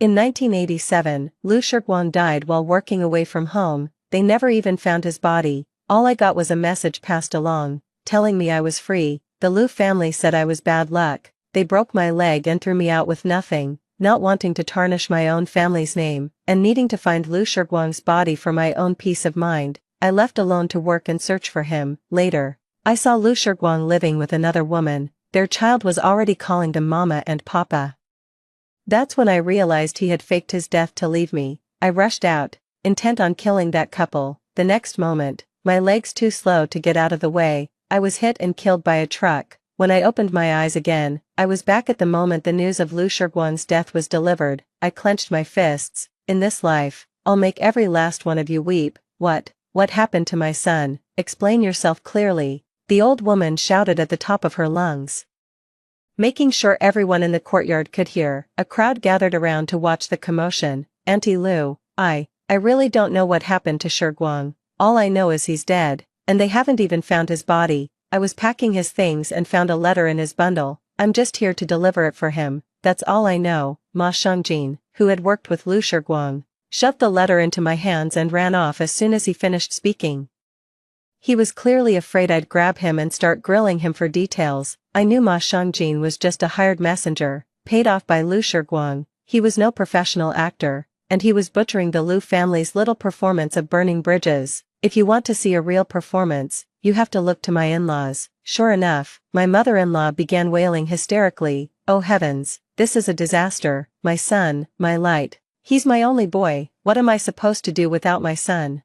In 1987, Liu Shiguang died while working away from home. They never even found his body. All I got was a message passed along, telling me I was free. The Liu family said I was bad luck. They broke my leg and threw me out with nothing, not wanting to tarnish my own family's name, and needing to find Liu Shiguang's body for my own peace of mind. I left alone to work and search for him. Later, I saw Liu Shiguang living with another woman. Their child was already calling them Mama and Papa. That's when I realized he had faked his death to leave me. I rushed out, intent on killing that couple. The next moment, my legs too slow to get out of the way, I was hit and killed by a truck. When I opened my eyes again, I was back at the moment the news of Liu Shiguang's death was delivered. I clenched my fists. In this life, I'll make every last one of you weep. What happened to my son? Explain yourself clearly, the old woman shouted at the top of her lungs. Making sure everyone in the courtyard could hear, a crowd gathered around to watch the commotion. Auntie Liu, I really don't know what happened to Shiguang. All I know is he's dead, and they haven't even found his body. I was packing his things and found a letter in his bundle. I'm just here to deliver it for him. That's all I know. Ma Shangjin, who had worked with Liu Shiguang, shoved the letter into my hands and ran off as soon as he finished speaking. He was clearly afraid I'd grab him and start grilling him for details. I knew Ma Shangjin was just a hired messenger, paid off by Liu Shiguang. He was no professional actor, and he was butchering the Liu family's little performance of burning bridges. If you want to see a real performance, you have to look to my in-laws. Sure enough, my mother-in-law began wailing hysterically. Oh heavens, this is a disaster. My son, my light. He's my only boy. What am I supposed to do without my son?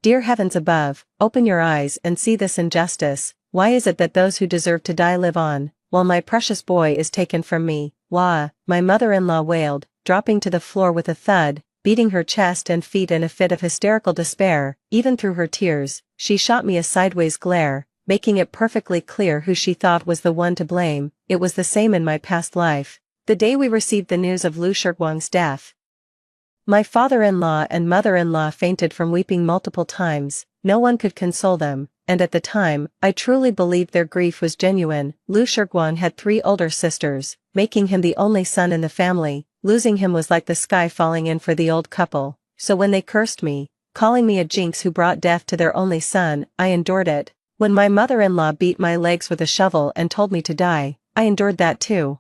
Dear heavens above, open your eyes and see this injustice. Why is it that those who deserve to die live on, while my precious boy is taken from me? Wah, my mother-in-law wailed, dropping to the floor with a thud, beating her chest and feet in a fit of hysterical despair. Even through her tears, she shot me a sideways glare, making it perfectly clear who she thought was the one to blame. It was the same in my past life. The day we received the news of Liu Shiguang's death, my father-in-law and mother-in-law fainted from weeping multiple times. No one could console them, and at the time, I truly believed their grief was genuine. Liu Shiguang had 3 older sisters, making him the only son in the family. Losing him was like the sky falling in for the old couple. So when they cursed me, calling me a jinx who brought death to their only son, I endured it. When my mother-in-law beat my legs with a shovel and told me to die, I endured that too.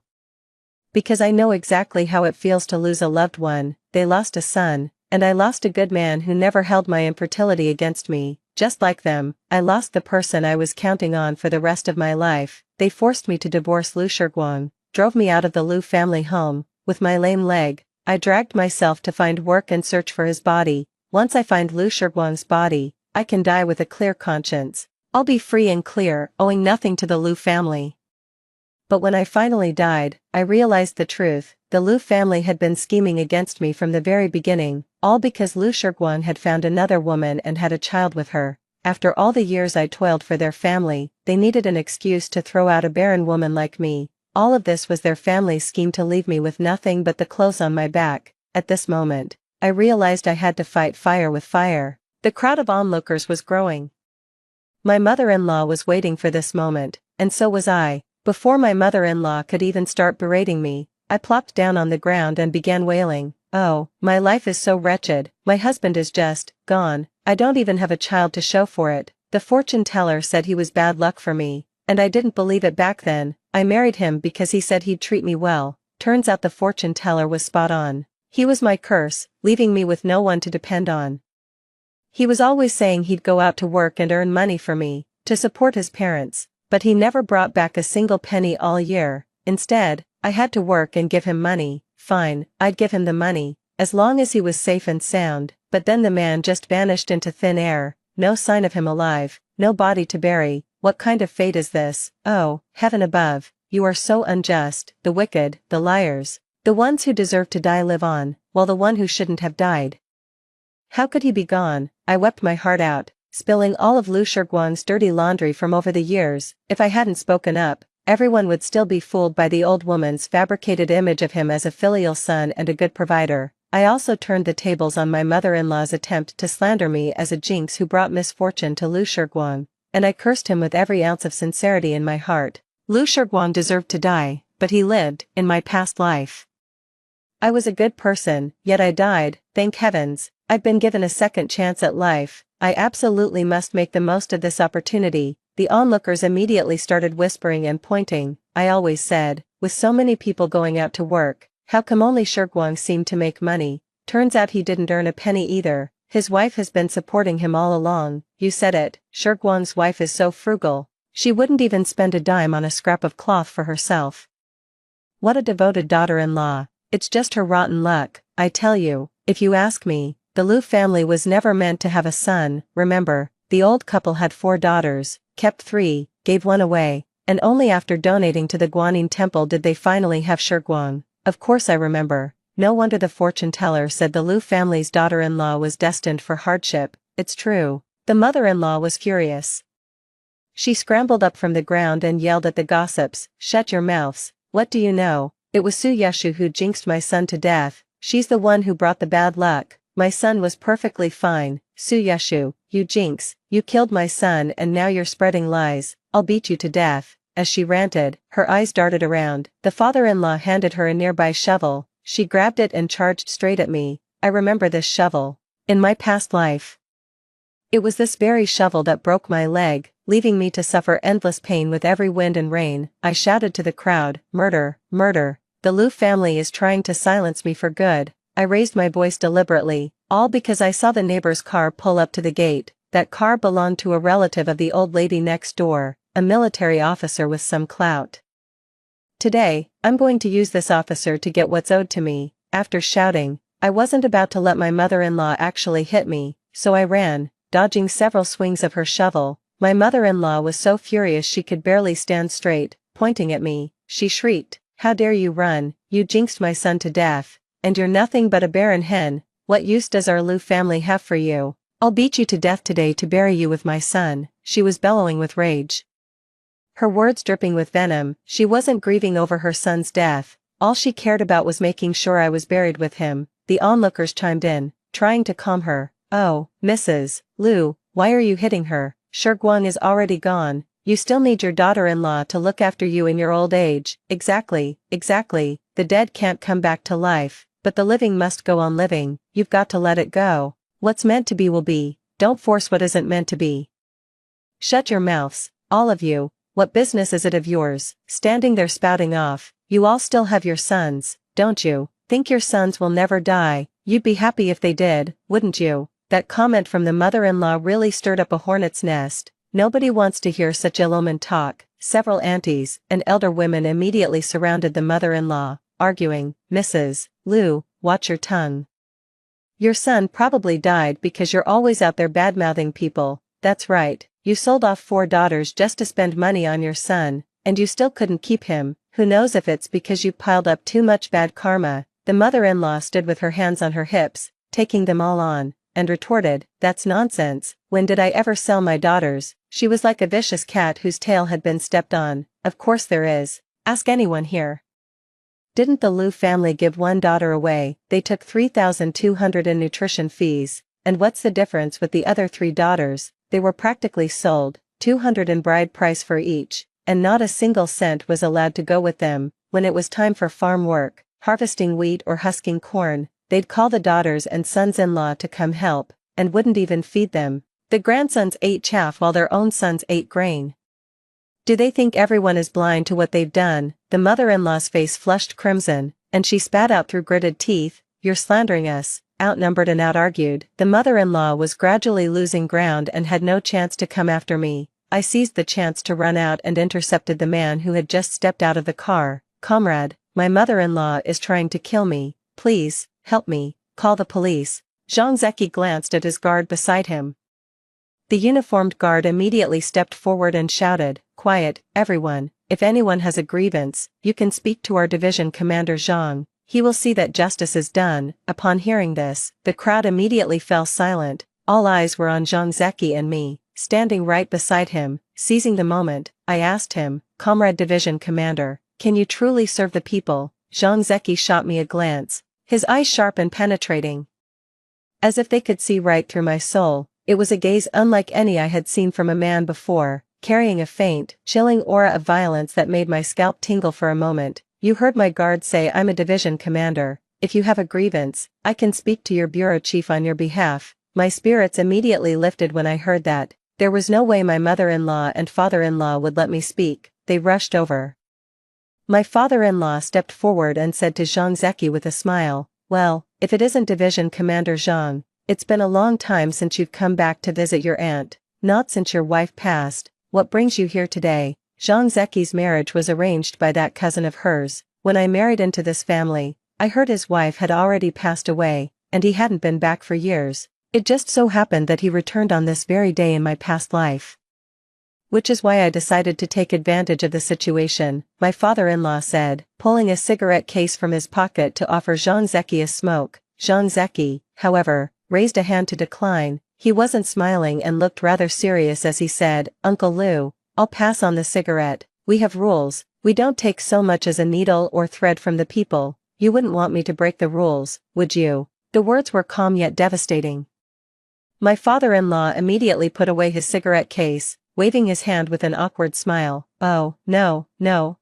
Because I know exactly how it feels to lose a loved one. They lost a son, and I lost a good man who never held my infertility against me. Just like them, I lost the person I was counting on for the rest of my life. They forced me to divorce Liu Shiguang, drove me out of the Liu family home. With my lame leg, I dragged myself to find work and search for his body. Once I find Liu Shiguang's body, I can die with a clear conscience. I'll be free and clear, owing nothing to the Liu family. But when I finally died, I realized the truth. The Liu family had been scheming against me from the very beginning, all because Liu Shiguang had found another woman and had a child with her. After all the years I toiled for their family, they needed an excuse to throw out a barren woman like me. All of this was their family's scheme to leave me with nothing but the clothes on my back. At this moment, I realized I had to fight fire with fire. The crowd of onlookers was growing. My mother-in-law was waiting for this moment, and so was I. Before my mother-in-law could even start berating me, I plopped down on the ground and began wailing. Oh, my life is so wretched. My husband is just gone. I don't even have a child to show for it. The fortune teller said he was bad luck for me, and I didn't believe it back then. I married him because he said he'd treat me well. Turns out the fortune teller was spot on. He was my curse, leaving me with no one to depend on. He was always saying he'd go out to work and earn money for me, to support his parents, but he never brought back a single penny all year. Instead, I had to work and give him money. Fine, I'd give him the money, as long as he was safe and sound. But then the man just vanished into thin air. No sign of him alive, no body to bury. What kind of fate is this? Oh, heaven above, you are so unjust. The wicked, the liars, the ones who deserve to die live on, while the one who shouldn't have died. How could he be gone? I wept my heart out, spilling all of Liu Shiguang's dirty laundry from over the years. If I hadn't spoken up, everyone would still be fooled by the old woman's fabricated image of him as a filial son and a good provider. I also turned the tables on my mother-in-law's attempt to slander me as a jinx who brought misfortune to Liu Shiguang, and I cursed him with every ounce of sincerity in my heart. Liu Shiguang deserved to die, but he lived, in my past life. I was a good person, yet I died, thank heavens. I've been given a second chance at life. I absolutely must make the most of this opportunity. The onlookers immediately started whispering and pointing. I always said, with so many people going out to work, how come only Shurguang seemed to make money? Turns out he didn't earn a penny either. His wife has been supporting him all along. You said it, Shurguang's wife is so frugal. She wouldn't even spend a dime on a scrap of cloth for herself. What a devoted daughter-in-law. It's just her rotten luck, I tell you. If you ask me, the Liu family was never meant to have a son. Remember, the old couple had 4 daughters, kept 3, gave 1 away, and only after donating to the Guanyin temple did they finally have Shurguang. Of course I remember. No wonder the fortune teller said the Liu family's daughter-in-law was destined for hardship. It's true. The mother-in-law was furious. She scrambled up from the ground and yelled at the gossips, "Shut your mouths. What do you know? It was Su Yeshu who jinxed my son to death. She's the one who brought the bad luck. My son was perfectly fine. Su Yeshu, you jinx, you killed my son and now you're spreading lies. I'll beat you to death." As she ranted, her eyes darted around. The father-in-law handed her a nearby shovel. She grabbed it and charged straight at me. I remember this shovel. In my past life, it was this very shovel that broke my leg, leaving me to suffer endless pain with every wind and rain. I shouted to the crowd, "Murder, murder. The Liu family is trying to silence me for good." I raised my voice deliberately, all because I saw the neighbor's car pull up to the gate. That car belonged to a relative of the old lady next door, a military officer with some clout. Today, I'm going to use this officer to get what's owed to me. After shouting, I wasn't about to let my mother-in-law actually hit me, so I ran, dodging several swings of her shovel. My mother-in-law was so furious she could barely stand straight. Pointing at me, she shrieked, "How dare you run? You jinxed my son to death. And you're nothing but a barren hen. What use does our Liu family have for you? I'll beat you to death today to bury you with my son." She was bellowing with rage, her words dripping with venom. She wasn't grieving over her son's death. All she cared about was making sure I was buried with him. The onlookers chimed in, trying to calm her. "Oh, Mrs. Liu, why are you hitting her? Shurguang is already gone. You still need your daughter-in-law to look after you in your old age." Exactly, exactly. The dead can't come back to life, but the living must go on living. You've got to let it go. What's meant to be will be. Don't force what isn't meant to be. Shut your mouths, all of you. What business is it of yours, standing there spouting off? You all still have your sons, don't you? Think your sons will never die? You'd be happy if they did, wouldn't you? That comment from the mother-in-law really stirred up a hornet's nest. Nobody wants to hear such ill-omened talk. Several aunties and elder women immediately surrounded the mother-in-law, arguing, "Mrs. Liu, watch your tongue. Your son probably died because you're always out there bad-mouthing people. That's right, you sold off 4 daughters just to spend money on your son, and you still couldn't keep him. Who knows if it's because you piled up too much bad karma." The mother-in-law stood with her hands on her hips, taking them all on, and retorted, "That's nonsense. When did I ever sell my daughters?" She was like a vicious cat whose tail had been stepped on. "Of course there is. Ask anyone here. Didn't the Liu family give 1 daughter away? They took 3,200 in nutrition fees, and what's the difference with the other 3 daughters? They were practically sold, 200 in bride price for each, and not a single cent was allowed to go with them. When it was time for farm work, harvesting wheat or husking corn, they'd call the daughters and sons-in-law to come help, and wouldn't even feed them. The grandsons ate chaff while their own sons ate grain. Do they think everyone is blind to what they've done? The mother-in-law's face flushed crimson, and she spat out through gritted teeth, "You're slandering us." Outnumbered and out-argued, the mother-in-law was gradually losing ground and had no chance to come after me. I seized the chance to run out and intercepted the man who had just stepped out of the car. "Comrade, my mother-in-law is trying to kill me. Please, help me. Call the police." Zhang Zeki glanced at his guard beside him. The uniformed guard immediately stepped forward and shouted, "Quiet, everyone. If anyone has a grievance, you can speak to our division commander Zhang. He will see that justice is done." Upon hearing this, the crowd immediately fell silent. All eyes were on Zhang Zeki and me, standing right beside him. Seizing the moment, I asked him, "Comrade division commander, can you truly serve the people?" Zhang Zeki shot me a glance, his eyes sharp and penetrating, as if they could see right through my soul. It was a gaze unlike any I had seen from a man before, carrying a faint, chilling aura of violence that made my scalp tingle for a moment. "You heard my guard say I'm a division commander. if you have a grievance, I can speak to your bureau chief on your behalf. My spirits immediately lifted when I heard that. There was no way my mother-in-law and father-in-law would let me speak. They rushed over. My father-in-law stepped forward and said to Zhang Zeki with a smile, "Well, if it isn't Division Commander Zhang, it's been a long time since you've come back to visit your aunt, not since your wife passed. What brings you here today?" Zhang Zeki's marriage was arranged by that cousin of hers. When I married into this family, I heard his wife had already passed away, and he hadn't been back for years. It just so happened that he returned on this very day in my past life. Which is why I decided to take advantage of the situation, my father-in-law said, pulling a cigarette case from his pocket to offer Zhang Zeki a smoke. Zhang Zeki, however, raised a hand to decline. He wasn't smiling and looked rather serious as he said, "Uncle Lu, I'll pass on the cigarette. We have rules. We don't take so much as a needle or thread from the people. You wouldn't want me to break the rules, would you?" The words were calm yet devastating. My father-in-law immediately put away his cigarette case, waving his hand with an awkward smile. "Oh, no,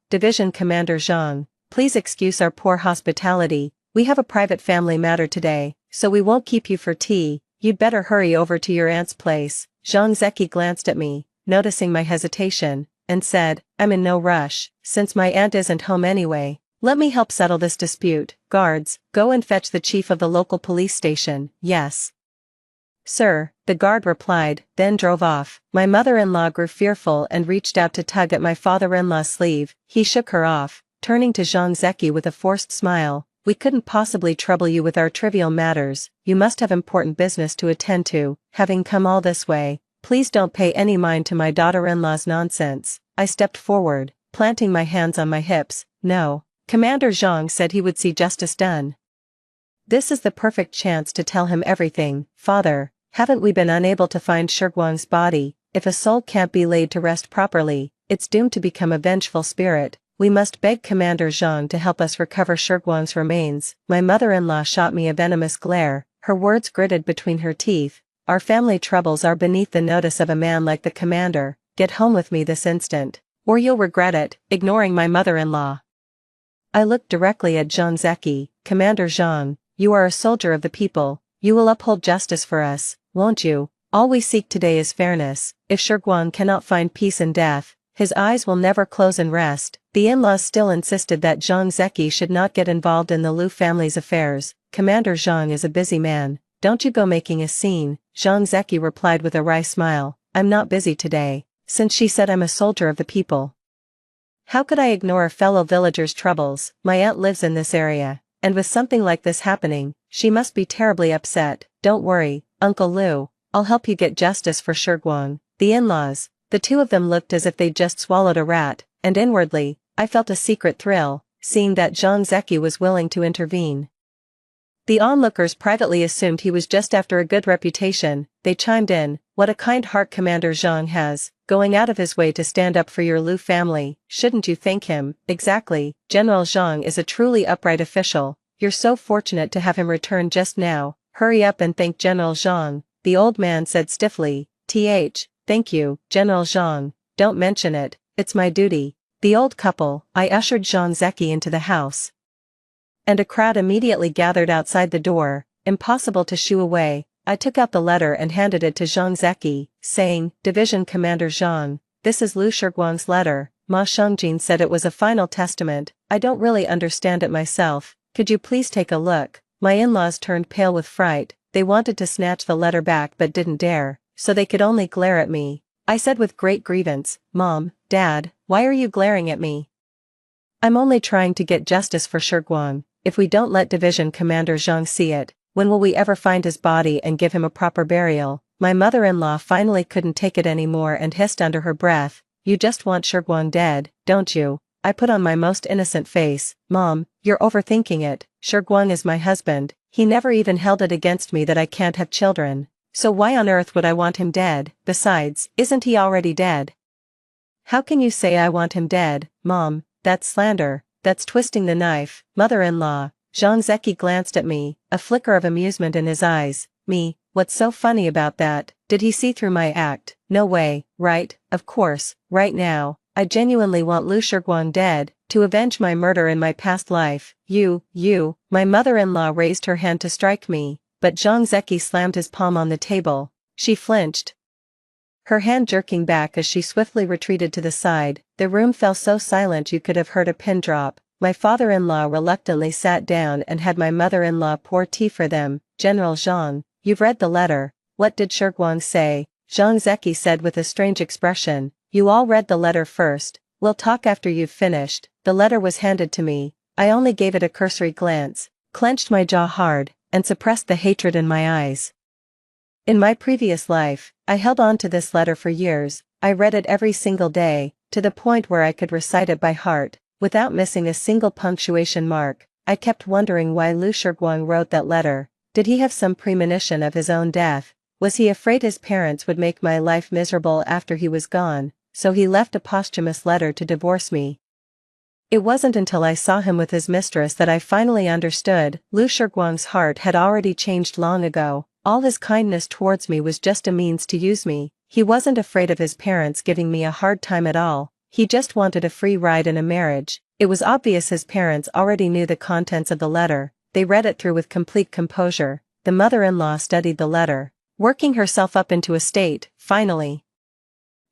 Division Commander Zhang, please excuse our poor hospitality. We have a private family matter today, so we won't keep you for tea. You'd better hurry over to your aunt's place." Zhang Zeki glanced at me, noticing my hesitation, and said, "I'm in no rush, since my aunt isn't home anyway. Let me help settle this dispute. Guards, go and fetch the chief of the local police station." "Yes, sir," the guard replied, then drove off. My mother-in-law grew fearful and reached out to tug at my father-in-law's sleeve. He shook her off, turning to Zhang Zeki with a forced smile. "We couldn't possibly trouble you with our trivial matters. You must have important business to attend to, having come all this way. Please don't pay any mind to my daughter-in-law's nonsense." I stepped forward, planting my hands on my hips. "No. Commander Zhang said he would see justice done. This is the perfect chance to tell him everything. Father, haven't we been unable to find Shiguang's body? If a soul can't be laid to rest properly, it's doomed to become a vengeful spirit. We must beg Commander Zhang to help us recover Shiguang's remains." My mother-in-law shot me a venomous glare, her words gritted between her teeth. "Our family troubles are beneath the notice of a man like the commander. Get home with me this instant, or you'll regret it." Ignoring my mother-in-law, I looked directly at Zhang Zeki. "Commander Zhang, you are a soldier of the people. You will uphold justice for us, won't you? All we seek today is fairness. If Shiguang cannot find peace in death, his eyes will never close in rest." The in-laws still insisted that Zhang Zeki should not get involved in the Lu family's affairs. "Commander Zhang is a busy man. Don't you go making a scene." Zhang Zeki replied with a wry smile, "I'm not busy today, since she said I'm a soldier of the people. How could I ignore a fellow villager's troubles? My aunt lives in this area, and with something like this happening, she must be terribly upset." "Don't worry, Uncle Lu, I'll help you get justice for Shiguang." The in-laws, the two of them looked as if they'd just swallowed a rat, and inwardly, I felt a secret thrill, seeing that Zhang Zeki was willing to intervene. The onlookers privately assumed he was just after a good reputation. They chimed in, "What a kind heart Commander Zhang has, going out of his way to stand up for your Lu family. Shouldn't you thank him?" "Exactly, General Zhang is a truly upright official. You're so fortunate to have him return just now. Hurry up and thank General Zhang," the old man said stiffly. Thank you, General Zhang. Don't mention it, it's my duty." The old couple, I ushered Zhang Zeki into the house, and a crowd immediately gathered outside the door. Impossible to shoo away, I took out the letter and handed it to Zhang Zeki, saying, "Division Commander Zhang, this is Lu Shiguang's letter. Ma Shengjin said it was a final testament. I don't really understand it myself. Could you please take a look?" My in-laws turned pale with fright. They wanted to snatch the letter back but didn't dare, so they could only glare at me. I said with great grievance, "Mom, Dad, why are you glaring at me? I'm only trying to get justice for Shiguang. If we don't let Division Commander Zhang see it, when will we ever find his body and give him a proper burial?" My mother-in-law finally couldn't take it anymore and hissed under her breath, "You just want Shiguang dead, don't you?" I put on my most innocent face, "Mom, you're overthinking it. Shiguang is my husband. He never even held it against me that I can't have children. So why on earth would I want him dead? Besides, isn't he already dead?" "How can you say I want him dead, Mom? That's slander. That's twisting the knife." "Mother-in-law," Zhang Zeki glanced at me, a flicker of amusement in his eyes. "Me, what's so funny about that? Did he see through my act? No way, right? Of course, right now, I genuinely want Lu Shiguang dead, to avenge my murder in my past life. My mother-in-law raised her hand to strike me, but Zhang Zeki slammed his palm on the table. She flinched, her hand jerking back as she swiftly retreated to the side. The room fell so silent you could have heard a pin drop. My father-in-law reluctantly sat down and had my mother-in-law pour tea for them. General Zhang, you've read the letter. What did Shiguang say? Zhang Zeki said with a strange expression. You all read the letter first. We'll talk after you've finished. The letter was handed to me. I only gave it a cursory glance, clenched my jaw hard, and suppressed the hatred in my eyes. In my previous life, I held on to this letter for years. I read it every single day, to the point where I could recite it by heart, without missing a single punctuation mark. I kept wondering why Lu Shiguang wrote that letter. Did he have some premonition of his own death? Was he afraid his parents would make my life miserable after he was gone, so he left a posthumous letter to divorce me? It wasn't until I saw him with his mistress that I finally understood. Lu Shiguang's heart had already changed long ago. All his kindness towards me was just a means to use me. He wasn't afraid of his parents giving me a hard time at all. He just wanted a free ride in a marriage. It was obvious his parents already knew the contents of the letter. They read it through with complete composure. The mother-in-law studied the letter, working herself up into a state. Finally,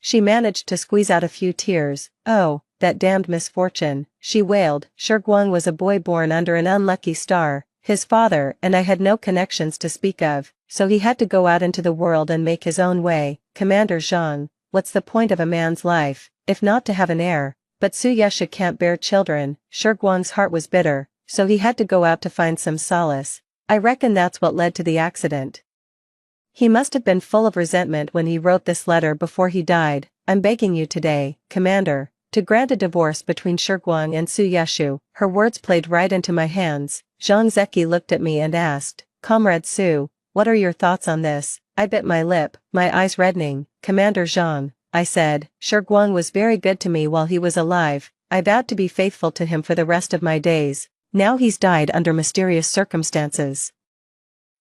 she managed to squeeze out a few tears. Oh, that damned misfortune, she wailed. Shiguang was a boy born under an unlucky star. His father and I had no connections to speak of, so he had to go out into the world and make his own way. Commander Zhang, what's the point of a man's life, if not to have an heir? But Su Yesha can't bear children. Shiguang's heart was bitter, so he had to go out to find some solace. I reckon that's what led to the accident. He must have been full of resentment when he wrote this letter before he died. I'm begging you today, Commander, to grant a divorce between Shiguang and Su Yeshu. Her words played right into my hands. Zhang Zeki looked at me and asked, Comrade Su, what are your thoughts on this? I bit my lip, my eyes reddening. Commander Zhang, I said, Shiguang was very good to me while he was alive. I vowed to be faithful to him for the rest of my days. Now he's died under mysterious circumstances,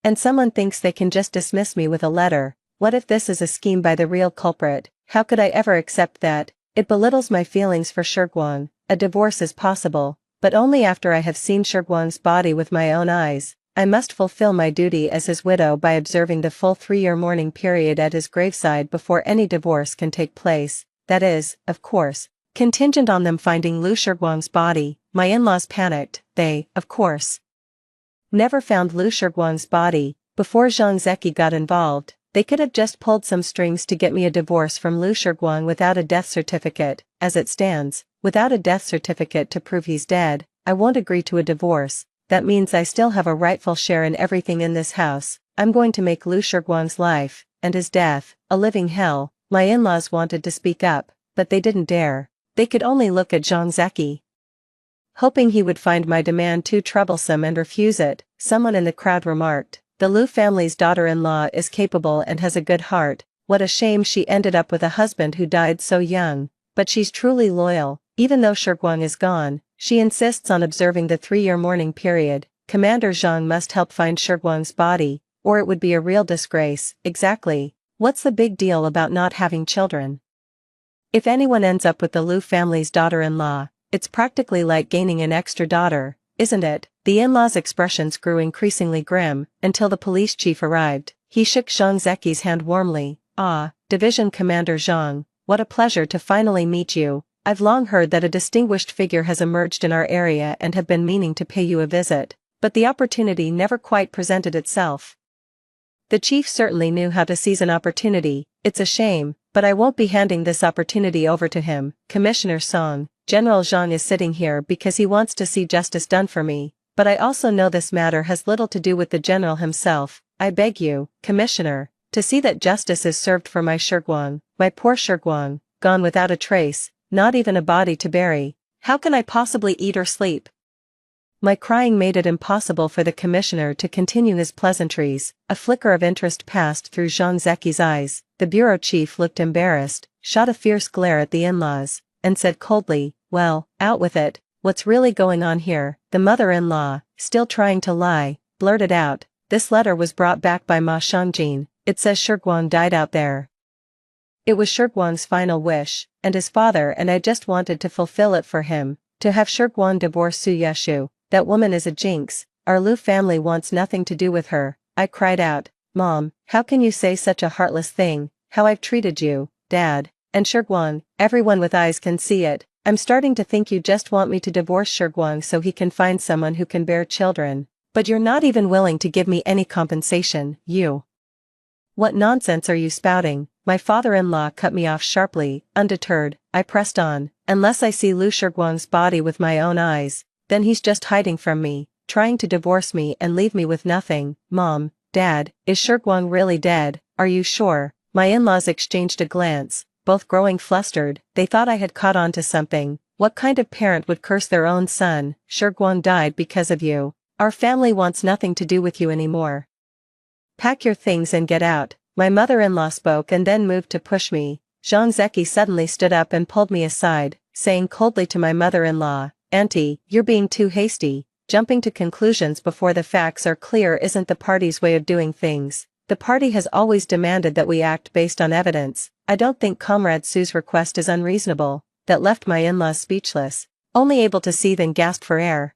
and someone thinks they can just dismiss me with a letter. What if this is a scheme by the real culprit? How could I ever accept that? It belittles my feelings for Shiguang. A divorce is possible, but only after I have seen Shiguang's body with my own eyes. I must fulfill my duty as his widow by observing the full 3-year mourning period at his graveside before any divorce can take place. That is, of course, contingent on them finding Lu Shiguang's body. My in-laws panicked. They, of course, never found Lu Shiguang's body. Before Zhang Zeki got involved, they could have just pulled some strings to get me a divorce from Lu Shiguang without a death certificate. As it stands, without a death certificate to prove he's dead, I won't agree to a divorce. That means I still have a rightful share in everything in this house. I'm going to make Lu Shiguang's life, and his death, a living hell. My in-laws wanted to speak up, but they didn't dare. They could only look at Zhang Zeki, hoping he would find my demand too troublesome and refuse it. Someone in the crowd remarked, the Lu family's daughter-in-law is capable and has a good heart. What a shame she ended up with a husband who died so young. But she's truly loyal. Even though Shiguang is gone, she insists on observing the 3-year mourning period. Commander Zhang must help find Shiguang's body, or it would be a real disgrace. Exactly. What's the big deal about not having children? If anyone ends up with the Lu family's daughter-in-law, it's practically like gaining an extra daughter, isn't it? The in-laws' expressions grew increasingly grim, until the police chief arrived. He shook Zhang Zeki's hand warmly. Ah, Division Commander Zhang, what a pleasure to finally meet you. I've long heard that a distinguished figure has emerged in our area and have been meaning to pay you a visit, but the opportunity never quite presented itself. The chief certainly knew how to seize an opportunity. It's a shame, but I won't be handing this opportunity over to him. Commissioner Song, General Zhang is sitting here because he wants to see justice done for me, but I also know this matter has little to do with the general himself. I beg you, Commissioner, to see that justice is served for my Shiguang, my poor Shiguang, gone without a trace, not even a body to bury. How can I possibly eat or sleep? My crying made it impossible for the commissioner to continue his pleasantries. A flicker of interest passed through Zhang Zeki's eyes. The bureau chief looked embarrassed, shot a fierce glare at the in-laws, and said coldly, well, out with it. What's really going on here? The mother-in-law, still trying to lie, blurted out, this letter was brought back by Ma Shangjin. It says Shiguang died out there. It was Shurguang's final wish, and his father and I just wanted to fulfill it for him. To have Shurguang divorce Su Yeshu, that woman is a jinx, our Lu family wants nothing to do with her. I cried out, Mom, how can you say such a heartless thing, how I've treated you, Dad, and Shurguang, everyone with eyes can see it. I'm starting to think you just want me to divorce Shurguang so he can find someone who can bear children. But you're not even willing to give me any compensation, you. What nonsense are you spouting? My father-in-law cut me off sharply. Undeterred, I pressed on. Unless I see Lu Shurguang's body with my own eyes, then he's just hiding from me, trying to divorce me and leave me with nothing. Mom, Dad, is Shurguang really dead? Are you sure? My in-laws exchanged a glance, both growing flustered. They thought I had caught on to something. What kind of parent would curse their own son? Shurguang died because of you. Our family wants nothing to do with you anymore. Pack your things and get out. My mother-in-law spoke and then moved to push me. Zhang Zeki suddenly stood up and pulled me aside, saying coldly to my mother-in-law, Auntie, you're being too hasty. Jumping to conclusions before the facts are clear isn't the party's way of doing things. The party has always demanded that we act based on evidence. I don't think Comrade Su's request is unreasonable. That left my in-laws speechless, only able to seethe and gasp for air.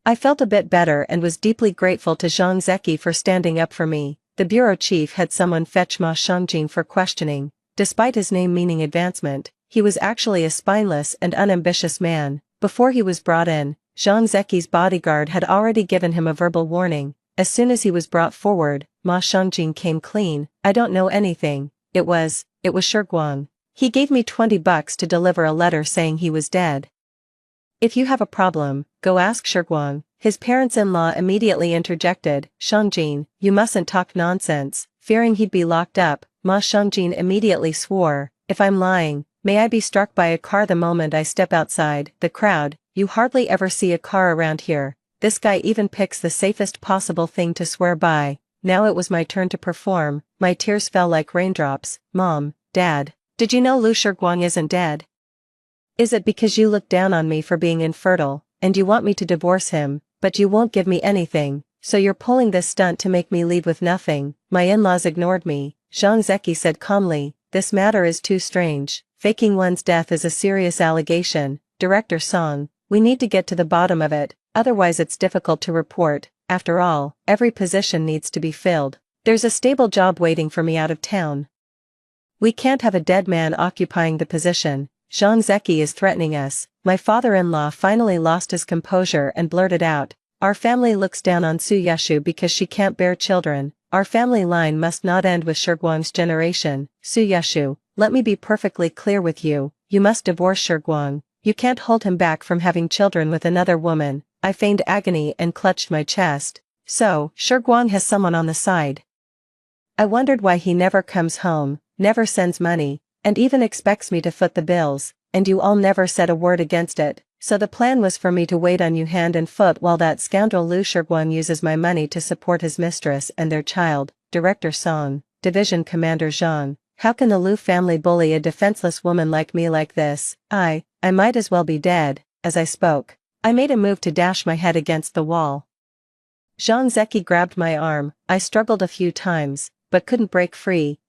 I felt a bit better and was deeply grateful to Zhang Zeki for standing up for me. The bureau chief had someone fetch Ma Shangjing for questioning. Despite his name meaning advancement, he was actually a spineless and unambitious man. Before he was brought in, Zhang Zeki's bodyguard had already given him a verbal warning. As soon as he was brought forward, Ma Shangjing came clean. I don't know anything. It was Shurguang. He gave me $20 to deliver a letter saying he was dead. If you have a problem, go ask Shurguang. His parents-in-law immediately interjected, Shangjing, you mustn't talk nonsense. Fearing he'd be locked up, Ma Shangjing immediately swore, if I'm lying, may I be struck by a car the moment I step outside. The crowd, you hardly ever see a car around here. This guy even picks the safest possible thing to swear by. Now it was my turn to perform. My tears fell like raindrops. Mom, Dad, did you know Lu Shurguang isn't dead? Is it because you look down on me for being infertile, and you want me to divorce him, but you won't give me anything, so you're pulling this stunt to make me leave with nothing? My in-laws ignored me. Zhang Zeki said calmly, this matter is too strange. Faking one's death is a serious allegation. Director Song, we need to get to the bottom of it, otherwise it's difficult to report. After all, every position needs to be filled. There's a stable job waiting for me out of town. We can't have a dead man occupying the position. Zhang Zeki is threatening us. My father-in-law finally lost his composure and blurted out, our family looks down on Su Yeshu because she can't bear children. Our family line must not end with Shurguang's generation. Su Yeshu, let me be perfectly clear with you, you must divorce Shurguang. You can't hold him back from having children with another woman. I feigned agony and clutched my chest. So, Shurguang has someone on the side. I wondered why he never comes home, never sends money, and even expects me to foot the bills, and you all never said a word against it. So the plan was for me to wait on you hand and foot while that scoundrel Lu Shurguang uses my money to support his mistress and their child. Director Song, Division Commander Zhang, how can the Lu family bully a defenseless woman like me like this? I might as well be dead. As I spoke, I made a move to dash my head against the wall. Zhang Zeki grabbed my arm. I struggled a few times, but couldn't break free.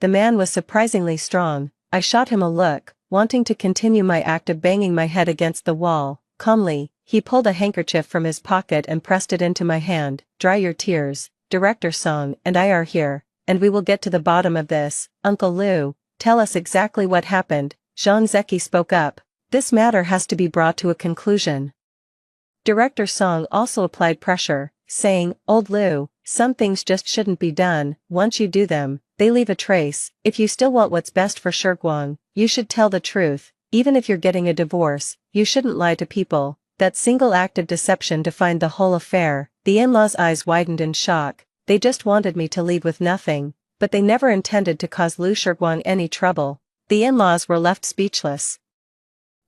The man was surprisingly strong. I shot him a look, wanting to continue my act of banging my head against the wall. Calmly, he pulled a handkerchief from his pocket and pressed it into my hand. Dry your tears. Director Song and I are here, and we will get to the bottom of this. Uncle Lu, tell us exactly what happened. Zhang Zeki spoke up. This matter has to be brought to a conclusion. Director Song also applied pressure, saying, Old Lu, some things just shouldn't be done. Once you do them, they leave a trace. If you still want what's best for Shurguang, you should tell the truth. Even if you're getting a divorce, you shouldn't lie to people. That single act of deception defined the whole affair. The in-laws' eyes widened in shock. They just wanted me to leave with nothing, but they never intended to cause Lu Shurguang any trouble. The in-laws were left speechless.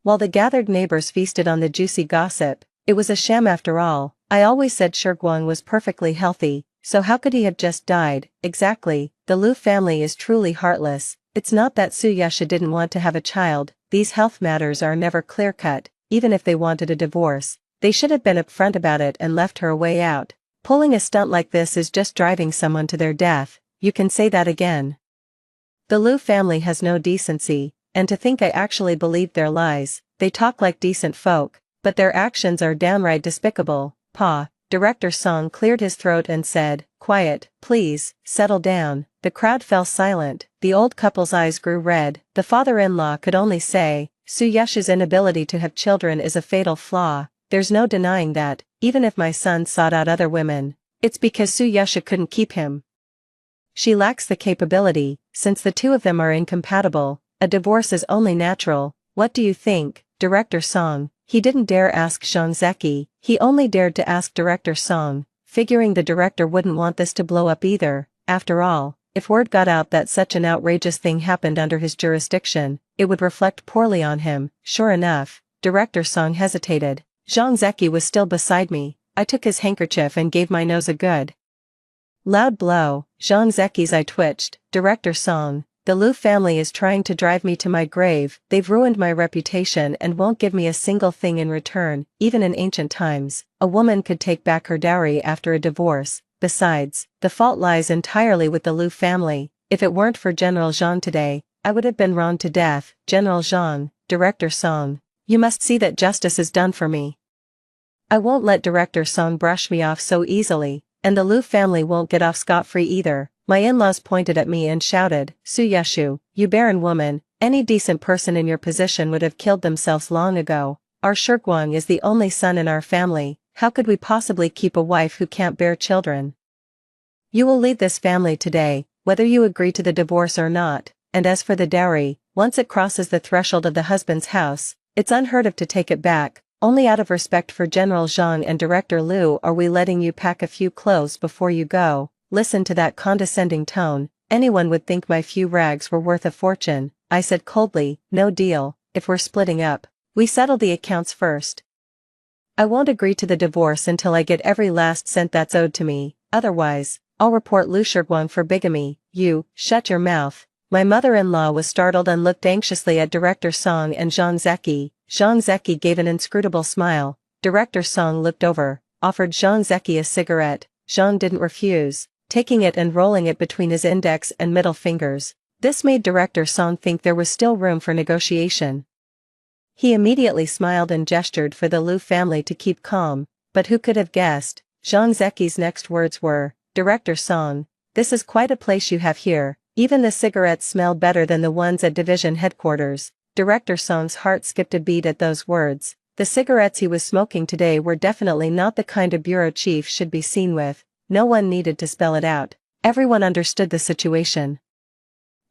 While the gathered neighbors feasted on the juicy gossip, it was a sham after all. I always said Shurguang was perfectly healthy, so how could he have just died? Exactly, the Lu family is truly heartless. It's not that Su Yeshu didn't want to have a child. These health matters are never clear-cut. Even if they wanted a divorce, they should have been upfront about it and left her a way out. Pulling a stunt like this is just driving someone to their death. You can say that again. The Liu family has no decency, and to think I actually believed their lies. They talk like decent folk, but their actions are downright despicable. Pa. Director Song cleared his throat and said, "Quiet, please, settle down." The crowd fell silent, the old couple's eyes grew red. The father-in-law could only say, "Su Yeshu's inability to have children is a fatal flaw. There's no denying that, even if my son sought out other women. It's because Su Yeshu couldn't keep him. She lacks the capability, since the two of them are incompatible. A divorce is only natural. What do you think, Director Song?" He didn't dare ask Zhang Zeki, he only dared to ask Director Song, figuring the director wouldn't want this to blow up either. After all, if word got out that such an outrageous thing happened under his jurisdiction, it would reflect poorly on him. Sure enough, Director Song hesitated. Zhang Zeki was still beside me. I took his handkerchief and gave my nose a good loud blow. Zhang Zeki's eye twitched. Director Song, the Liu family is trying to drive me to my grave. They've ruined my reputation and won't give me a single thing in return. Even in ancient times, a woman could take back her dowry after a divorce. Besides, the fault lies entirely with the Liu family. If it weren't for General Zhang today, I would have been wronged to death. General Zhang, Director Song, you must see that justice is done for me. I won't let Director Song brush me off so easily, and the Liu family won't get off scot-free either. My in-laws pointed at me and shouted, "Su Yeshu, you barren woman, any decent person in your position would have killed themselves long ago. Our Shirguang is the only son in our family. How could we possibly keep a wife who can't bear children? You will leave this family today, whether you agree to the divorce or not, and as for the dowry, once it crosses the threshold of the husband's house, it's unheard of to take it back. Only out of respect for General Zhang and Director Liu are we letting you pack a few clothes before you go." Listen to that condescending tone. Anyone would think my few rags were worth a fortune. I said coldly, "No deal. If we're splitting up, we settle the accounts first. I won't agree to the divorce until I get every last cent that's owed to me. Otherwise, I'll report Liu Shirguang for bigamy." "You, shut your mouth." My mother-in-law was startled and looked anxiously at Director Song and Zhang Zeki. Zhang Zeki gave an inscrutable smile. Director Song looked over, offered Zhang Zeki a cigarette. Zhang didn't refuse, taking it and rolling it between his index and middle fingers. This made Director Song think there was still room for negotiation. He immediately smiled and gestured for the Liu family to keep calm, but who could have guessed? Zhang Zeki's next words were, "Director Song, this is quite a place you have here. Even the cigarettes smell better than the ones at division headquarters." Director Song's heart skipped a beat at those words. The cigarettes he was smoking today were definitely not the kind a bureau chief should be seen with. No one needed to spell it out. Everyone understood the situation.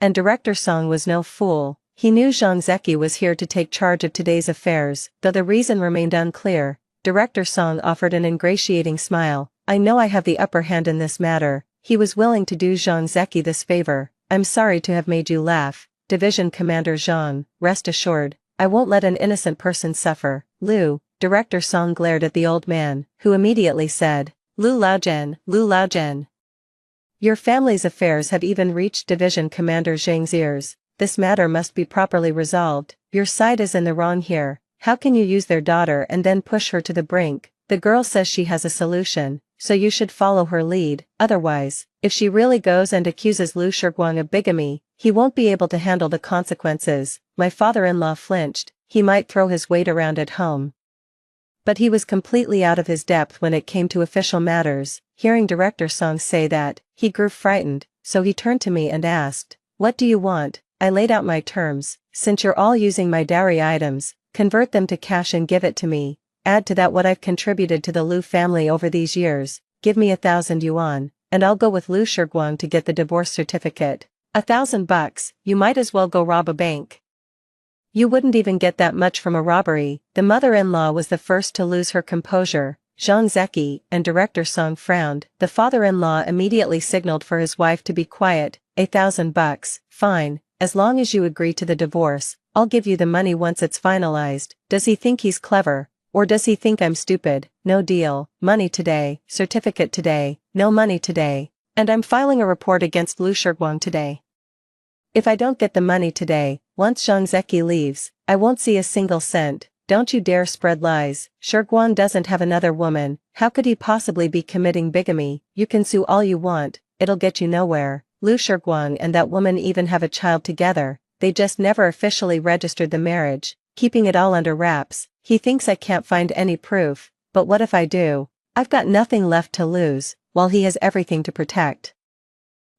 And Director Song was no fool. He knew Zhang Zeki was here to take charge of today's affairs, though the reason remained unclear. Director Song offered an ingratiating smile. "I know I have the upper hand in this matter." He was willing to do Zhang Zeki this favor. "I'm sorry to have made you laugh, Division Commander Zhang. Rest assured, I won't let an innocent person suffer." "Liu," Director Song glared at the old man, who immediately said, Liu Laojian. Your family's affairs have even reached Division Commander Zhang's ears. This matter must be properly resolved. Your side is in the wrong here. How can you use their daughter and then push her to the brink? The girl says she has a solution, so you should follow her lead. Otherwise, if she really goes and accuses Liu Shirguang of bigamy, he won't be able to handle the consequences. My father-in-law flinched. He might throw his weight around at home, but he was completely out of his depth when it came to official matters. Hearing Director Song say that, he grew frightened, so he turned to me and asked, "What do you want?" I laid out my terms. "Since you're all using my dowry items, convert them to cash and give it to me. Add to that what I've contributed to the Liu family over these years. Give me 1,000 yuan, and I'll go with Liu Shirguang to get the divorce certificate." $1,000? You might as well go rob a bank. You wouldn't even get that much from a robbery. The mother-in-law was the first to lose her composure. Zhang Zeki and Director Song frowned. The father-in-law immediately signaled for his wife to be quiet. $1,000? Fine, as long as you agree to the divorce, I'll give you the money once it's finalized. Does he think he's clever? Or does he think I'm stupid? No deal. Money today, certificate today, no money today. And I'm filing a report against Liu Shirguang today. If I don't get the money today, once Zhang Zeki leaves, I won't see a single cent. Don't you dare spread lies. Shirguang doesn't have another woman. How could he possibly be committing bigamy? You can sue all you want, it'll get you nowhere. Lu Shiguang and that woman even have a child together, they just never officially registered the marriage, keeping it all under wraps. He thinks I can't find any proof, but what if I do? I've got nothing left to lose, while he has everything to protect.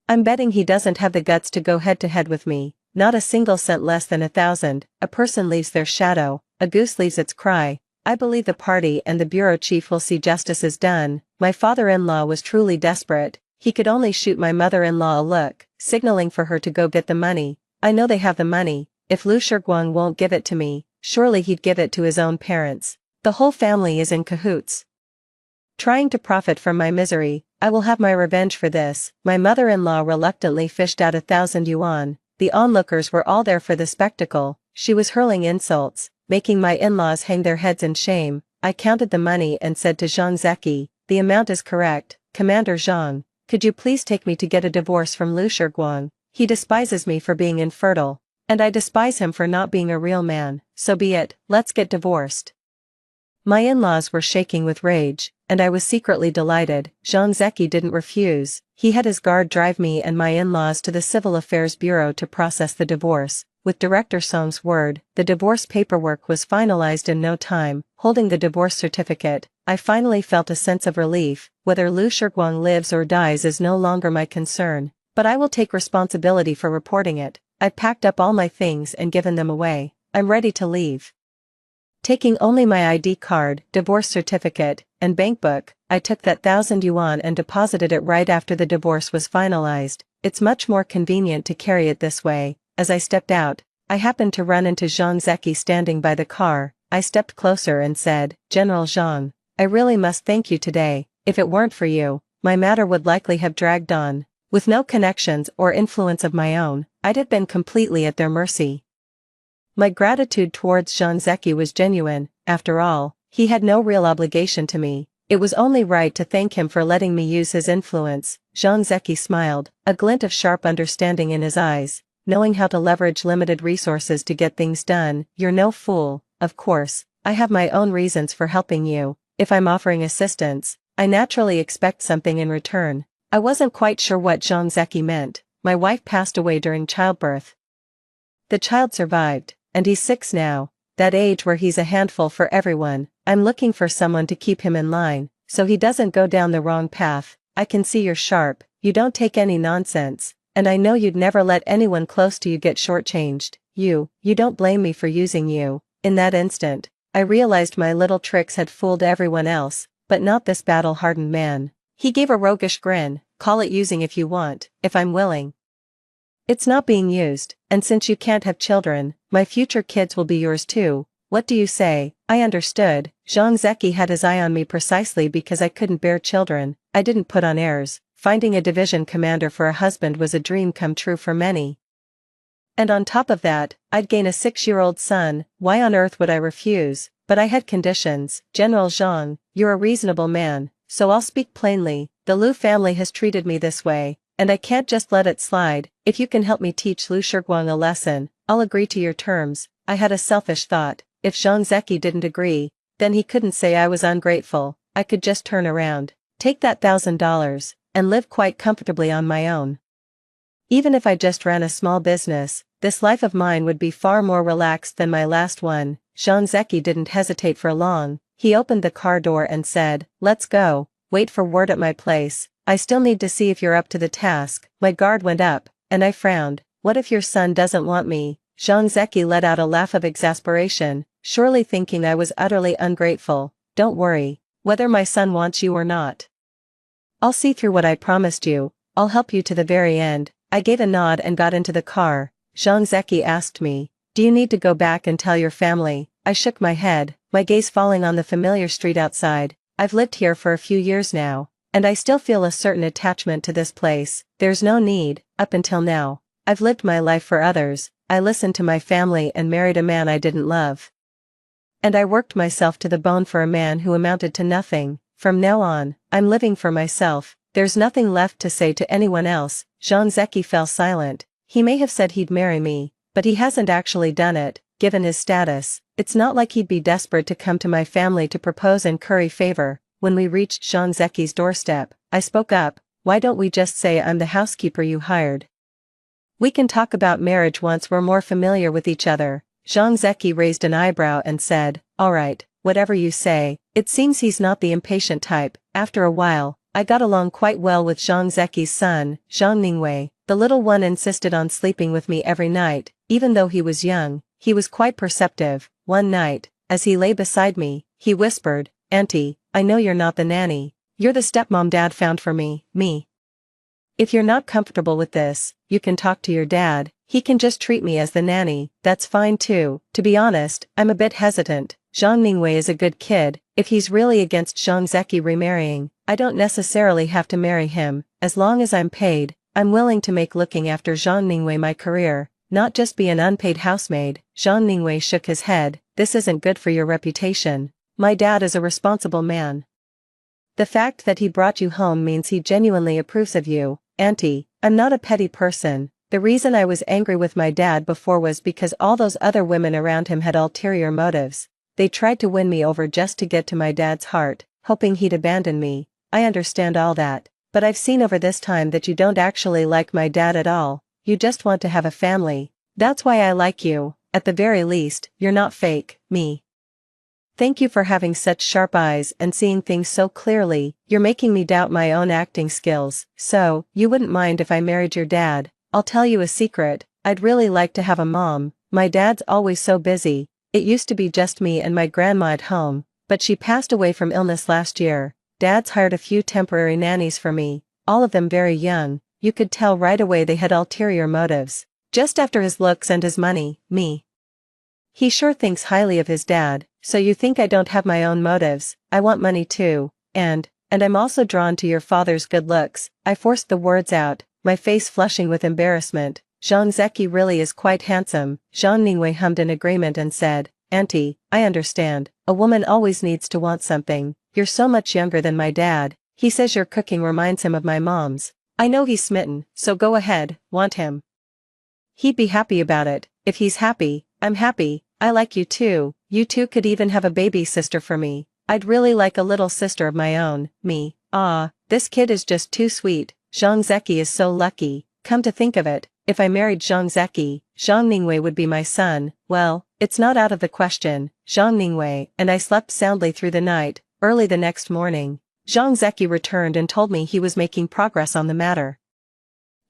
I'm betting he doesn't have the guts to go head to head with me, not a single cent less than 1,000, a person leaves their shadow, a goose leaves its cry. I believe the party and the bureau chief will see justice is done. My father-in-law was truly desperate, he could only shoot my mother-in-law a look, signaling for her to go get the money. I know they have the money, if Lu Shiguang won't give it to me, surely he'd give it to his own parents. The whole family is in cahoots, trying to profit from my misery. I will have my revenge for this. My mother-in-law reluctantly fished out 1,000 yuan. The onlookers were all there for the spectacle. She was hurling insults, making my in-laws hang their heads in shame. I counted the money and said to Zhang Zeki, the amount is correct. Commander Zhang, could you please take me to get a divorce from Lu Shiguang? He despises me for being infertile, and I despise him for not being a real man. So be it, let's get divorced. My in-laws were shaking with rage, and I was secretly delighted. Zhang Zeki didn't refuse. He had his guard drive me and my in-laws to the Civil Affairs Bureau to process the divorce. With Director Song's word, the divorce paperwork was finalized in no time. Holding the divorce certificate, I finally felt a sense of relief. Whether Lu Shiguang lives or dies is no longer my concern, but I will take responsibility for reporting it. I packed up all my things and given them away. I'm ready to leave. Taking only my ID card, divorce certificate, and bank book, I took that 1,000 yuan and deposited it right after the divorce was finalized. It's much more convenient to carry it this way. As I stepped out, I happened to run into Zhang Zeki standing by the car. I stepped closer and said, General Zhang, I really must thank you today. If it weren't for you, my matter would likely have dragged on. With no connections or influence of my own, I'd have been completely at their mercy. My gratitude towards Zhang Zeki was genuine. After all, he had no real obligation to me. It was only right to thank him for letting me use his influence. Zhang Zeki smiled, a glint of sharp understanding in his eyes, knowing how to leverage limited resources to get things done. You're no fool, of course. I have my own reasons for helping you. If I'm offering assistance, I naturally expect something in return. I wasn't quite sure what Zhang Zeki meant. My wife passed away during childbirth. The child survived, and he's 6 now, that age where he's a handful for everyone. I'm looking for someone to keep him in line, so he doesn't go down the wrong path. I can see you're sharp, you don't take any nonsense, and I know you'd never let anyone close to you get shortchanged. You don't blame me for using you. In that instant, I realized my little tricks had fooled everyone else, but not this battle-hardened man. He gave a roguish grin. Call it using if you want, if I'm willing. It's not being used, and since you can't have children, my future kids will be yours too. What do you say? I understood. Zhang Zeki had his eye on me precisely because I couldn't bear children. I didn't put on airs. Finding a division commander for a husband was a dream come true for many. And on top of that, I'd gain a 6-year-old son. Why on earth would I refuse? But I had conditions. General Zhang, you're a reasonable man, so I'll speak plainly. The Lu family has treated me this way, and I can't just let it slide. If you can help me teach Lu Shiguang a lesson, I'll agree to your terms. I had a selfish thought. If Zhang Zeki didn't agree, then he couldn't say I was ungrateful. I could just turn around, take that $1,000, and live quite comfortably on my own. Even if I just ran a small business, this life of mine would be far more relaxed than my last one. Zhang Zeki didn't hesitate for long. He opened the car door and said, let's go. Wait for word at my place. I still need to see if you're up to the task. My guard went up, and I frowned. What if your son doesn't want me? Zhang Zeki let out a laugh of exasperation, surely thinking I was utterly ungrateful. Don't worry, whether my son wants you or not. I'll see through what I promised you. I'll help you to the very end. I gave a nod and got into the car. Zhang Zeki asked me, do you need to go back and tell your family? I shook my head, my gaze falling on the familiar street outside. I've lived here for a few years now, and I still feel a certain attachment to this place. There's no need. Up until now, I've lived my life for others. I listened to my family and married a man I didn't love. And I worked myself to the bone for a man who amounted to nothing. From now on, I'm living for myself. There's nothing left to say to anyone else. Zhang Zeki fell silent. He may have said he'd marry me, but he hasn't actually done it. Given his status, it's not like he'd be desperate to come to my family to propose and curry favor. When we reached Zhang Zeki's doorstep, I spoke up. why don't we just say I'm the housekeeper you hired? We can talk about marriage once we're more familiar with each other." Zhang Zeki raised an eyebrow and said, "Alright, whatever you say." It seems he's not the impatient type. After a while, I got along quite well with Zhang Zeki's son, Zhang Ningwei. The little one insisted on sleeping with me every night. Even though he was young, he was quite perceptive. One night, as he lay beside me, he whispered, "Auntie, I know you're not the nanny. You're the stepmom Dad found for me. If you're not comfortable with this, you can talk to your dad. He can just treat me as the nanny." That's fine too. To be honest, I'm a bit hesitant. Zhang Ningwei is a good kid. If he's really against Zhang Zeki remarrying, I don't necessarily have to marry him. As long as I'm paid, I'm willing to make looking after Zhang Ningwei my career, not just be an unpaid housemaid. Zhang Ningwei shook his head. "This isn't good for your reputation. My dad is a responsible man. The fact that he brought you home means he genuinely approves of you. Auntie, I'm not a petty person. The reason I was angry with my dad before was because all those other women around him had ulterior motives. They tried to win me over just to get to my dad's heart, hoping he'd abandon me. I understand all that, but I've seen over this time that you don't actually like my dad at all. You just want to have a family. That's why I like you. At the very least, you're not fake, me. Thank you for having such sharp eyes and seeing things so clearly. You're making me doubt my own acting skills. So, you wouldn't mind if I married your dad? I'll tell you a secret, I'd really like to have a mom. My dad's always so busy. It used to be just me and my grandma at home, but she passed away from illness last year. Dad's hired a few temporary nannies for me, all of them very young. You could tell right away they had ulterior motives. Just after his looks and his money, me. He sure thinks highly of his dad. So you think I don't have my own motives? I want money too, and I'm also drawn to your father's good looks." I forced the words out, my face flushing with embarrassment. "Zhang Zeki really is quite handsome." Zhang Ningwei hummed in agreement and said, "Auntie, I understand. A woman always needs to want something. You're so much younger than my dad. He says your cooking reminds him of my mom's. I know he's smitten, so go ahead, want him. He'd be happy about it. If he's happy, I'm happy. I like you too. You two could even have a baby sister for me. I'd really like a little sister of my own, me. Ah, this kid is just too sweet. Zhang Zeki is so lucky. Come to think of it, if I married Zhang Zeki, Zhang Ningwei would be my son. Well, it's not out of the question." Zhang Ningwei and I slept soundly through the night. Early the next morning, Zhang Zeki returned and told me he was making progress on the matter.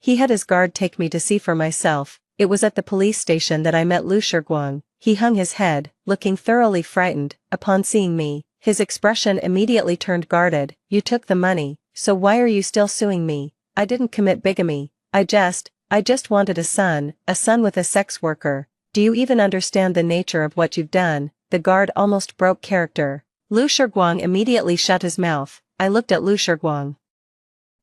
He had his guard take me to see for myself. It was at the police station that I met Lu Shiguang. He hung his head, looking thoroughly frightened. Upon seeing me, his expression immediately turned guarded. "You took the money, so why are you still suing me? I didn't commit bigamy. I just wanted a son with a sex worker. Do you even understand the nature of what you've done?" The guard almost broke character. Lu Shiguang immediately shut his mouth. I looked at Lu Shiguang.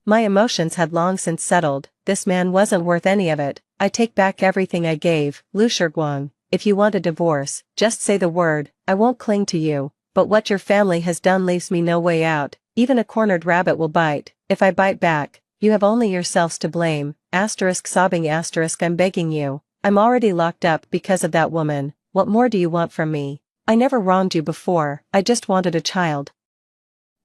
My emotions had long since settled. This man wasn't worth any of it. "I take back everything I gave, Lu Shiguang. If you want a divorce, just say the word. I won't cling to you, but what your family has done leaves me no way out. Even a cornered rabbit will bite. If I bite back, you have only yourselves to blame. Sobbing I'm begging you. I'm already locked up because of that woman. What more do you want from me? I never wronged you before. I just wanted a child.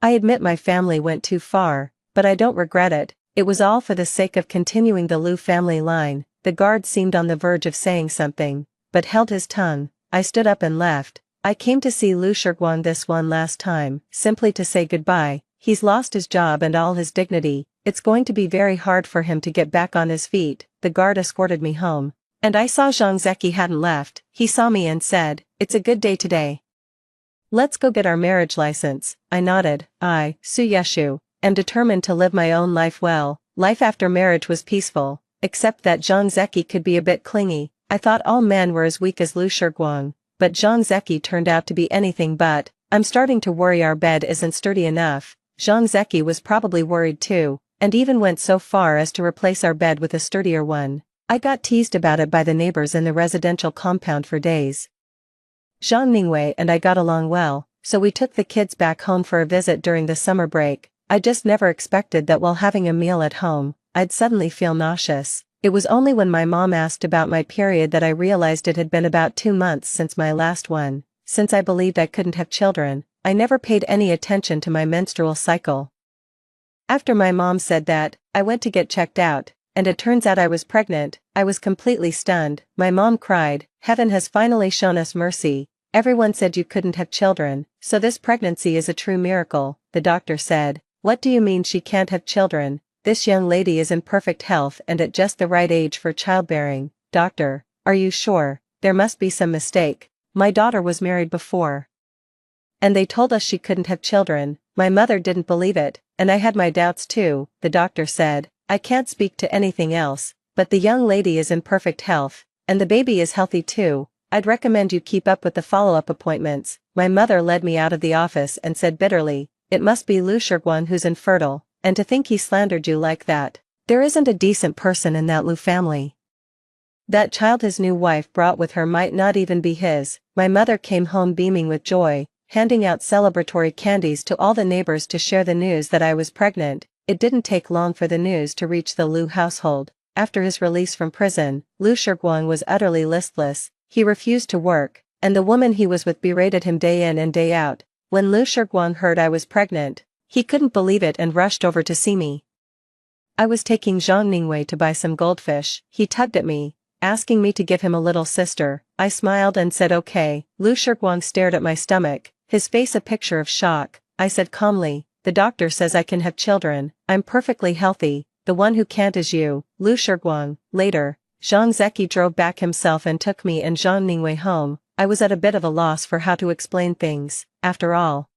I admit my family went too far, but I don't regret it. It was all for the sake of continuing the Lu family line." The guard seemed on the verge of saying something, but held his tongue. I stood up and left. I came to see Lu Shiguang this one last time, simply to say goodbye. He's lost his job and all his dignity. It's going to be very hard for him to get back on his feet. The guard escorted me home. And I saw Zhang Zeki hadn't left. He saw me and said, "It's a good day today. Let's go get our marriage license." I nodded. I, Su Yeshu, am determined to live my own life well. Life after marriage was peaceful, except that Zhang Zeki could be a bit clingy. I thought all men were as weak as Lu Shiguang, but Zhang Zeki turned out to be anything but. I'm starting to worry our bed isn't sturdy enough. Zhang Zeki was probably worried too, and even went so far as to replace our bed with a sturdier one. I got teased about it by the neighbors in the residential compound for days. Zhang Ningwei and I got along well, so we took the kids back home for a visit during the summer break. I just never expected that while having a meal at home, I'd suddenly feel nauseous. It was only when my mom asked about my period that I realized it had been about 2 months since my last one. Since I believed I couldn't have children, I never paid any attention to my menstrual cycle. After my mom said that, I went to get checked out, and it turns out I was pregnant. I was completely stunned. My mom cried, "Heaven has finally shown us mercy. Everyone said you couldn't have children, so this pregnancy is a true miracle," the doctor said. "What do you mean she can't have children? This young lady is in perfect health and at just the right age for childbearing." "Doctor, are you sure? There must be some mistake. My daughter was married before, and they told us she couldn't have children." My mother didn't believe it, and I had my doubts too, the doctor said. "I can't speak to anything else, but the young lady is in perfect health, and the baby is healthy too. I'd recommend you keep up with the follow-up appointments." My mother led me out of the office and said bitterly, "It must be Lu Shiguan who's infertile, and to think he slandered you like that. There isn't a decent person in that Lu family. That child his new wife brought with her might not even be his." My mother came home beaming with joy, handing out celebratory candies to all the neighbors to share the news that I was pregnant. It didn't take long for the news to reach the Lu household. After his release from prison, Lu Shiguan was utterly listless. He refused to work, and the woman he was with berated him day in and day out. When Lu Shiguan heard I was pregnant, he couldn't believe it and rushed over to see me. I was taking Zhang Ningwei to buy some goldfish. He tugged at me, asking me to give him a little sister. I smiled and said okay. Lu Shiguan stared at my stomach, his face a picture of shock. I said calmly, "The doctor says I can have children. I'm perfectly healthy. The one who can't is you, Lu Shiguan." Later, Zhang Zeki drove back himself and took me and Zhang Ningwei home. I was at a bit of a loss for how to explain things. After all,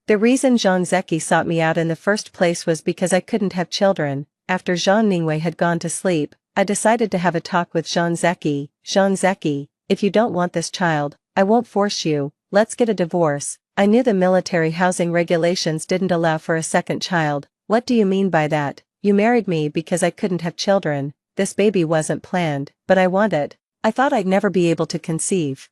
the reason Zhang Zeki sought me out in the first place was because I couldn't have children. After Zhang Ningwei had gone to sleep, I decided to have a talk with Zhang Zeki. "Zhang Zeki, if you don't want this child, I won't force you. Let's get a divorce." I knew the military housing regulations didn't allow for a second child. "What do you mean by that? You married me because I couldn't have children. This baby wasn't planned, but I want it. I thought I'd never be able to conceive.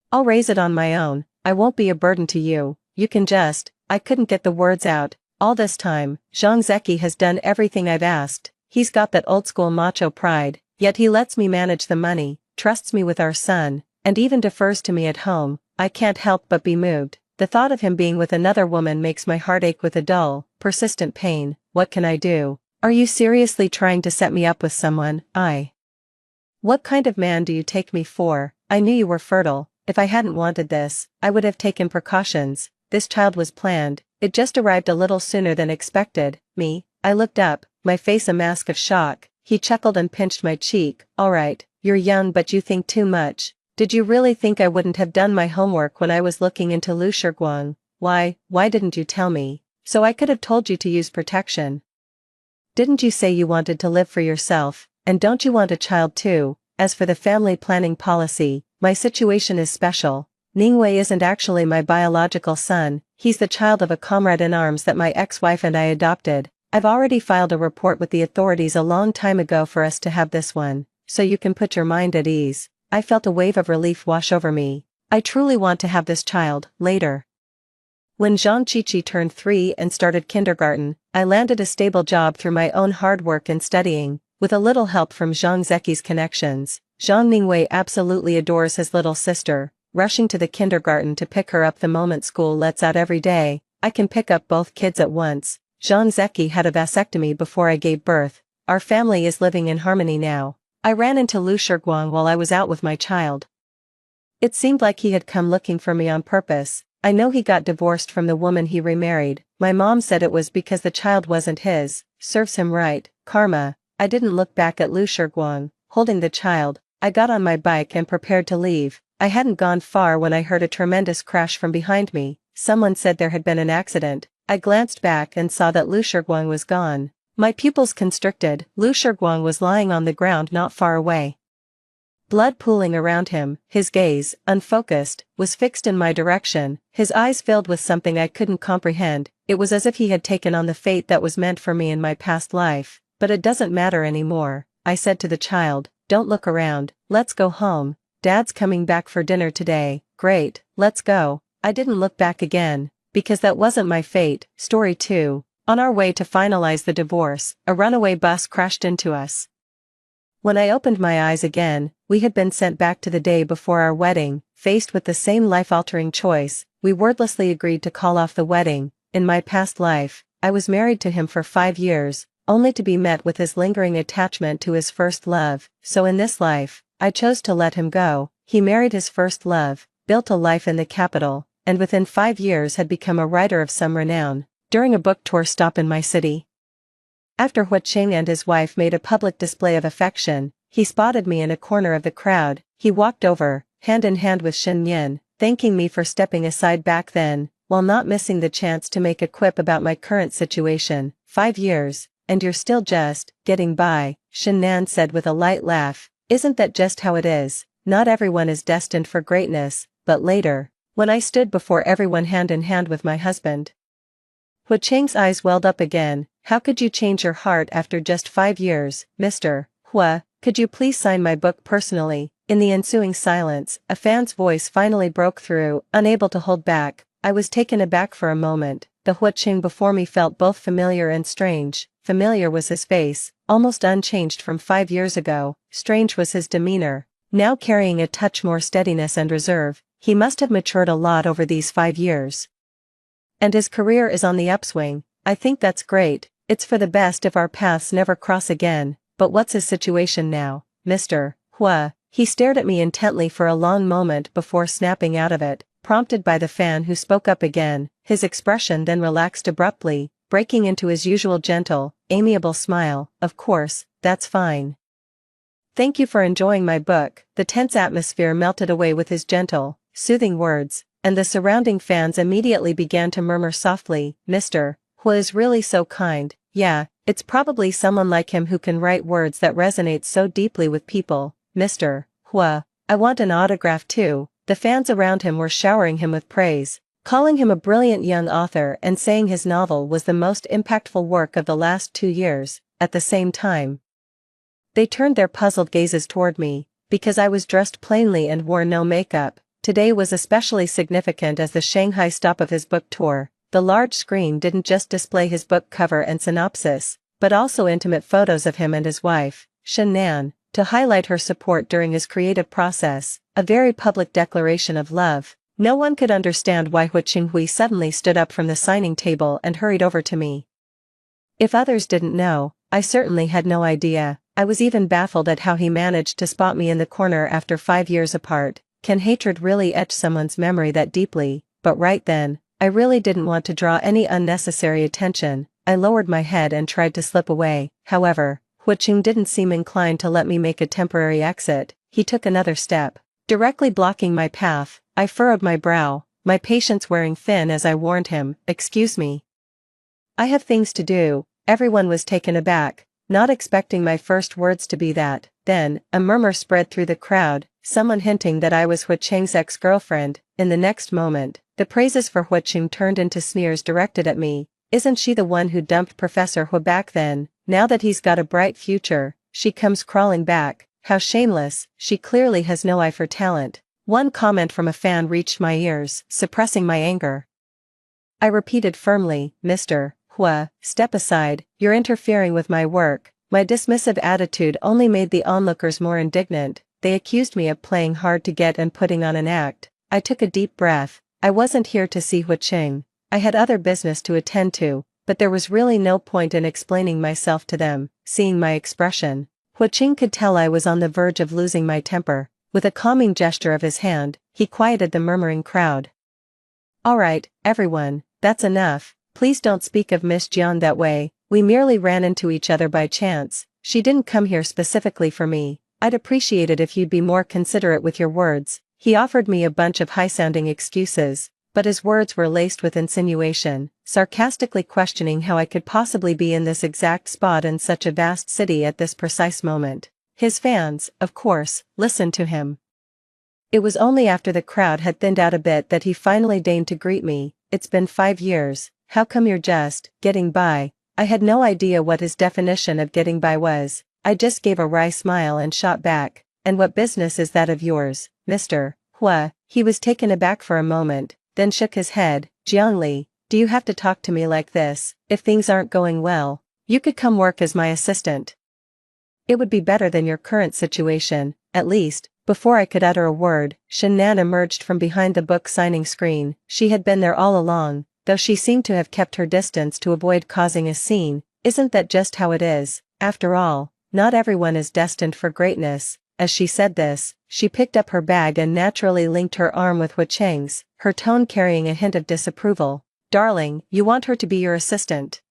I'll raise it on my own. I won't be a burden to you. You can just..." I couldn't get the words out. All this time, Zhang Zeki has done everything I've asked. He's got that old-school macho pride, yet he lets me manage the money, trusts me with our son, and even defers to me at home. I can't help but be moved. The thought of him being with another woman makes my heart ache with a dull, persistent pain. What can I do? "Are you seriously trying to set me up with someone?" "What kind of man do you take me for? I knew you were fertile. If I hadn't wanted this, I would have taken precautions. This child was planned. It just arrived a little sooner than expected." "Me?" I looked up, my face a mask of shock. He chuckled and pinched my cheek. "All right, you're young but you think too much. Did you really think I wouldn't have done my homework when I was looking into Lu Shiguan? Why didn't you tell me? So I could have told you to use protection. Didn't you say you wanted to live for yourself, and don't you want a child too? As for the family planning policy, my situation is special. Ningwei isn't actually my biological son, he's the child of a comrade in arms that my ex-wife and I adopted. I've already filed a report with the authorities a long time ago for us to have this one, so you can put your mind at ease." I felt a wave of relief wash over me. I truly want to have this child. Later, when Zhang Qiqi turned 3 and started kindergarten, I landed a stable job through my own hard work and studying, with a little help from Zhang Zeki's connections. Zhang Ningwei absolutely adores his little sister, rushing to the kindergarten to pick her up the moment school lets out every day. I can pick up both kids at once. Zhang Zeki had a vasectomy before I gave birth. Our family is living in harmony now. I ran into Lu Shiguan while I was out with my child. It seemed like he had come looking for me on purpose. I know he got divorced from the woman he remarried. My mom said it was because the child wasn't his. Serves him right. Karma. I didn't look back at Lu Shiguan, holding the child. I got on my bike and prepared to leave. I hadn't gone far when I heard a tremendous crash from behind me. Someone said there had been an accident. I glanced back and saw that Lu Shiguan was gone. My pupils constricted. Lu Shiguan was lying on the ground not far away. Blood pooling around him, his gaze, unfocused, was fixed in my direction, his eyes filled with something I couldn't comprehend. It was as if he had taken on the fate that was meant for me in my past life. "But it doesn't matter anymore," I said to the child. "Don't look around, let's go home. Dad's coming back for dinner today." "Great, let's go." I didn't look back again, because that wasn't my fate. Story 2. On our way to finalize the divorce, a runaway bus crashed into us. When I opened my eyes again, we had been sent back to the day before our wedding. Faced with the same life-altering choice, we wordlessly agreed to call off the wedding. In my past life, I was married to him for 5 years, only to be met with his lingering attachment to his first love, so in this life, I chose to let him go. He married his first love, built a life in the capital, and within 5 years had become a writer of some renown, during a book tour stop in my city. After Hu Qing and his wife made a public display of affection, he spotted me in a corner of the crowd. He walked over, hand in hand with Shen Yin, thanking me for stepping aside back then, while not missing the chance to make a quip about my current situation. 5 years, and you're still just getting by, Shen Nan said with a light laugh. Isn't that just how it is? Not everyone is destined for greatness, but later, when I stood before everyone hand in hand with my husband. Hu Qing's eyes welled up again. How could you change your heart after just 5 years, Mr. Hua? Could you please sign my book personally? In the ensuing silence, a fan's voice finally broke through, unable to hold back. I was taken aback for a moment. The Hu Qing before me felt both familiar and strange. Familiar was his face, almost unchanged from 5 years ago. Strange was his demeanor, now carrying a touch more steadiness and reserve. He must have matured a lot over these 5 years. And his career is on the upswing. I think that's great. It's for the best if our paths never cross again. But what's his situation now, Mr. Hua? He stared at me intently for a long moment before snapping out of it, prompted by the fan who spoke up again. His expression then relaxed abruptly, breaking into his usual gentle, amiable smile. Of course, that's fine. Thank you for enjoying my book. The tense atmosphere melted away with his gentle, soothing words, and the surrounding fans immediately began to murmur softly, Mr. Hua is really so kind. Yeah, it's probably someone like him who can write words that resonate so deeply with people. Mr. Hua, I want an autograph too. The fans around him were showering him with praise, calling him a brilliant young author and saying his novel was the most impactful work of the last 2 years. At the same time, they turned their puzzled gazes toward me, because I was dressed plainly and wore no makeup. Today was especially significant as the Shanghai stop of his book tour. The large screen didn't just display his book cover and synopsis, but also intimate photos of him and his wife, Shen Nan, to highlight her support during his creative process, a very public declaration of love. No one could understand why Hu Qinghui suddenly stood up from the signing table and hurried over to me. If others didn't know, I certainly had no idea. I was even baffled at how he managed to spot me in the corner after 5 years apart. Can hatred really etch someone's memory that deeply? But right then, I really didn't want to draw any unnecessary attention. I lowered my head and tried to slip away. However, Hu Qing didn't seem inclined to let me make a temporary exit. He took another step, directly blocking my path. I furrowed my brow, my patience wearing thin as I warned him, excuse me. I have things to do. Everyone was taken aback, not expecting my first words to be that. Then, a murmur spread through the crowd, someone hinting that I was Hu Qing's ex-girlfriend. In the next moment, the praises for Hu Qing turned into sneers directed at me. Isn't she the one who dumped Professor Hu back then? Now that he's got a bright future, she comes crawling back. How shameless, she clearly has no eye for talent. One comment from a fan reached my ears, suppressing my anger. I repeated firmly, Mr. Hua, step aside, you're interfering with my work. My dismissive attitude only made the onlookers more indignant. They accused me of playing hard to get and putting on an act. I took a deep breath. I wasn't here to see Hu Qing. I had other business to attend to, but there was really no point in explaining myself to them. Seeing my expression, Hu Qing could tell I was on the verge of losing my temper. With a calming gesture of his hand, he quieted the murmuring crowd. All right, everyone, that's enough. Please don't speak of Miss Jiang that way. We merely ran into each other by chance. She didn't come here specifically for me. I'd appreciate it if you'd be more considerate with your words. He offered me a bunch of high-sounding excuses, but his words were laced with insinuation, sarcastically questioning how I could possibly be in this exact spot in such a vast city at this precise moment. His fans, of course, listened to him. It was only after the crowd had thinned out a bit that he finally deigned to greet me. It's been 5 years. How come you're just getting by? I had no idea what his definition of getting by was. I just gave a wry smile and shot back. And what business is that of yours, Mr. Hua? He was taken aback for a moment, then shook his head. Jiangli, do you have to talk to me like this? If things aren't going well, you could come work as my assistant. It would be better than your current situation, at least. Before I could utter a word, Shen Nan emerged from behind the book signing screen. She had been there all along. though she seemed to have kept her distance to avoid causing a scene. Isn't that just how it is? After all, not everyone is destined for greatness. As she said this, she picked up her bag and naturally linked her arm with Hu Cheng's, her tone carrying a hint of disapproval. Darling, you want her to be your assistant?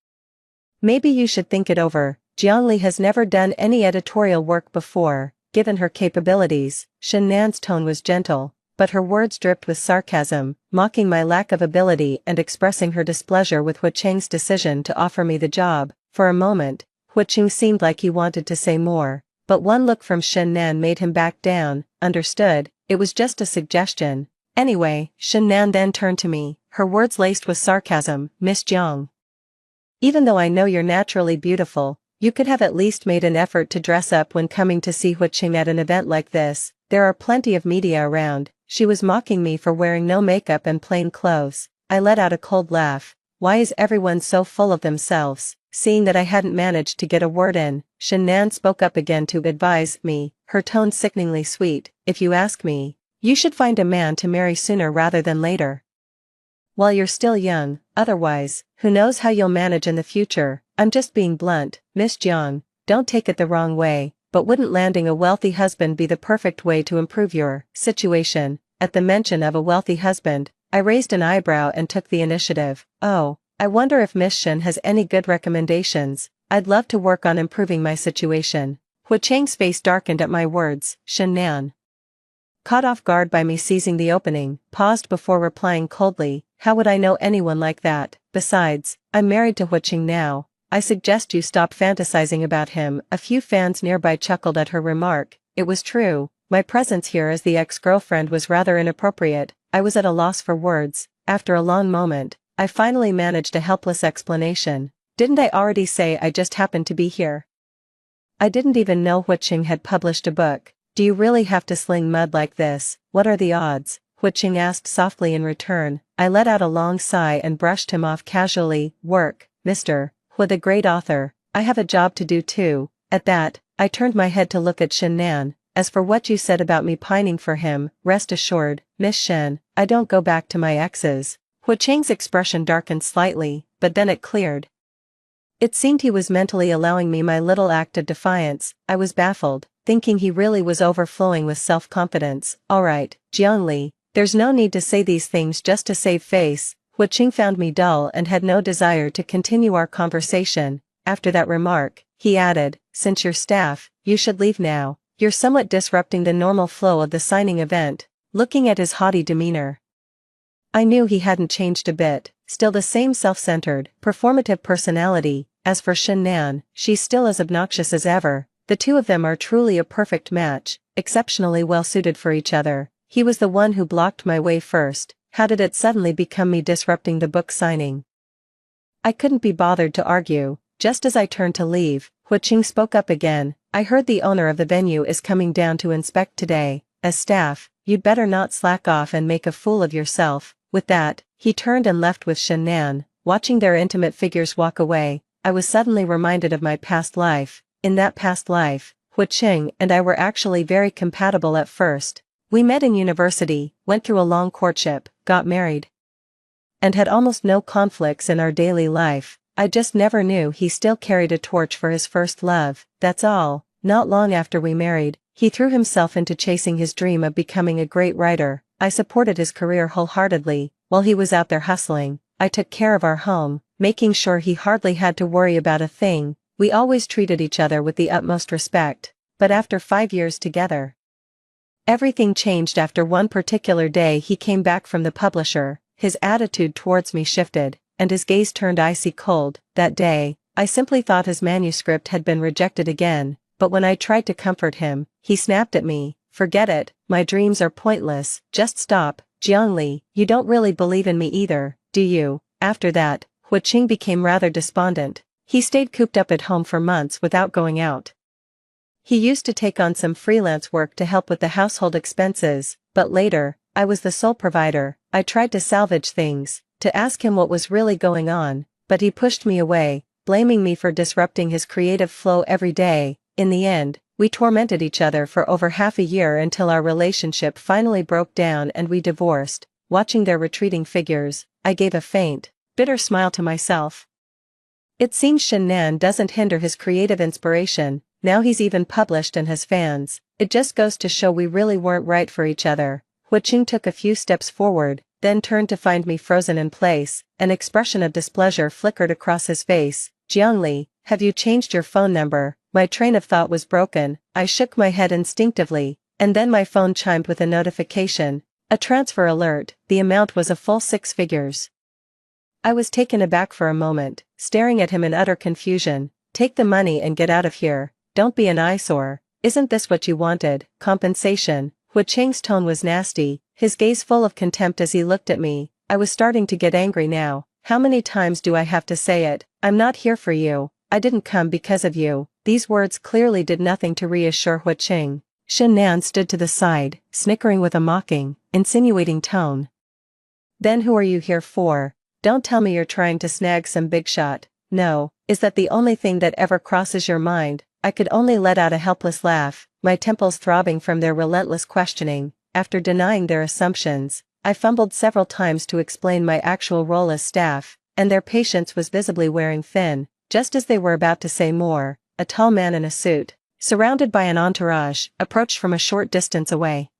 Maybe you should think it over. Jiangli has never done any editorial work before, given her capabilities. Shen Nan's tone was gentle, but her words dripped with sarcasm, mocking my lack of ability and expressing her displeasure with Hu Cheng's decision to offer me the job. For a moment, Hu Cheng seemed like he wanted to say more, but one look from Shen Nan made him back down. Understood, it was just a suggestion. Anyway, Shen Nan then turned to me, her words laced with sarcasm. Miss Jiang, even though I know you're naturally beautiful, you could have at least made an effort to dress up when coming to see Hu Cheng at an event like this. There are plenty of media around. She was mocking me for wearing no makeup and plain clothes. I let out a cold laugh. Why is everyone so full of themselves? Seeing that I hadn't managed to get a word in, Shen Nan spoke up again to advise me, her tone sickeningly sweet. If you ask me, you should find a man to marry sooner rather than later, while you're still young. Otherwise, who knows how you'll manage in the future. I'm just being blunt, Miss Jiang, don't take it the wrong way, but wouldn't landing a wealthy husband be the perfect way to improve your situation? At the mention of a wealthy husband, I raised an eyebrow and took the initiative. Oh, I wonder if Miss Shen has any good recommendations. I'd love to work on improving my situation. Hu Cheng's face darkened at my words. Shen Nan, caught off guard by me seizing the opening, paused before replying coldly. How would I know anyone like that? Besides, I'm married to Hu Cheng now. I suggest you stop fantasizing about him. A few fans nearby chuckled at her remark. It was true. My presence here as the ex-girlfriend was rather inappropriate. I was at a loss for words. After a long moment, I finally managed a helpless explanation. Didn't I already say I just happened to be here? I didn't even know Hu Cheng had published a book. Do you really have to sling mud like this? What are the odds? Hu Cheng asked softly in return. I let out a long sigh and brushed him off casually. Work, Mr. Hu, the great author. I have a job to do too. At that, I turned my head to look at Shen Nan. As for what you said about me pining for him, rest assured, Miss Shen, I don't go back to my exes. Hu Cheng's expression darkened slightly, but then it cleared. It seemed he was mentally allowing me my little act of defiance. I was baffled, thinking he really was overflowing with self-confidence. Alright, Jiangli, there's no need to say these things just to save face. Hu Cheng found me dull and had no desire to continue our conversation. After that remark, he added, since you're staff, you should leave now. You're somewhat disrupting the normal flow of the signing event. Looking at his haughty demeanor, I knew he hadn't changed a bit, still the same self-centered, performative personality. As for Shen Nan, she's still as obnoxious as ever. The two of them are truly a perfect match, exceptionally well suited for each other. He was the one who blocked my way first. How did it suddenly become me disrupting the book signing? I couldn't be bothered to argue. Just as I turned to leave, Hu Cheng spoke up again. I heard the owner of the venue is coming down to inspect today. As staff, you'd better not slack off and make a fool of yourself. With that, he turned and left with Shen Nan. Watching their intimate figures walk away, I was suddenly reminded of my past life. In that past life, Hu Cheng and I were actually very compatible at first. We met in university, went through a long courtship, got married, and had almost no conflicts in our daily life. I just never knew he still carried a torch for his first love, that's all. Not long after we married, he threw himself into chasing his dream of becoming a great writer. I supported his career wholeheartedly. While he was out there hustling, I took care of our home, making sure he hardly had to worry about a thing. We always treated each other with the utmost respect. But after 5 years together, everything changed. After one particular day he came back from the publisher, his attitude towards me shifted, and his gaze turned icy cold. That day, I simply thought his manuscript had been rejected again, but when I tried to comfort him, he snapped at me, forget it, my dreams are pointless, just stop. Jiangli, you don't really believe in me either, do you? After that, Hu Cheng became rather despondent. He stayed cooped up at home for months without going out. He used to take on some freelance work to help with the household expenses, but later, I was the sole provider. I tried to salvage things, to ask him what was really going on, but he pushed me away, blaming me for disrupting his creative flow every day. In the end, we tormented each other for over half a year until our relationship finally broke down and we divorced. Watching their retreating figures, I gave a faint, bitter smile to myself. It seems Shannan doesn't hinder his creative inspiration, now he's even published and has fans. It just goes to show we really weren't right for each other. Huiqing took a few steps forward, then turned to find me frozen in place. An expression of displeasure flickered across his face. Jiangli, have you changed your phone number? My train of thought was broken. I shook my head instinctively, and then my phone chimed with a notification. A transfer alert. The amount was a full 6 figures. I was taken aback for a moment, staring at him in utter confusion. Take the money and get out of here. Don't be an eyesore. Isn't this what you wanted? Compensation. Huiqing's tone was nasty, his gaze full of contempt as he looked at me. I was starting to get angry now. How many times do I have to say it? I'm not here for you. I didn't come because of you. These words clearly did nothing to reassure Huiqing. Shannan stood to the side, snickering with a mocking, insinuating tone. Then who are you here for? Don't tell me you're trying to snag some big shot. No, is that the only thing that ever crosses your mind? I could only let out a helpless laugh, my temples throbbing from their relentless questioning. After denying their assumptions, I fumbled several times to explain my actual role as staff, and their patience was visibly wearing thin. Just as they were about to say more, a tall man in a suit, surrounded by an entourage, approached from a short distance away.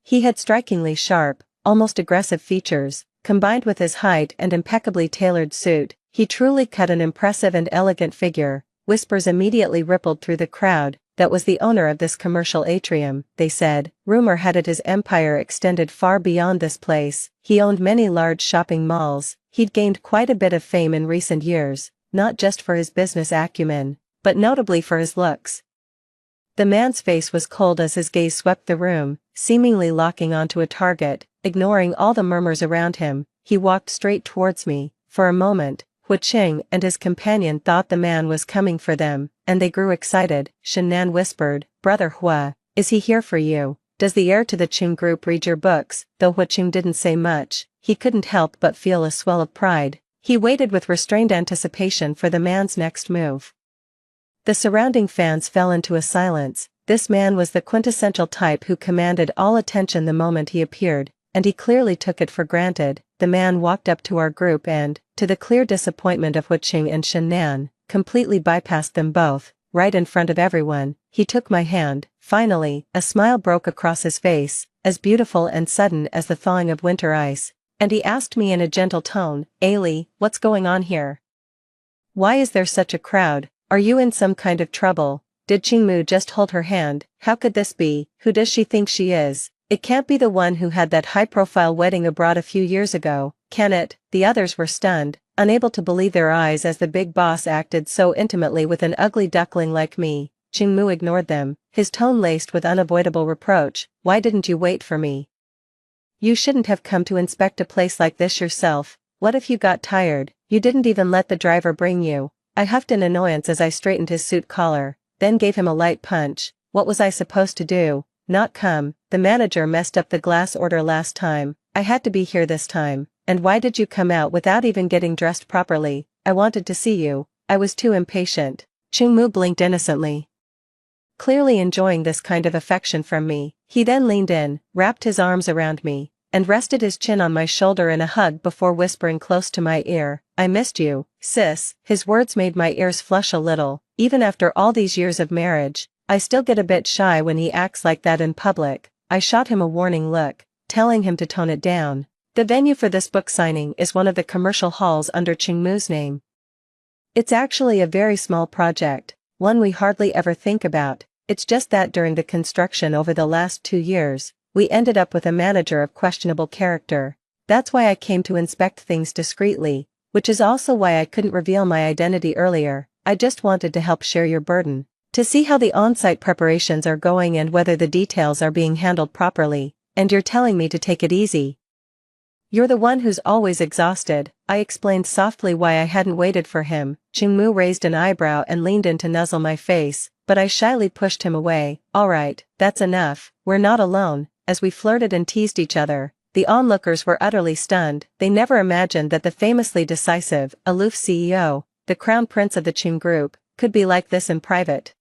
He had strikingly sharp, almost aggressive features, combined with his height and impeccably tailored suit. He truly cut an impressive and elegant figure. Whispers immediately rippled through the crowd. That was the owner of this commercial atrium, they said. Rumor had it his empire extended far beyond this place. He owned many large shopping malls. He'd gained quite a bit of fame in recent years, not just for his business acumen, but notably for his looks. The man's face was cold as his gaze swept the room, seemingly locking onto a target. Ignoring all the murmurs around him, he walked straight towards me. For a moment, Huiqing and his companion thought the man was coming for them, and they grew excited. Shannan whispered, Brother Hua, is he here for you? Does the heir to the Qing group read your books? Though Huiqing didn't say much, he couldn't help but feel a swell of pride. He waited with restrained anticipation for the man's next move. The surrounding fans fell into a silence. This man was the quintessential type who commanded all attention the moment he appeared, and he clearly took it for granted. The man walked up to our group and, to the clear disappointment of Huiqing and Shannan, completely bypassed them both. Right in front of everyone, he took my hand. Finally, a smile broke across his face, as beautiful and sudden as the thawing of winter ice, and he asked me in a gentle tone, Ailey, what's going on here? Why is there such a crowd? Are you in some kind of trouble? Did Qingmu just hold her hand? How could this be? Who does she think she is? It can't be the one who had that high-profile wedding abroad a few years ago, can it? The others were stunned, unable to believe their eyes as the big boss acted so intimately with an ugly duckling like me. Qingmu ignored them, his tone laced with unavoidable reproach. Why didn't you wait for me? You shouldn't have come to inspect a place like this yourself. What if you got tired? You didn't even let the driver bring you. I huffed in annoyance as I straightened his suit collar, then gave him a light punch. What was I supposed to do? Not come? The manager messed up the glass order last time. I had to be here this time. And why did you come out without even getting dressed properly? I wanted to see you. I was too impatient. Qingmu blinked innocently, clearly enjoying this kind of affection from me. He then leaned in, wrapped his arms around me, and rested his chin on my shoulder in a hug before whispering close to my ear, I missed you, sis. His words made my ears flush a little. Even after all these years of marriage, I still get a bit shy when he acts like that in public. I shot him a warning look, telling him to tone it down. The venue for this book signing is one of the commercial halls under Qingmu's name. It's actually a very small project, one we hardly ever think about. It's just that during the construction over the last 2 years, we ended up with a manager of questionable character. That's why I came to inspect things discreetly, which is also why I couldn't reveal my identity earlier. I just wanted to help share your burden, to see how the on-site preparations are going and whether the details are being handled properly, and you're telling me to take it easy. You're the one who's always exhausted. I explained softly why I hadn't waited for him. Qingmu raised an eyebrow and leaned in to nuzzle my face, but I shyly pushed him away. Alright, that's enough. We're not alone. As we flirted and teased each other, the onlookers were utterly stunned. They never imagined that the famously decisive, aloof CEO, the crown prince of the Qing group, could be like this in private.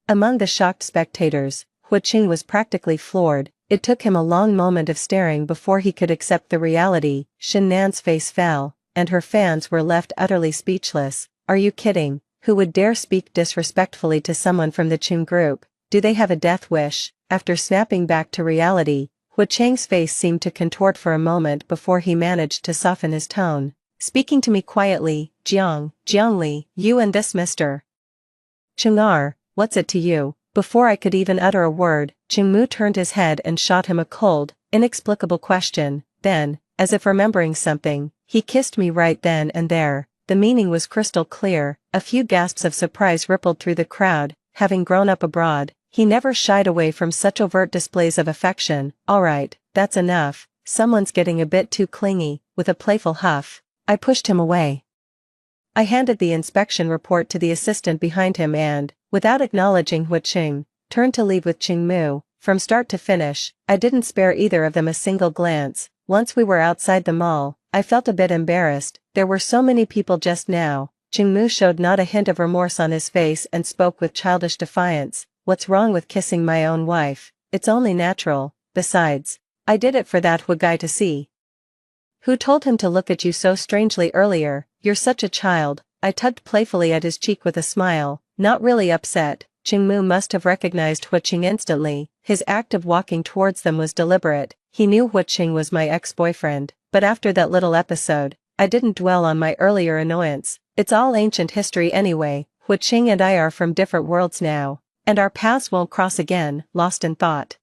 Among the shocked spectators, Huiqing was practically floored. It took him a long moment of staring before he could accept the reality. Shan Nan's face fell, and her fans were left utterly speechless. Are you kidding? Who would dare speak disrespectfully to someone from the Chung group? Do they have a death wish? After snapping back to reality, Hu Cheng's face seemed to contort for a moment before he managed to soften his tone. Speaking to me quietly, Jiangli, you and this Mr. Chung what's it to you? Before I could even utter a word, Chingmu turned his head and shot him a cold, inexplicable question. Then, as if remembering something, he kissed me right then and there. The meaning was crystal clear. A few gasps of surprise rippled through the crowd. Having grown up abroad, he never shied away from such overt displays of affection. Alright, that's enough. Someone's getting a bit too clingy. With a playful huff, I pushed him away. I handed the inspection report to the assistant behind him and, without acknowledging Hu Cheng, turned to leave with Chingmu. From start to finish, I didn't spare either of them a single glance. Once we were outside the mall, I felt a bit embarrassed. There were so many people just now. Chingmu showed not a hint of remorse on his face and spoke with childish defiance. What's wrong with kissing my own wife? It's only natural. Besides, I did it for that Hu guy to see. Who told him to look at you so strangely earlier? You're such a child. I tugged playfully at his cheek with a smile, not really upset. Chingmu must have recognized Hu Cheng instantly. His act of walking towards them was deliberate. He knew Hu Cheng was my ex-boyfriend, but after that little episode, I didn't dwell on my earlier annoyance. It's all ancient history anyway. Hu Cheng and I are from different worlds now, and our paths won't cross again. Lost in thought,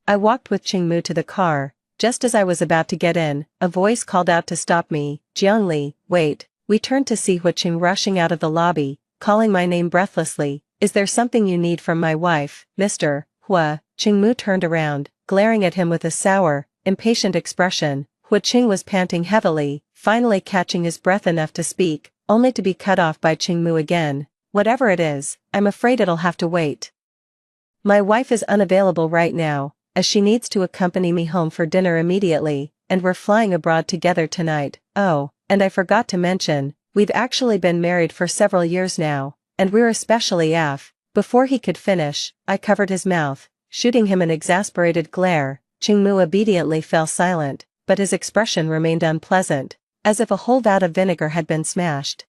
I walked with Chingmu to the car. Just as I was about to get in, a voice called out to stop me. Jiangli, wait. We turned to see Hu Cheng rushing out of the lobby, calling my name breathlessly. Is there something you need from my wife, Mr. Hua? Chingmu turned around, glaring at him with a sour, impatient expression. Hu Cheng was panting heavily, finally catching his breath enough to speak, only to be cut off by Chingmu again. Whatever it is, I'm afraid it'll have to wait. My wife is unavailable right now, as she needs to accompany me home for dinner immediately, and we're flying abroad together tonight. Oh, and I forgot to mention, we've actually been married for several years now, and we're especially Before he could finish, I covered his mouth, shooting him an exasperated glare. Chingmu obediently fell silent, but his expression remained unpleasant, as if a whole vat of vinegar had been smashed.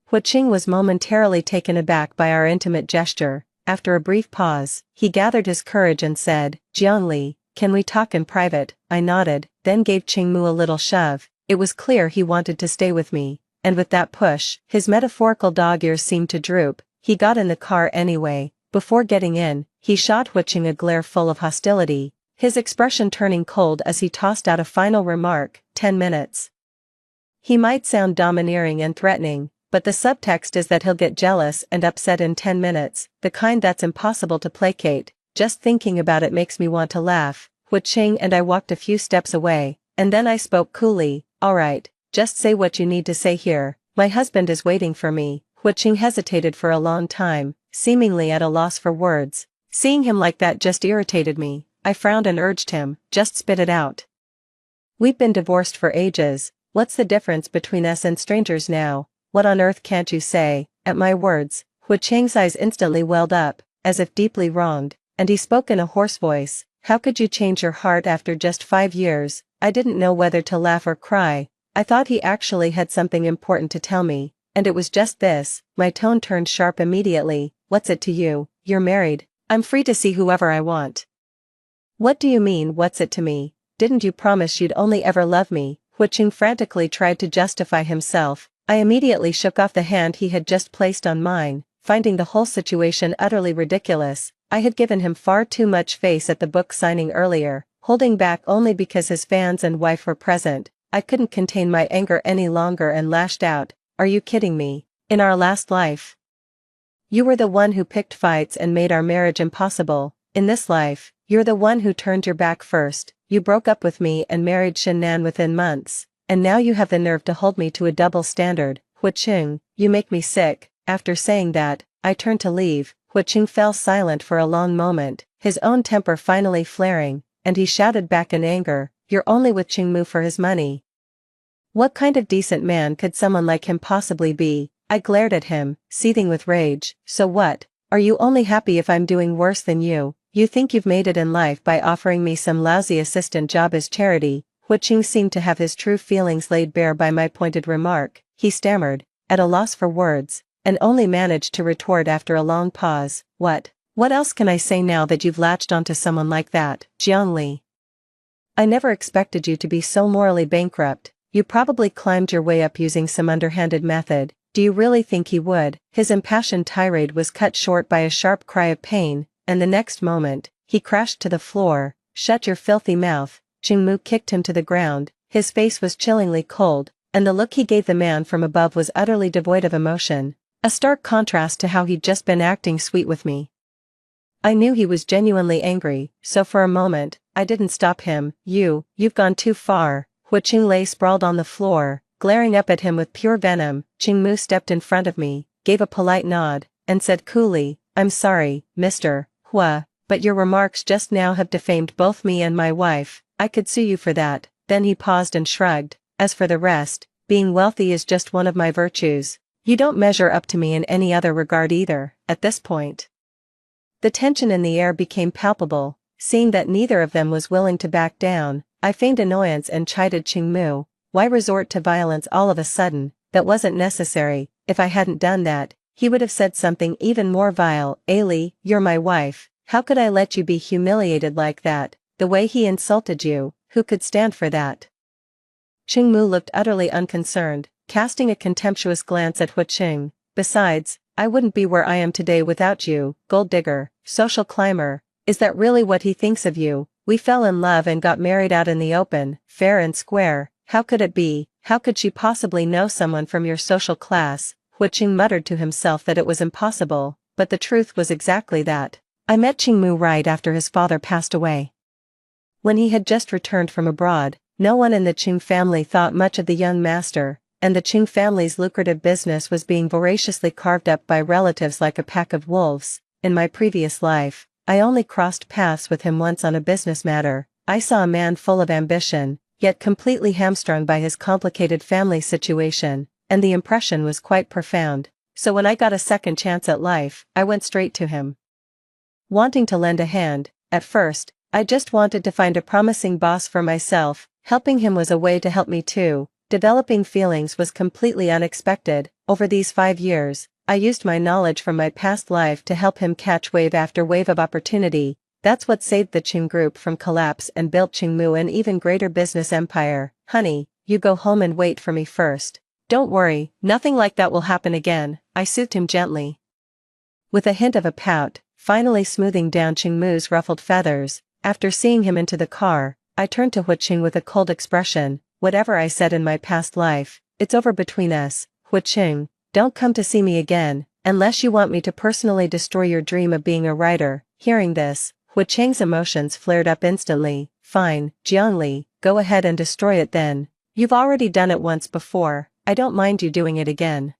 Hu Cheng was momentarily taken aback by our intimate gesture. After a brief pause, he gathered his courage and said, Jiangli, can we talk in private? I nodded, then gave Chingmu a little shove. It was clear he wanted to stay with me, and with that push, his metaphorical dog ears seemed to droop. He got in the car anyway. Before getting in, he shot Hu Cheng a glare full of hostility, his expression turning cold as he tossed out a final remark. 10 minutes. He might sound domineering and threatening, but the subtext is that he'll get jealous and upset in 10 minutes, the kind that's impossible to placate. Just thinking about it makes me want to laugh. Hu Cheng and I walked a few steps away, and then I spoke coolly. Alright, just say what you need to say here. My husband is waiting for me. Hu Cheng hesitated for a long time, seemingly at a loss for words. Seeing him like that just irritated me. I frowned and urged him, just spit it out. We've been divorced for ages. What's the difference between us and strangers now? What on earth can't you say? At my words, Hu Cheng's eyes instantly welled up, as if deeply wronged, and he spoke in a hoarse voice. How could you change your heart after just 5 years? I didn't know whether to laugh or cry. I thought he actually had something important to tell me, and it was just this. My tone turned sharp immediately. What's it to you? You're married. I'm free to see whoever I want. What do you mean, what's it to me? Didn't you promise you'd only ever love me? Hu Cheng frantically tried to justify himself. I immediately shook off the hand he had just placed on mine, finding the whole situation utterly ridiculous. I had given him far too much face at the book signing earlier, holding back only because his fans and wife were present. I couldn't contain my anger any longer and lashed out. Are you kidding me? In our last life, you were the one who picked fights and made our marriage impossible. In this life, you're the one who turned your back first. You broke up with me and married Shin Nan within months. And now you have the nerve to hold me to a double standard. Hu Cheng, you make me sick. After saying that, I turned to leave. Hu Cheng fell silent for a long moment, his own temper finally flaring, and he shouted back in anger, You're only with Chingmu for his money. What kind of decent man could someone like him possibly be? I glared at him, seething with rage. So what? Are you only happy if I'm doing worse than you? You think you've made it in life by offering me some lousy assistant job as charity? Hu Qing seemed to have his true feelings laid bare by my pointed remark. He stammered, at a loss for words, and only managed to retort after a long pause, What else can I say now that you've latched onto someone like that, Jiangli? I never expected you to be so morally bankrupt. You probably climbed your way up using some underhanded method. Do you really think he would? His impassioned tirade was cut short by a sharp cry of pain, and the next moment, he crashed to the floor. Shut your filthy mouth. Qingmu kicked him to the ground. His face was chillingly cold, and the look he gave the man from above was utterly devoid of emotion. A stark contrast to how he'd just been acting sweet with me. I knew he was genuinely angry, so for a moment, I didn't stop him. You've gone too far. Hu Qing lay sprawled on the floor, glaring up at him with pure venom. Qingmu stepped in front of me, gave a polite nod, and said coolly, I'm sorry, Mr. Hua, but your remarks just now have defamed both me and my wife. I could sue you for that. Then he paused and shrugged. As for the rest, being wealthy is just one of my virtues. You don't measure up to me in any other regard either. At this point, the tension in the air became palpable. Seeing that neither of them was willing to back down, I feigned annoyance and chided Qingmu. Why resort to violence all of a sudden? That wasn't necessary. If I hadn't done that, he would have said something even more vile. Ali, you're my wife. How could I let you be humiliated like that? The way he insulted you, who could stand for that? Qingmu looked utterly unconcerned, casting a contemptuous glance at Hu Qing. Besides, I wouldn't be where I am today without you, gold digger, social climber. Is that really what he thinks of you? We fell in love and got married out in the open, fair and square. How could it be? How could she possibly know someone from your social class? Hu Qing muttered to himself that it was impossible, but the truth was exactly that. I met Qingmu right after his father passed away. When he had just returned from abroad, no one in the Qing family thought much of the young master, and the Qing family's lucrative business was being voraciously carved up by relatives like a pack of wolves. In my previous life, I only crossed paths with him once on a business matter. I saw a man full of ambition, yet completely hamstrung by his complicated family situation, and the impression was quite profound. So when I got a second chance at life, I went straight to him, wanting to lend a hand. At first, I just wanted to find a promising boss for myself. Helping him was a way to help me too. Developing feelings was completely unexpected. Over these 5 years, I used my knowledge from my past life to help him catch wave after wave of opportunity. That's what saved the Qing group from collapse and built Qingmu an even greater business empire. Honey, you go home and wait for me first. Don't worry, nothing like that will happen again, I soothed him gently, with a hint of a pout, finally smoothing down Qingmu's ruffled feathers. After seeing him into the car, I turned to Hu Qing with a cold expression. Whatever I said in my past life, it's over between us. Hu Qing, don't come to see me again, unless you want me to personally destroy your dream of being a writer. Hearing this, Hu Qing's emotions flared up instantly. Fine, Jiangli, go ahead and destroy it then. You've already done it once before, I don't mind you doing it again.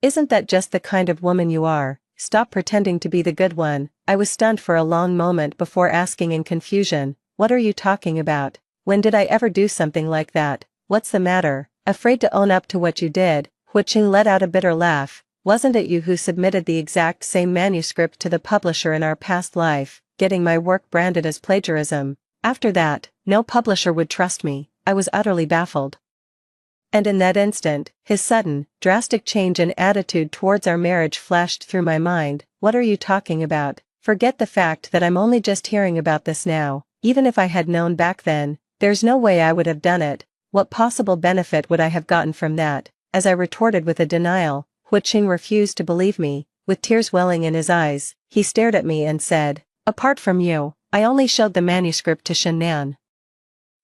Isn't that just the kind of woman you are? Stop pretending to be the good one. I was stunned for a long moment before asking in confusion, what are you talking about? When did I ever do something like that? What's the matter? Afraid to own up to what you did? Hu Qing let out a bitter laugh. Wasn't it you who submitted the exact same manuscript to the publisher in our past life, getting my work branded as plagiarism? After that, no publisher would trust me. I was utterly baffled. And in that instant, his sudden, drastic change in attitude towards our marriage flashed through my mind. What are you talking about? Forget the fact that I'm only just hearing about this now. Even if I had known back then, there's no way I would have done it. What possible benefit would I have gotten from that? As I retorted with a denial, Hu Qing refused to believe me. With tears welling in his eyes, he stared at me and said, apart from you, I only showed the manuscript to Shen Nan.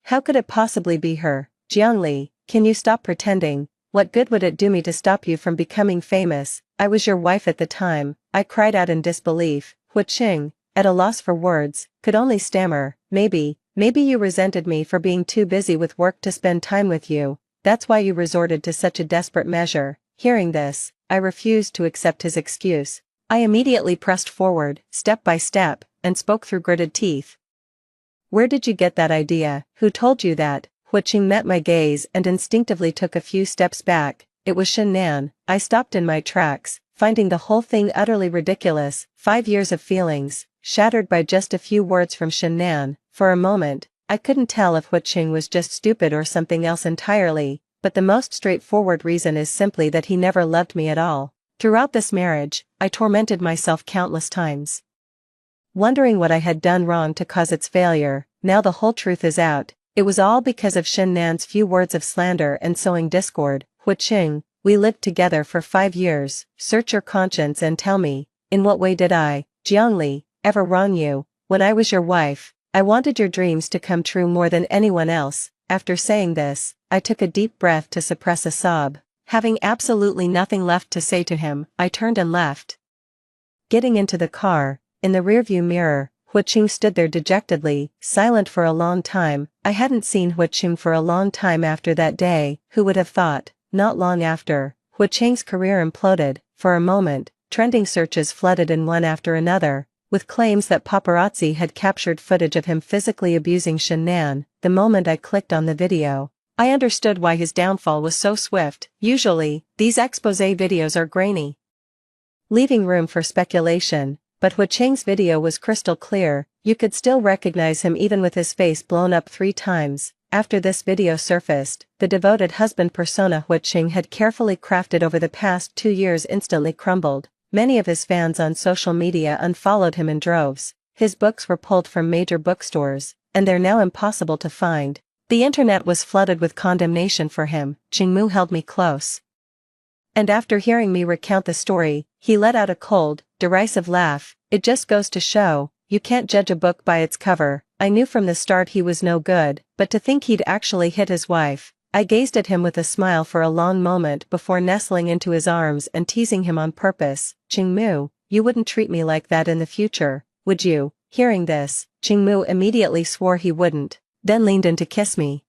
How could it possibly be her? Jiangli, can you stop pretending? What good would it do me to stop you from becoming famous? I was your wife at the time. I cried out in disbelief. Hu Qing, at a loss for words, could only stammer, maybe you resented me for being too busy with work to spend time with you. That's why you resorted to such a desperate measure. Hearing this, I refused to accept his excuse. I immediately pressed forward, step by step, and spoke through gritted teeth. Where did you get that idea? Who told you that? Hu Qing met my gaze and instinctively took a few steps back. It was Shen Nan. I stopped in my tracks, finding the whole thing utterly ridiculous. 5 years of feelings, shattered by just a few words from Shen Nan. For a moment, I couldn't tell if Huiqing was just stupid or something else entirely, but the most straightforward reason is simply that he never loved me at all. Throughout this marriage, I tormented myself countless times, wondering what I had done wrong to cause its failure. Now the whole truth is out. It was all because of Shen Nan's few words of slander and sowing discord. Huiqing, we lived together for 5 years. Search your conscience and tell me, in what way did I, Jiangli, ever wrong you? When I was your wife, I wanted your dreams to come true more than anyone else. After saying this, I took a deep breath to suppress a sob. Having absolutely nothing left to say to him, I turned and left. Getting into the car, in the rearview mirror, Huiqing stood there dejectedly, silent for a long time. I hadn't seen Huiqing for a long time after that day. Who would have thought? Not long after, Huiqing's career imploded. For a moment, trending searches flooded in one after another, with claims that paparazzi had captured footage of him physically abusing Shen Nan. The moment I clicked on the video, I understood why his downfall was so swift. Usually, these exposé videos are grainy, leaving room for speculation, but Huiqing's video was crystal clear. You could still recognize him even with his face blown up 3 times. After this video surfaced, the devoted husband persona Huiqing had carefully crafted over the past 2 years instantly crumbled. Many of his fans on social media unfollowed him in droves. His books were pulled from major bookstores, and they're now impossible to find. The internet was flooded with condemnation for him. Qingmu held me close, and after hearing me recount the story, he let out a cold, derisive laugh. It just goes to show, you can't judge a book by its cover. I knew from the start he was no good, but to think he'd actually hit his wife. I gazed at him with a smile for a long moment before nestling into his arms and teasing him on purpose. Qingmu, you wouldn't treat me like that in the future, would you? Hearing this, Qingmu immediately swore he wouldn't, then leaned in to kiss me.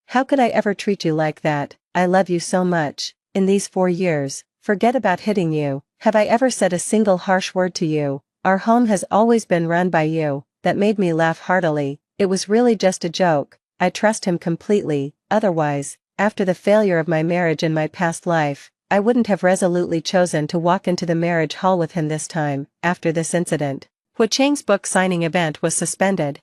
How could I ever treat you like that? I love you so much. In these 4 years, forget about hitting you. Have I ever said a single harsh word to you? Our home has always been run by you. That made me laugh heartily. It was really just a joke. I trust him completely. Otherwise, after the failure of my marriage in my past life, I wouldn't have resolutely chosen to walk into the marriage hall with him this time. After this incident, Huiqing's book signing event was suspended,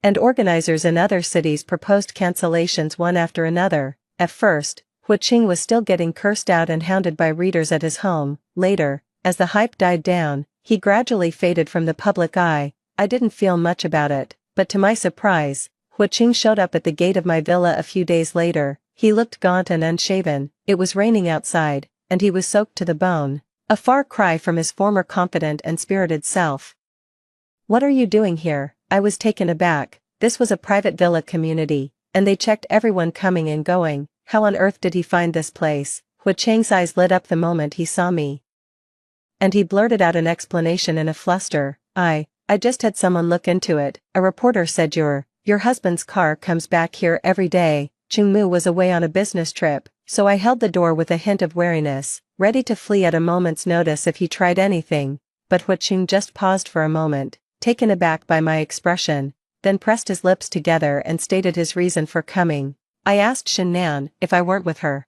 and organizers in other cities proposed cancellations one after another. At first, Huiqing was still getting cursed out and hounded by readers at his home. Later, as the hype died down, he gradually faded from the public eye. I didn't feel much about it, but to my surprise, Huiqing showed up at the gate of my villa a few days later. He looked gaunt and unshaven. It was raining outside, and he was soaked to the bone, a far cry from his former confident and spirited self. What are you doing here? I was taken aback. This was a private villa community, and they checked everyone coming and going. How on earth did he find this place? Huiqing's eyes lit up the moment he saw me, and he blurted out an explanation in a fluster. I just had someone look into it. A reporter said your husband's car comes back here every day. Qingmu was away on a business trip, so I held the door with a hint of wariness, ready to flee at a moment's notice if he tried anything. But Huiqing just paused for a moment, taken aback by my expression, then pressed his lips together and stated his reason for coming. I asked Shen Nan if I weren't with her,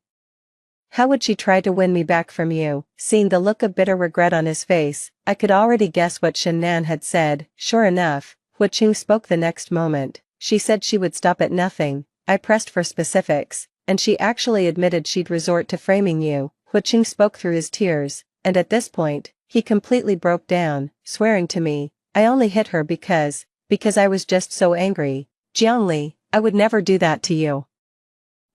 how would she try to win me back from you? Seeing the look of bitter regret on his face, I could already guess what Shen Nan had said. Sure enough, Huiqing spoke the next moment. She said she would stop at nothing. I pressed for specifics, and she actually admitted she'd resort to framing you. Huiqing spoke through his tears, and at this point, he completely broke down, swearing to me, I only hit her because I was just so angry. Jiangli, I would never do that to you.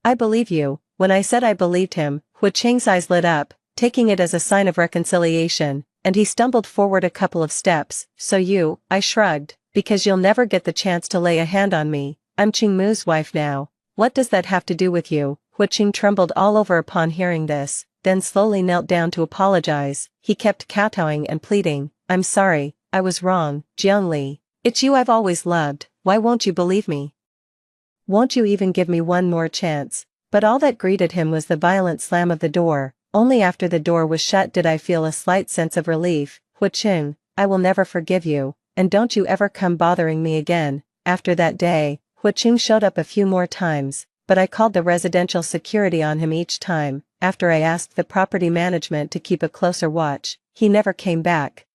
I believe you. When I said I believed him, Huiqing's eyes lit up, taking it as a sign of reconciliation, and he stumbled forward a couple of steps. So you, I shrugged, because you'll never get the chance to lay a hand on me. I'm Qingmu's wife now. What does that have to do with you? Huiqing trembled all over upon hearing this, then slowly knelt down to apologize. He kept kowtowing and pleading, I'm sorry, I was wrong, Jiangli. It's you I've always loved. Why won't you believe me? Won't you even give me one more chance? But all that greeted him was the violent slam of the door. Only after the door was shut did I feel a slight sense of relief. Huiqing, I will never forgive you, and don't you ever come bothering me again. After that day, Huiqing showed up a few more times, but I called the residential security on him each time. After I asked the property management to keep a closer watch, he never came back.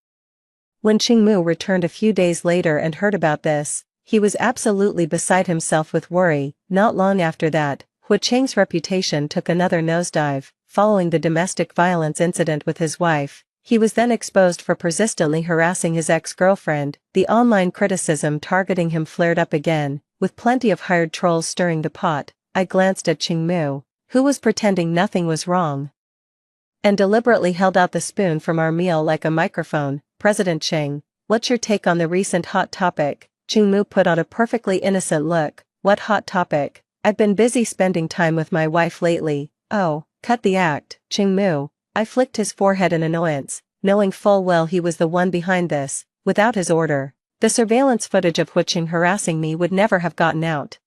When Qingmu returned a few days later and heard about this, He was absolutely beside himself with worry. Not long after that, Hu Cheng's reputation took another nosedive, following the domestic violence incident with his wife. He was then exposed for persistently harassing his ex-girlfriend. The online criticism targeting him flared up again, with plenty of hired trolls stirring the pot. I glanced at Qingmu, who was pretending nothing was wrong, and deliberately held out the spoon from our meal like a microphone. President Cheng, what's your take on the recent hot topic? Qingmu put on a perfectly innocent look. What hot topic? I've been busy spending time with my wife lately. Oh, cut the act, Qingmu. I flicked his forehead in annoyance, knowing full well he was the one behind this. Without his order, the surveillance footage of Hu Qing harassing me would never have gotten out.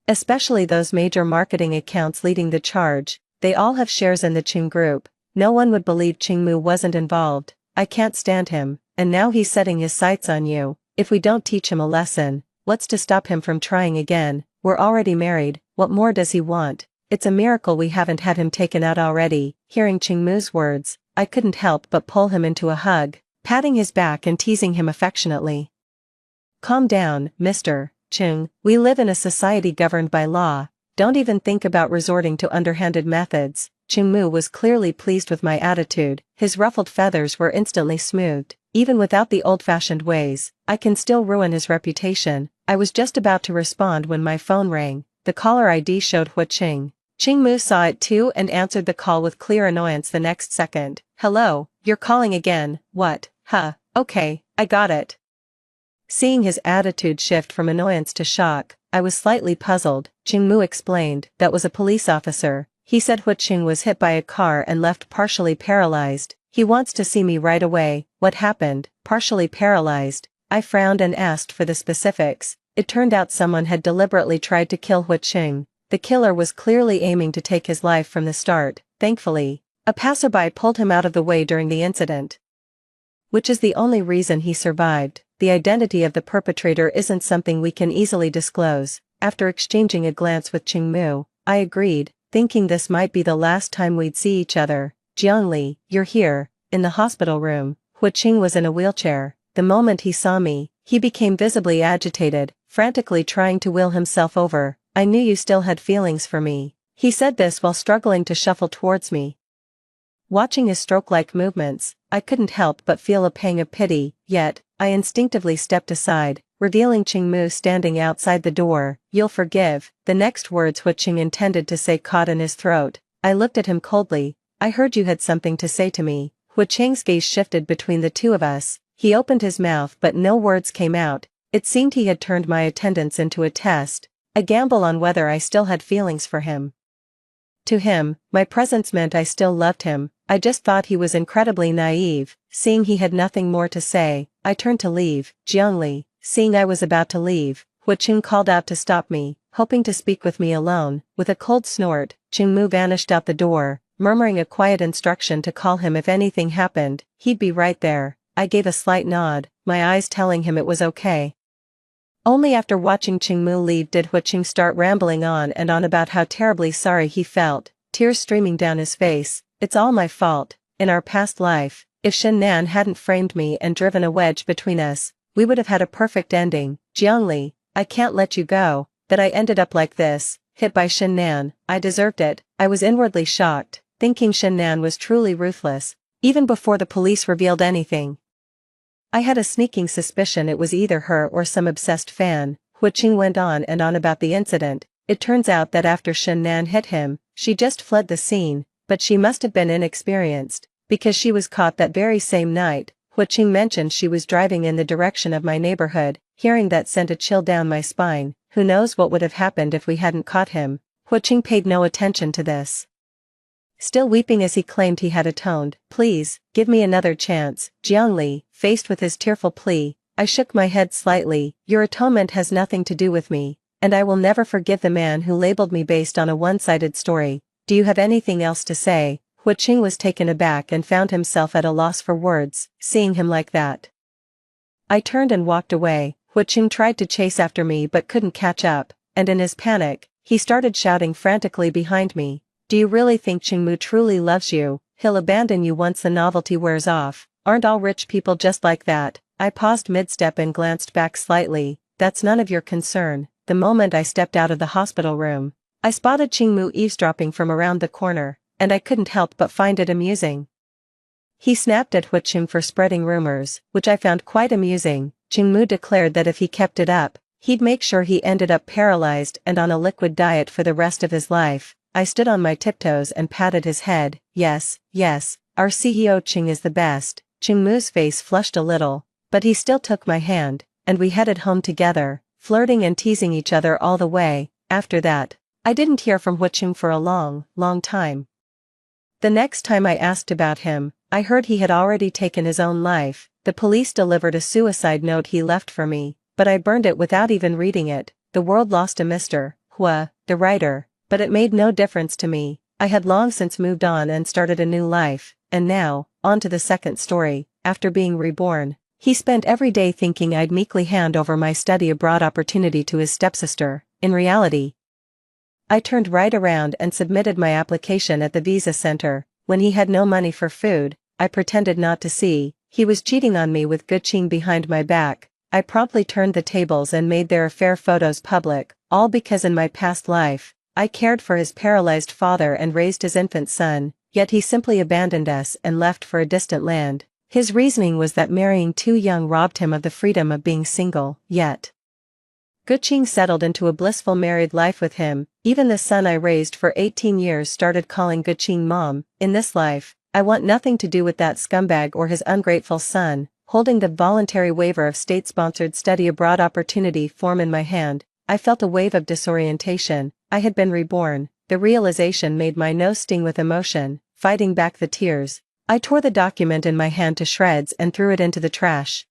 Especially those major marketing accounts leading the charge. They all have shares in the Qing group. No one would believe Qingmu wasn't involved. I can't stand him, and now he's setting his sights on you. If we don't teach him a lesson, what's to stop him from trying again? We're already married, what more does he want? It's a miracle we haven't had him taken out already. Hearing Qingmu's words, I couldn't help but pull him into a hug, patting his back and teasing him affectionately. Calm down, Mr. Qing. We live in a society governed by law. Don't even think about resorting to underhanded methods. Qingmu was clearly pleased with my attitude. His ruffled feathers were instantly smoothed. Even without the old-fashioned ways, I can still ruin his reputation. I was just about to respond when my phone rang. The caller ID showed Hu Qing. Qingmu saw it too and answered the call with clear annoyance the next second. Hello, you're calling again. What? Huh, okay, I got it. Seeing his attitude shift from annoyance to shock, I was slightly puzzled. Qingmu explained, that was a police officer. He said Hu Qing was hit by a car and left partially paralyzed. He wants to see me right away. What happened? Partially paralyzed. I frowned and asked for the specifics. It turned out someone had deliberately tried to kill Hu Qing. The killer was clearly aiming to take his life from the start. Thankfully, a passerby pulled him out of the way during the incident, which is the only reason he survived. The identity of the perpetrator isn't something we can easily disclose. After exchanging a glance with Qingmu, I agreed, thinking this might be the last time we'd see each other. Jiangli, you're here. In the hospital room, Hu Qing was in a wheelchair. The moment he saw me, he became visibly agitated, frantically trying to will himself over. I knew you still had feelings for me. He said this while struggling to shuffle towards me. Watching his stroke-like movements, I couldn't help but feel a pang of pity, yet, I instinctively stepped aside, revealing Qingmu standing outside the door. You'll forgive. The next words Hu Qing intended to say caught in his throat. I looked at him coldly. I heard you had something to say to me. Hu Qing's gaze shifted between the two of us. He opened his mouth but no words came out. It seemed he had turned my attendance into a test, a gamble on whether I still had feelings for him. To him, my presence meant I still loved him. I just thought he was incredibly naive. Seeing he had nothing more to say, I turned to leave. Jiangli, seeing I was about to leave, Hu Qing called out to stop me, hoping to speak with me alone. With a cold snort, Qingmu vanished out the door, murmuring a quiet instruction to call him if anything happened. He'd be right there. I gave a slight nod, my eyes telling him it was okay. Only after watching Qingmu leave did Hu Qing start rambling on and on about how terribly sorry he felt, tears streaming down his face. It's all my fault. In our past life, if Shen Nan hadn't framed me and driven a wedge between us, we would have had a perfect ending. Jiangli, I can't let you go. That I ended up like this, hit by Shen Nan. I deserved it. I was inwardly shocked, thinking Shen Nan was truly ruthless, even before the police revealed anything. I had a sneaking suspicion it was either her or some obsessed fan. Hu Qing went on and on about the incident. It turns out that after Shen Nan hit him, she just fled the scene, but she must have been inexperienced, because she was caught that very same night. Hu Qing mentioned she was driving in the direction of my neighborhood. Hearing that sent a chill down my spine. Who knows what would have happened if we hadn't caught him. Hu Qing paid no attention to this, still weeping as he claimed he had atoned. Please, give me another chance. Jiangli, faced with his tearful plea, I shook my head slightly. Your atonement has nothing to do with me, and I will never forgive the man who labeled me based on a one-sided story. Do you have anything else to say? Hu Qing was taken aback and found himself at a loss for words, seeing him like that. I turned and walked away. Hu Qing tried to chase after me but couldn't catch up, and in his panic, he started shouting frantically behind me. Do you really think Qingmu truly loves you? He'll abandon you once the novelty wears off. Aren't all rich people just like that? I paused mid-step and glanced back slightly. that's none of your concern. The moment I stepped out of the hospital room, I spotted Qingmu eavesdropping from around the corner, and I couldn't help but find it amusing. He snapped at Huicheng for spreading rumors, which I found quite amusing. Qingmu declared that if he kept it up, he'd make sure he ended up paralyzed and on a liquid diet for the rest of his life. I stood on my tiptoes and patted his head. Yes, our CEO Qing is the best. Qingmu's face flushed a little, but he still took my hand, and we headed home together, flirting and teasing each other all the way. After that, I didn't hear from Huicheng for a long time. The next time I asked about him, I heard he had already taken his own life. The police delivered a suicide note he left for me, but I burned it without even reading it. The world lost a Mr. Hua, the writer, but it made no difference to me. I had long since moved on and started a new life, and now, on to the second story. After being reborn, he spent every day thinking I'd meekly hand over my study abroad opportunity to his stepsister. In reality, I turned right around and submitted my application at the visa center. When he had no money for food, I pretended not to see. He was cheating on me with Guqing behind my back. I promptly turned the tables and made their affair photos public, all because in my past life, I cared for his paralyzed father and raised his infant son, yet he simply abandoned us and left for a distant land. His reasoning was that marrying too young robbed him of the freedom of being single, yet Guqing settled into a blissful married life with him. Even the son I raised for 18 years started calling Guqing mom. In this life, I want nothing to do with that scumbag or his ungrateful son. Holding the voluntary waiver of state-sponsored study abroad opportunity form in my hand, I felt a wave of disorientation. I had been reborn. The realization made my nose sting with emotion. Fighting back the tears, I tore the document in my hand to shreds and threw it into the trash.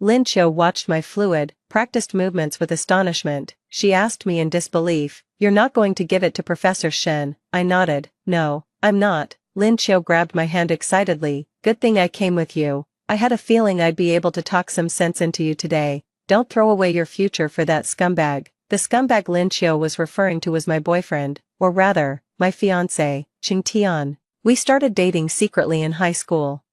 Lin Qiu watched my fluid, practiced movements with astonishment. She asked me in disbelief, "You're not going to give it to Professor Shen?" I nodded. "No, I'm not." Lin Qiu grabbed my hand excitedly. "Good thing I came with you. I had a feeling I'd be able to talk some sense into you today. Don't throw away your future for that scumbag." The scumbag Lin Qiu was referring to was my boyfriend, or rather, my fiancé, Qing Tian. We started dating secretly in high school,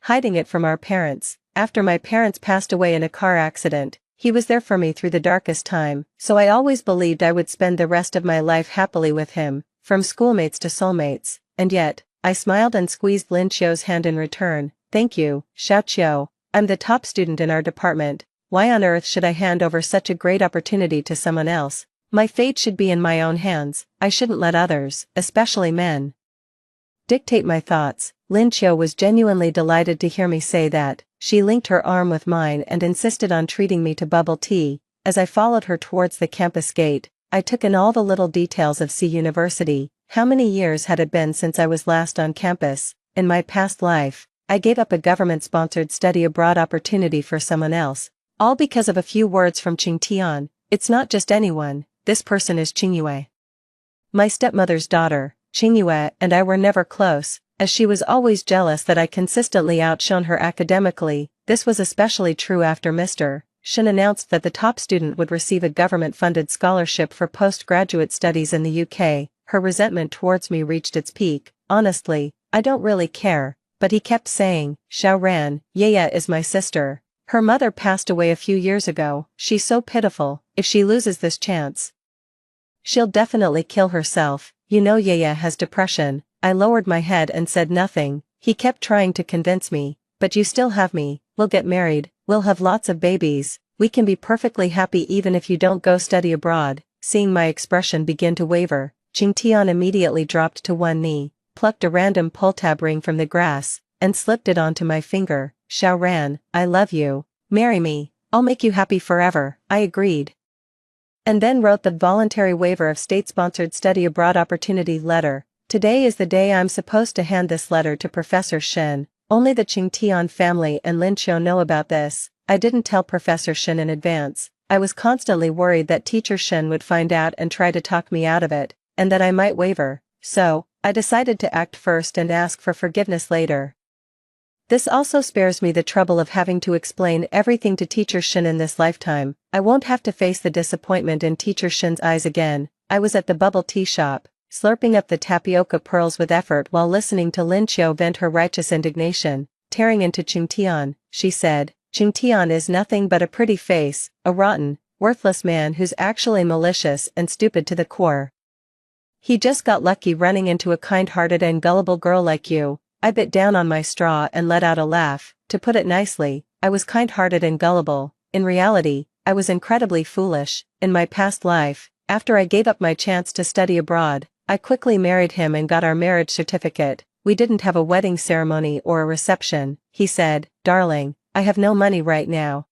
hiding it from our parents. After my parents passed away in a car accident, he was there for me through the darkest time, so I always believed I would spend the rest of my life happily with him, from schoolmates to soulmates. And yet, I smiled and squeezed Lin Qiu's hand in return. "Thank you, Xiao Qiu. I'm the top student in our department. Why on earth should I hand over such a great opportunity to someone else? My fate should be in my own hands. I shouldn't let others, especially men, dictate my thoughts." Lin Qiu was genuinely delighted to hear me say that. She linked her arm with mine and insisted on treating me to bubble tea. As I followed her towards the campus gate, I took in all the little details of C University. How many years had it been since I was last on campus? In my past life, I gave up a government-sponsored study abroad opportunity for someone else, all because of a few words from Qing Tian. It's not just anyone, this person is Qingyue, my stepmother's daughter. Qingyue and I were never close, as she was always jealous that I consistently outshone her academically. This was especially true after Mr. Shen announced that the top student would receive a government-funded scholarship for postgraduate studies in the UK. Her resentment towards me reached its peak. Honestly, I don't really care, but he kept saying, "Xiao Ran, Yaya is my sister. Her mother passed away a few years ago. She's so pitiful. If she loses this chance, she'll definitely kill herself. You know Yaya has depression." I lowered my head and said nothing. He kept trying to convince me, "But you still have me. We'll get married, we'll have lots of babies, we can be perfectly happy even if you don't go study abroad." Seeing my expression begin to waver, Qing Tian immediately dropped to one knee, plucked a random pull-tab ring from the grass, and slipped it onto my finger. "Xiao Ran, I love you. Marry me. I'll make you happy forever." I agreed, and then wrote the voluntary waiver of state-sponsored study abroad opportunity letter. Today is the day I'm supposed to hand this letter to Professor Shen. Only the Qing Tian family and Lin Qiu know about this. I didn't tell Professor Shen in advance. I was constantly worried that Teacher Shen would find out and try to talk me out of it, and that I might waver. So, I decided to act first and ask for forgiveness later. This also spares me the trouble of having to explain everything to Teacher Shen in this lifetime. I won't have to face the disappointment in Teacher Shen's eyes again. I was at the bubble tea shop, slurping up the tapioca pearls with effort while listening to Lin Qiu vent her righteous indignation. Tearing into Qing Tian, she said, Qingtian is nothing but a pretty face, a rotten, worthless man who's actually malicious and stupid to the core. He just got lucky running into a kind-hearted and gullible girl like you. I bit down on my straw and let out a laugh. To put it nicely, I was kind-hearted and gullible. In reality, I was incredibly foolish. In my past life, after I gave up my chance to study abroad, I quickly married him and got our marriage certificate. We didn't have a wedding ceremony or a reception. He said, "Darling, I have no money right now.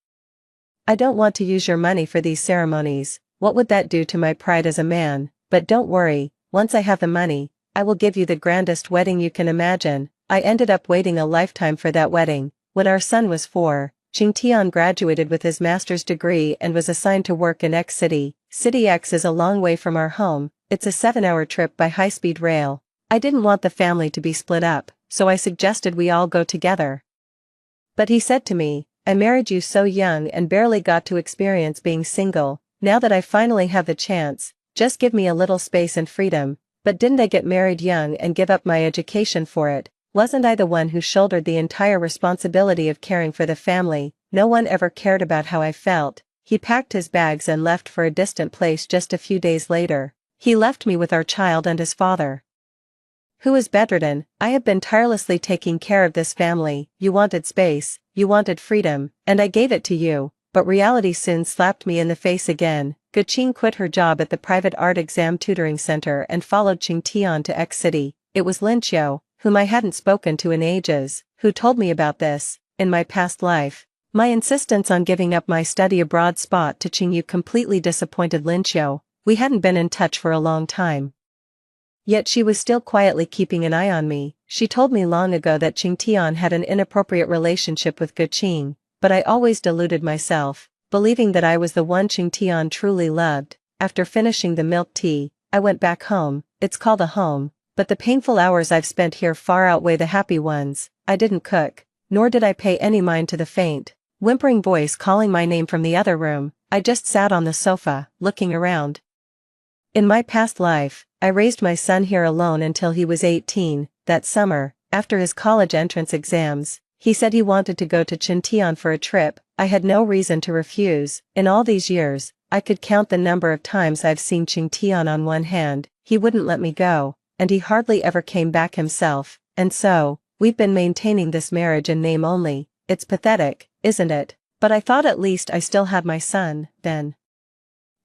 I don't want to use your money for these ceremonies. What would that do to my pride as a man? But don't worry, once I have the money, I will give you the grandest wedding you can imagine." I ended up waiting a lifetime for that wedding. When our son was 4, Qingtian graduated with his master's degree and was assigned to work in X city. City X is a long way from our home. It's a 7-hour trip by high-speed rail. I didn't want the family to be split up, so I suggested we all go together. But he said to me, "I married you so young and barely got to experience being single. Now that I finally have the chance, just give me a little space and freedom." But didn't I get married young and give up my education for it? Wasn't I the one who shouldered the entire responsibility of caring for the family? No one ever cared about how I felt. He packed his bags and left for a distant place just a few days later. He left me with our child and his father, who is bedridden. I have been tirelessly taking care of this family. You wanted space, you wanted freedom, and I gave it to you, but reality soon slapped me in the face again. Guqing quit her job at the private art exam tutoring center and followed Qingtian to X city. It was Lin Qiu, whom I hadn't spoken to in ages, who told me about this. In my past life, my insistence on giving up my study abroad spot to Qingyu completely disappointed Lin Qiu. We hadn't been in touch for a long time. Yet she was still quietly keeping an eye on me. She told me long ago that Qingtian had an inappropriate relationship with Guqing, but I always deluded myself, believing that I was the one Qingtian truly loved. After finishing the milk tea, I went back home. It's called a home, but the painful hours I've spent here far outweigh the happy ones. I didn't cook, nor did I pay any mind to the faint, whimpering voice calling my name from the other room. I just sat on the sofa, looking around. In my past life, I raised my son here alone until he was 18. That summer, after his college entrance exams, he said he wanted to go to Qingtian for a trip. I had no reason to refuse. In all these years, I could count the number of times I've seen Qingtian on one hand. He wouldn't let me go, and he hardly ever came back himself, and so, we've been maintaining this marriage in name only. It's pathetic, isn't it? But I thought at least I still had my son, then.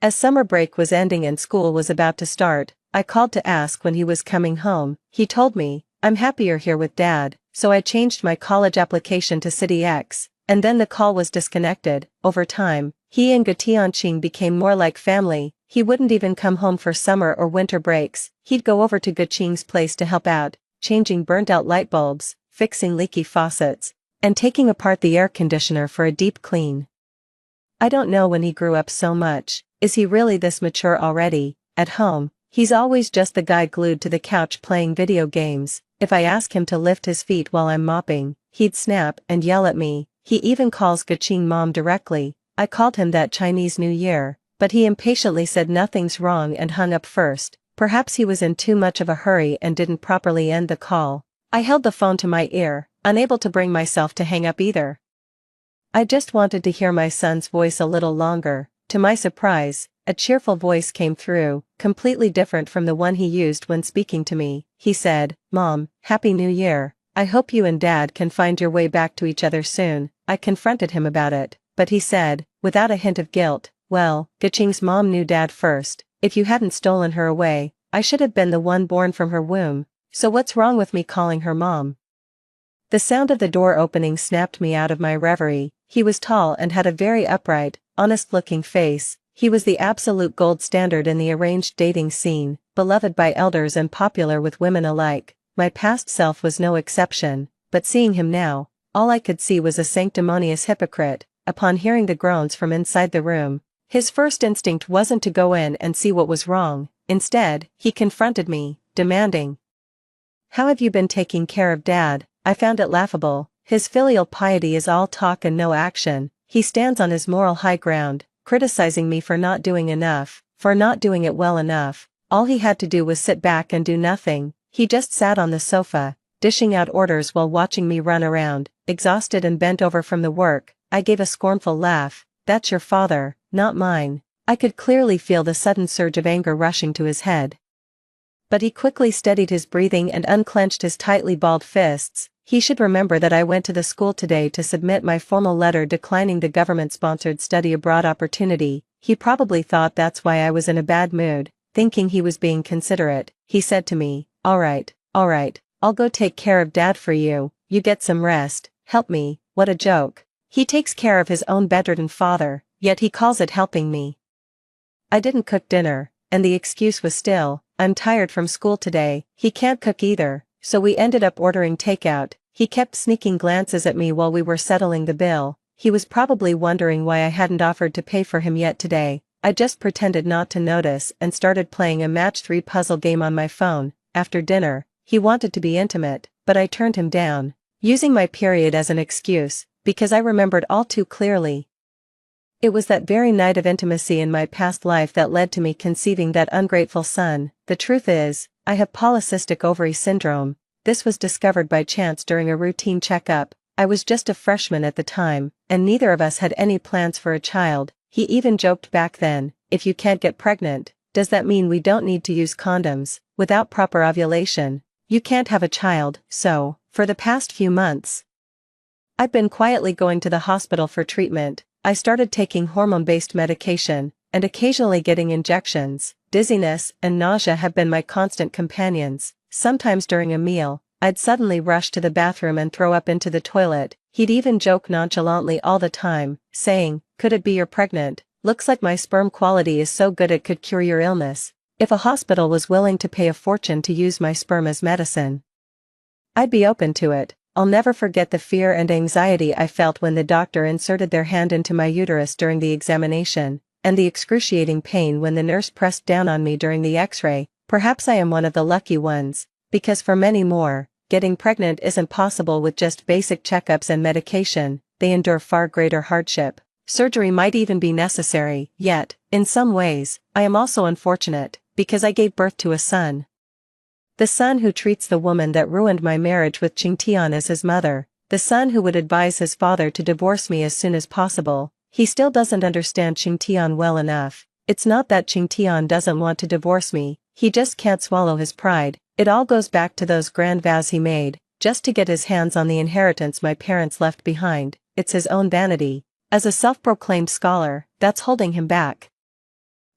As summer break was ending and school was about to start, I called to ask when he was coming home. He told me, "I'm happier here with Dad," so I changed my college application to City X, and then the call was disconnected. Over time, he and Tianqing became more like family. He wouldn't even come home for summer or winter breaks. He'd go over to Guqing's place to help out, changing burnt-out light bulbs, fixing leaky faucets, and taking apart the air conditioner for a deep clean. I don't know when he grew up so much. Is he really this mature already? At home, he's always just the guy glued to the couch playing video games. If I ask him to lift his feet while I'm mopping, he'd snap and yell at me. He even calls Guqing Mom directly. I called him that Chinese New Year, but he impatiently said nothing's wrong and hung up first. Perhaps he was in too much of a hurry and didn't properly end the call. I held the phone to my ear, unable to bring myself to hang up either. I just wanted to hear my son's voice a little longer. To my surprise, a cheerful voice came through, completely different from the one he used when speaking to me. He said, "Mom, Happy New Year. I hope you and Dad can find your way back to each other soon." I confronted him about it, but he said, without a hint of guilt, "Well, Guqing's mom knew Dad first. If you hadn't stolen her away, I should have been the one born from her womb. So what's wrong with me calling her Mom?" The sound of the door opening snapped me out of my reverie. He was tall and had a very upright, honest-looking face. He was the absolute gold standard in the arranged dating scene, beloved by elders and popular with women alike. My past self was no exception, but seeing him now, all I could see was a sanctimonious hypocrite. Upon hearing the groans from inside the room, his first instinct wasn't to go in and see what was wrong. Instead, he confronted me, demanding, "How have you been taking care of Dad?" I found it laughable. His filial piety is all talk and no action. He stands on his moral high ground, criticizing me for not doing enough, for not doing it well enough. All he had to do was sit back and do nothing. He just sat on the sofa, dishing out orders while watching me run around. exhausted and bent over from the work. I gave a scornful laugh. That's your father, not mine. I could clearly feel the sudden surge of anger rushing to his head. But he quickly steadied his breathing and unclenched his tightly balled fists. He should remember that I went to the school today to submit my formal letter declining the government-sponsored study abroad opportunity. He probably thought that's why I was in a bad mood, thinking he was being considerate. He said to me, all right, I'll go take care of Dad for you. You get some rest. Help me. What a joke. He takes care of his own bedridden father, yet he calls it helping me. I didn't cook dinner, and the excuse was still, I'm tired from school today. He can't cook either, so we ended up ordering takeout. He kept sneaking glances at me while we were settling the bill. He was probably wondering why I hadn't offered to pay for him yet today. I just pretended not to notice and started playing a match 3 puzzle game on my phone. After dinner, he wanted to be intimate, but I turned him down, using my period as an excuse, because I remembered all too clearly. It was that very night of intimacy in my past life that led to me conceiving that ungrateful son. The truth is, I have polycystic ovary syndrome. This was discovered by chance during a routine checkup. I was just a freshman at the time, and neither of us had any plans for a child. He even joked back then, if you can't get pregnant, does that mean we don't need to use condoms? Without proper ovulation, you can't have a child. So, for the past few months, I've been quietly going to the hospital for treatment. I started taking hormone-based medication, and occasionally getting injections. Dizziness and nausea have been my constant companions. Sometimes during a meal, I'd suddenly rush to the bathroom and throw up into the toilet. He'd even joke nonchalantly all the time, saying, could it be you're pregnant? Looks like my sperm quality is so good it could cure your illness. If a hospital was willing to pay a fortune to use my sperm as medicine, I'd be open to it. I'll never forget the fear and anxiety I felt when the doctor inserted their hand into my uterus during the examination, and the excruciating pain when the nurse pressed down on me during the x-ray. Perhaps I am one of the lucky ones, because for many more, getting pregnant isn't possible with just basic checkups and medication. They endure far greater hardship. Surgery might even be necessary. Yet, in some ways, I am also unfortunate, because I gave birth to a son. The son who treats the woman that ruined my marriage with Qingtian as his mother. The son who would advise his father to divorce me as soon as possible. He still doesn't understand Qingtian well enough. It's not that Qingtian doesn't want to divorce me, he just can't swallow his pride. It all goes back to those grand vows he made, just to get his hands on the inheritance my parents left behind. It's his own vanity. As a self-proclaimed scholar, that's holding him back.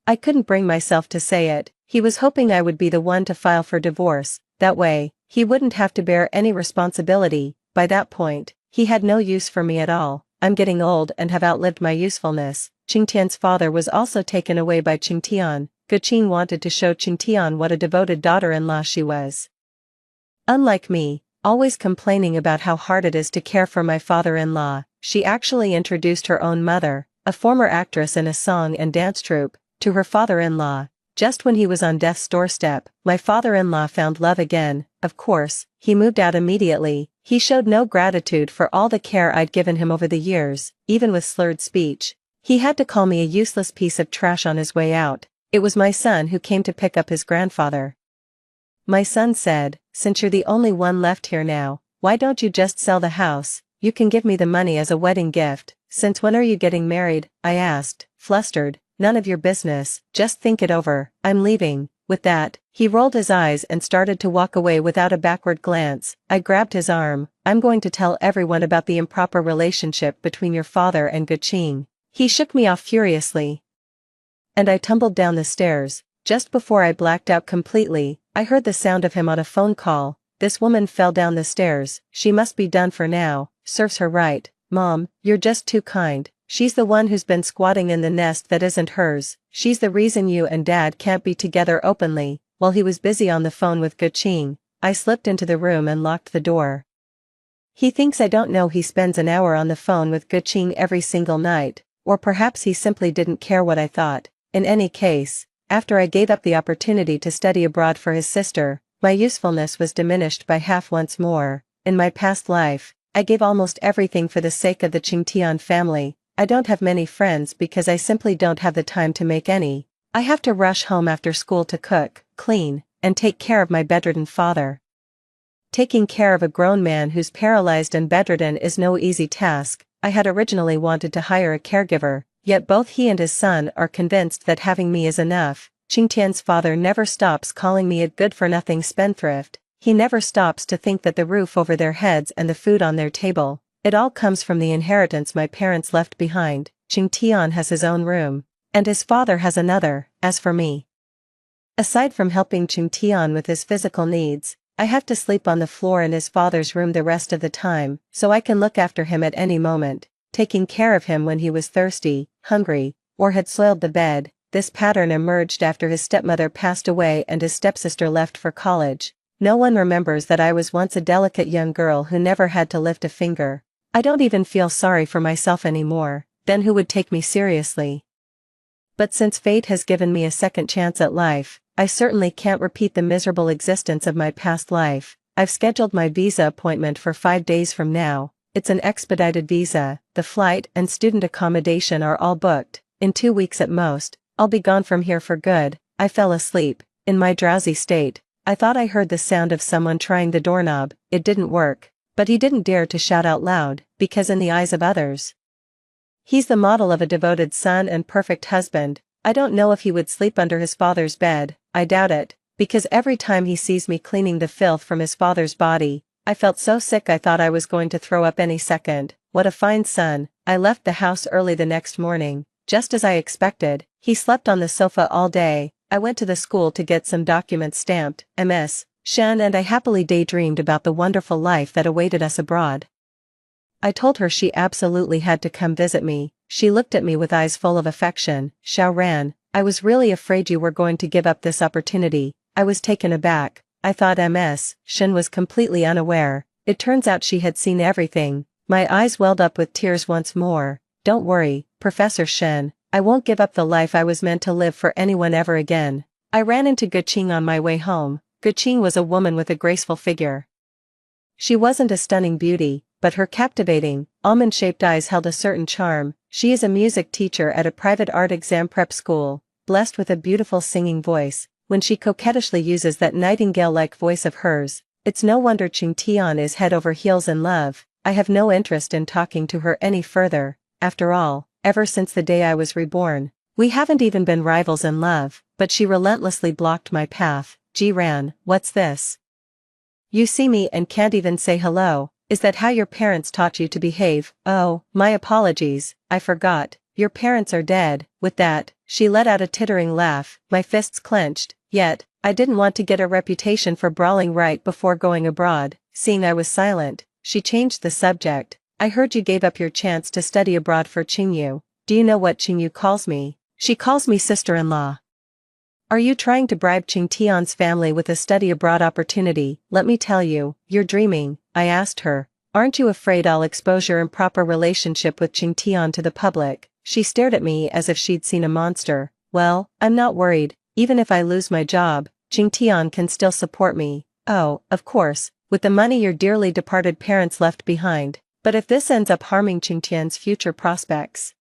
I couldn't bring myself to say it. He was hoping I would be the one to file for divorce. That way, he wouldn't have to bear any responsibility. By that point, he had no use for me at all. I'm getting old and have outlived my usefulness. Qingtian's father was also taken away by Qingtian. Guqing wanted to show Qingtian what a devoted daughter-in-law she was. Unlike me, always complaining about how hard it is to care for my father-in-law, she actually introduced her own mother, a former actress in a song and dance troupe, to her father-in-law. Just when he was on death's doorstep, my father-in-law found love again. Of course, he moved out immediately. He showed no gratitude for all the care I'd given him over the years, even with slurred speech. He had to call me a useless piece of trash on his way out. It was my son who came to pick up his grandfather. My son said, since you're the only one left here now, why don't you just sell the house? You can give me the money as a wedding gift. Since when are you getting married? I asked, flustered. None of your business, just think it over, I'm leaving. With that, he rolled his eyes and started to walk away without a backward glance. I grabbed his arm. I'm going to tell everyone about the improper relationship between your father and Guqing. He shook me off furiously, and I tumbled down the stairs. Just before I blacked out completely, I heard the sound of him on a phone call. This woman fell down the stairs. She must be done for now. Serves her right. Mom, you're just too kind. She's the one who's been squatting in the nest that isn't hers. She's the reason you and Dad can't be together openly. While he was busy on the phone with Guqing, I slipped into the room and locked the door. He thinks I don't know he spends an hour on the phone with Guqing every single night, or perhaps he simply didn't care what I thought. In any case, after I gave up the opportunity to study abroad for his sister, my usefulness was diminished by half once more. In my past life, I gave almost everything for the sake of the Qingtian family. I don't have many friends because I simply don't have the time to make any. I have to rush home after school to cook, clean, and take care of my bedridden father. Taking care of a grown man who's paralyzed and bedridden is no easy task. I had originally wanted to hire a caregiver, yet both he and his son are convinced that having me is enough. Qingtian's father never stops calling me a good-for-nothing spendthrift. He never stops to think that the roof over their heads and the food on their table, it all comes from the inheritance my parents left behind. Qingtian has his own room, and his father has another. As for me, aside from helping Qingtian with his physical needs, I have to sleep on the floor in his father's room the rest of the time, so I can look after him at any moment, taking care of him when he was thirsty, hungry, or had soiled the bed. This pattern emerged after his stepmother passed away and his stepsister left for college. No one remembers that I was once a delicate young girl who never had to lift a finger. I don't even feel sorry for myself anymore. Then who would take me seriously? But since fate has given me a second chance at life, I certainly can't repeat the miserable existence of my past life. I've scheduled my visa appointment for 5 days from now. It's an expedited visa, the flight and student accommodation are all booked. In 2 weeks at most, I'll be gone from here for good. I fell asleep. In my drowsy state, I thought I heard the sound of someone trying the doorknob. It didn't work. But he didn't dare to shout out loud, because in the eyes of others, he's the model of a devoted son and perfect husband. I don't know if he would sleep under his father's bed. I doubt it, because every time he sees me cleaning the filth from his father's body, I felt so sick I thought I was going to throw up any second. What a fine son. I left the house early the next morning, just as I expected. He slept on the sofa all day. I went to the school to get some documents stamped. Ms. Shen and I happily daydreamed about the wonderful life that awaited us abroad. I told her she absolutely had to come visit me. She looked at me with eyes full of affection. Xiaoran, I was really afraid you were going to give up this opportunity. I was taken aback. I thought Ms. Shen was completely unaware. It turns out she had seen everything. My eyes welled up with tears once more. Don't worry, Professor Shen, I won't give up the life I was meant to live for anyone ever again. I ran into Guqing on my way home. Guqing was a woman with a graceful figure. She wasn't a stunning beauty, but her captivating, almond-shaped eyes held a certain charm. She is a music teacher at a private art exam prep school, blessed with a beautiful singing voice. When she coquettishly uses that nightingale-like voice of hers, it's no wonder Qingtian is head over heels in love. I have no interest in talking to her any further. After all, ever since the day I was reborn, we haven't even been rivals in love, but she relentlessly blocked my path. Jiran, what's this? You see me and can't even say hello. Is that how your parents taught you to behave? Oh, my apologies, I forgot. Your parents are dead. With that, she let out a tittering laugh. My fists clenched. Yet, I didn't want to get a reputation for brawling right before going abroad. Seeing I was silent, she changed the subject. I heard you gave up your chance to study abroad for Qingyu. Do you know what Qingyu calls me? She calls me sister-in-law. Are you trying to bribe Qingtian's family with a study abroad opportunity? Let me tell you, you're dreaming. I asked her. Aren't you afraid I'll expose your improper relationship with Qingtian to the public? She stared at me as if she'd seen a monster. Well, I'm not worried. Even if I lose my job, Qingtian can still support me. Oh, of course, with the money your dearly departed parents left behind. But if this ends up harming Qingtian's future prospects,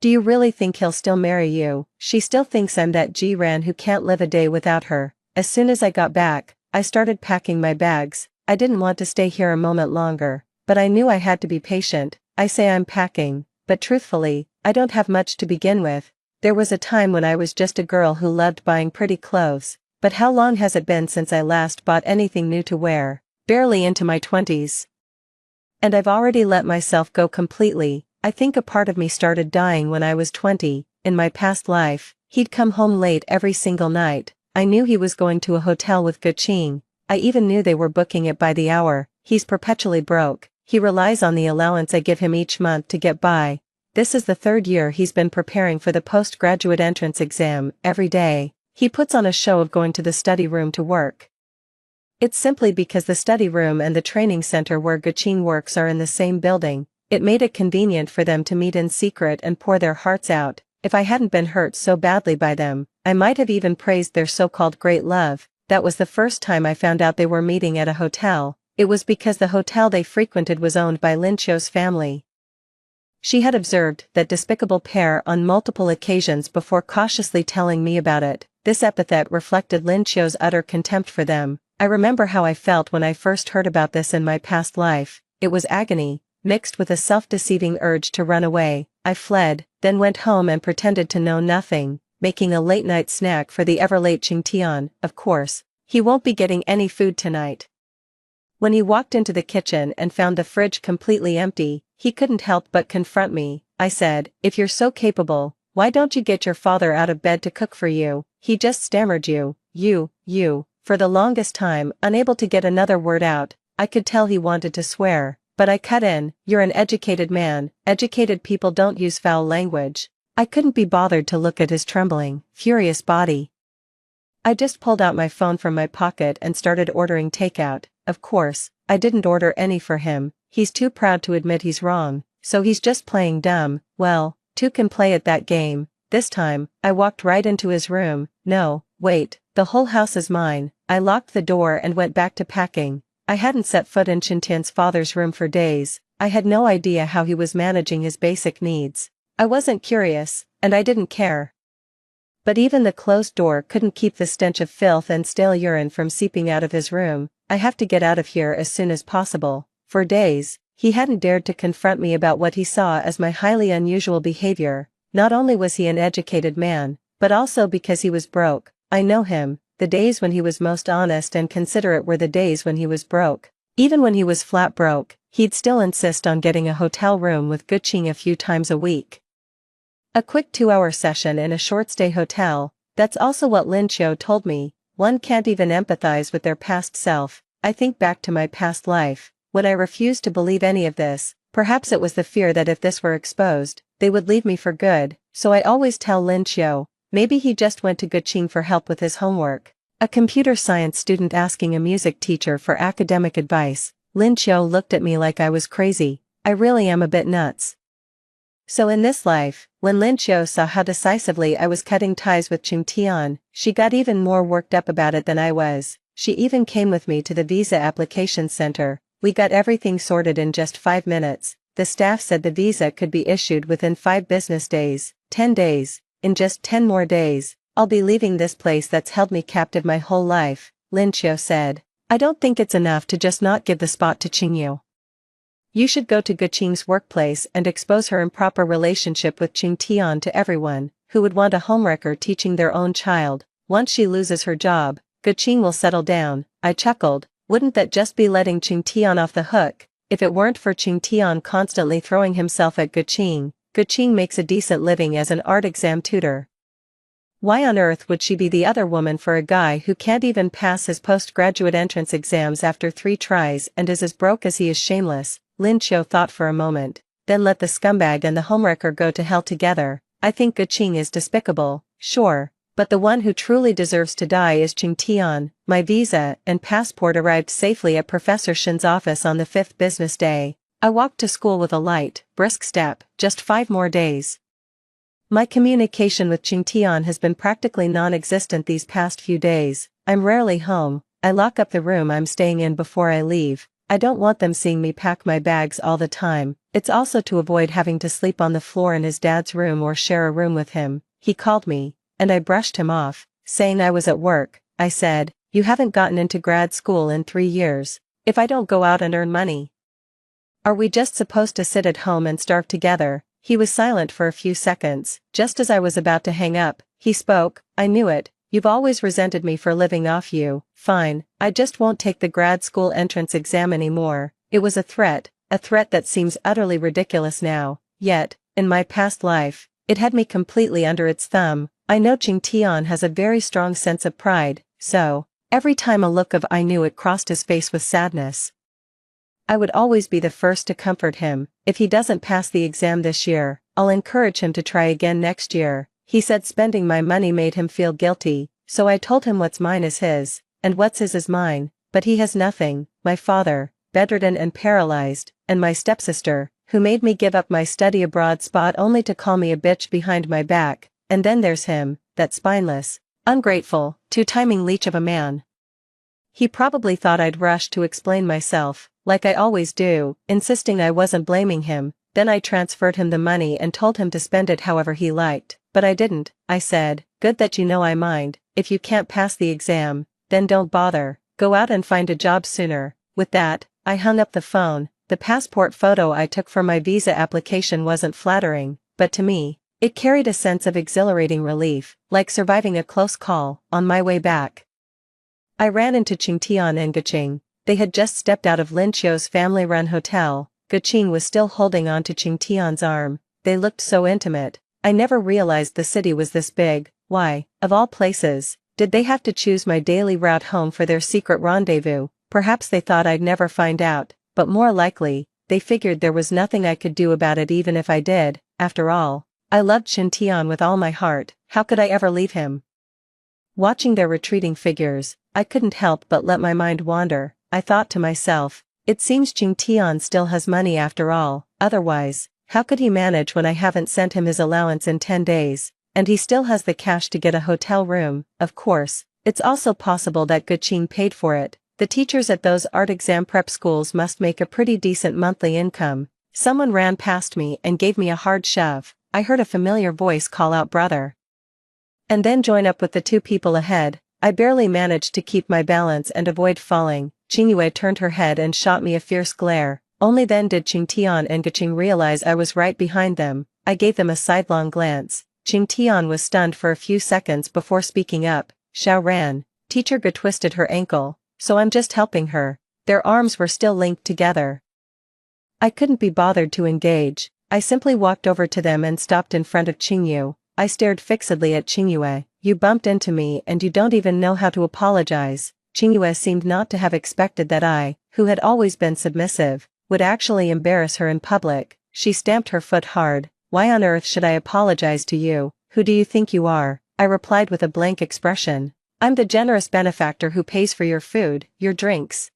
do you really think he'll still marry you? She still thinks I'm that Jiran who can't live a day without her. As soon as I got back, I started packing my bags. I didn't want to stay here a moment longer, but I knew I had to be patient. I say I'm packing, but truthfully, I don't have much to begin with. There was a time when I was just a girl who loved buying pretty clothes, but how long has it been since I last bought anything new to wear? Barely into my 20s. And I've already let myself go completely. I think a part of me started dying when I was 20. In my past life, he'd come home late every single night. I knew he was going to a hotel with Guqing. I even knew they were booking it by the hour. He's perpetually broke. He relies on the allowance I give him each month to get by. This is the 3rd year he's been preparing for the postgraduate entrance exam. Every day, he puts on a show of going to the study room to work. It's simply because the study room and the training center where Guqing works are in the same building. It made it convenient for them to meet in secret and pour their hearts out. If I hadn't been hurt so badly by them, I might have even praised their so-called great love. That was the first time I found out they were meeting at a hotel. It was because the hotel they frequented was owned by Lin Qiu's family. She had observed that despicable pair on multiple occasions before cautiously telling me about it. This epithet reflected Lin Qiu's utter contempt for them. I remember how I felt when I first heard about this in my past life. It was agony, mixed with a self-deceiving urge to run away. I fled, then went home and pretended to know nothing, making a late-night snack for the ever-late Qingtian. Of course, he won't be getting any food tonight. When he walked into the kitchen and found the fridge completely empty, he couldn't help but confront me. I said, "If you're so capable, why don't you get your father out of bed to cook for you?" He just stammered you. For the longest time, unable to get another word out. I could tell he wanted to swear, but I cut in, "You're an educated man, educated people don't use foul language." I couldn't be bothered to look at his trembling, furious body. I just pulled out my phone from my pocket and started ordering takeout. Of course, I didn't order any for him. He's too proud to admit he's wrong, so he's just playing dumb. Well, two can play at that game. This time, I walked right into his room. No, wait, the whole house is mine. I locked the door and went back to packing. I hadn't set foot in Qingtian's father's room for days. I had no idea how he was managing his basic needs. I wasn't curious, and I didn't care. But even the closed door couldn't keep the stench of filth and stale urine from seeping out of his room. I have to get out of here as soon as possible. For days, he hadn't dared to confront me about what he saw as my highly unusual behavior. Not only was he an educated man, but also because he was broke. I know him. The days when he was most honest and considerate were the days when he was broke. Even when he was flat broke, he'd still insist on getting a hotel room with Guqing a few times a week. A quick 2-hour session in a short-stay hotel. That's also what Lin Qiu told me. One can't even empathize with their past self. I think back to my past life, when I refused to believe any of this. Perhaps it was the fear that if this were exposed, they would leave me for good. So I always tell Lin Qiu, maybe he just went to Guqing for help with his homework. A computer science student asking a music teacher for academic advice. Lin Qiu looked at me like I was crazy. I really am a bit nuts. So in this life, when Lin Qiu saw how decisively I was cutting ties with Qingtian, she got even more worked up about it than I was. She even came with me to the visa application center. We got everything sorted in just 5 minutes. The staff said the visa could be issued within 5 business days, 10 days. In just 10 more days, I'll be leaving this place that's held me captive my whole life, Lin Qiu said. I don't think it's enough to just not give the spot to Qingyu. You should go to Guqing's workplace and expose her improper relationship with Qingtian to everyone who would want a homewrecker teaching their own child. Once she loses her job, Guqing will settle down. I chuckled. Wouldn't that just be letting Qingtian off the hook? If it weren't for Qingtian constantly throwing himself at Guqing, Guqing makes a decent living as an art exam tutor. Why on earth would she be the other woman for a guy who can't even pass his postgraduate entrance exams after 3 tries and is as broke as he is shameless? Lin Qiu thought for a moment, then let the scumbag and the homewrecker go to hell together. I think Guqing is despicable, sure, but the one who truly deserves to die is Qingtian. My visa and passport arrived safely at Professor Shin's office on the 5th business day. I walked to school with a light, brisk step. Just 5 more days. My communication with Qingtian has been practically non-existent these past few days. I'm rarely home. I lock up the room I'm staying in before I leave. I don't want them seeing me pack my bags all the time. It's also to avoid having to sleep on the floor in his dad's room or share a room with him. He called me, and I brushed him off, saying I was at work. I said, "You haven't gotten into grad school in 3 years. If I don't go out and earn money, are we just supposed to sit at home and starve together?" He was silent for a few seconds. Just as I was about to hang up, he spoke. "I knew it. You've always resented me for living off you. Fine, I just won't take the grad school entrance exam anymore." It was a threat that seems utterly ridiculous now. Yet, in my past life, it had me completely under its thumb. I know Qingtian has a very strong sense of pride, so, every time a look of "I knew it" crossed his face with sadness, I would always be the first to comfort him. If he doesn't pass the exam this year, I'll encourage him to try again next year. He said spending my money made him feel guilty, so I told him what's mine is his, and what's his is mine, but he has nothing. My father, bedridden and paralyzed, and my stepsister, who made me give up my study abroad spot only to call me a bitch behind my back, and then there's him, that spineless, ungrateful, two-timing leech of a man. He probably thought I'd rush to explain myself, like I always do, insisting I wasn't blaming him. Then I transferred him the money and told him to spend it however he liked. But I didn't. I said, "Good that you know I mind. If you can't pass the exam, then don't bother." Go out and find a job sooner. With that, I hung up the phone. The passport photo I took for my visa application wasn't flattering, but to me, it carried a sense of exhilarating relief, like surviving a close call. On my way back, I ran into Qingtian and Guqing. They had just stepped out of Lin Qiu's family-run hotel. Guqing was still holding on to Qingtian's arm. They looked so intimate. I never realized the city was this big. Why, of all places, did they have to choose my daily route home for their secret rendezvous? Perhaps they thought I'd never find out, but more likely, they figured there was nothing I could do about it even if I did. After all, I loved Qingtian with all my heart. How could I ever leave him? Watching their retreating figures, I couldn't help but let my mind wander. I thought to myself, it seems Qingtian still has money after all, otherwise, how could he manage when I haven't sent him his allowance in 10 days, and he still has the cash to get a hotel room? Of course, it's also possible that Guqing paid for it. The teachers at those art exam prep schools must make a pretty decent monthly income. Someone ran past me and gave me a hard shove. I heard a familiar voice call out brother, and then join up with the two people ahead. I barely managed to keep my balance and avoid falling. Qingyue turned her head and shot me a fierce glare. Only then did Qingtian and Guqing realize I was right behind them. I gave them a sidelong glance. Qingtian was stunned for a few seconds before speaking up. Xiao Ran, Teacher Gu twisted her ankle, so I'm just helping her. Their arms were still linked together. I couldn't be bothered to engage. I simply walked over to them and stopped in front of Qingyu. I stared fixedly at Qingyue. You bumped into me and you don't even know how to apologize. Qingyue seemed not to have expected that I, who had always been submissive, would actually embarrass her in public. She stamped her foot hard. Why on earth should I apologize to you? Who do you think you are? I replied with a blank expression. I'm the generous benefactor who pays for your food, your drinks,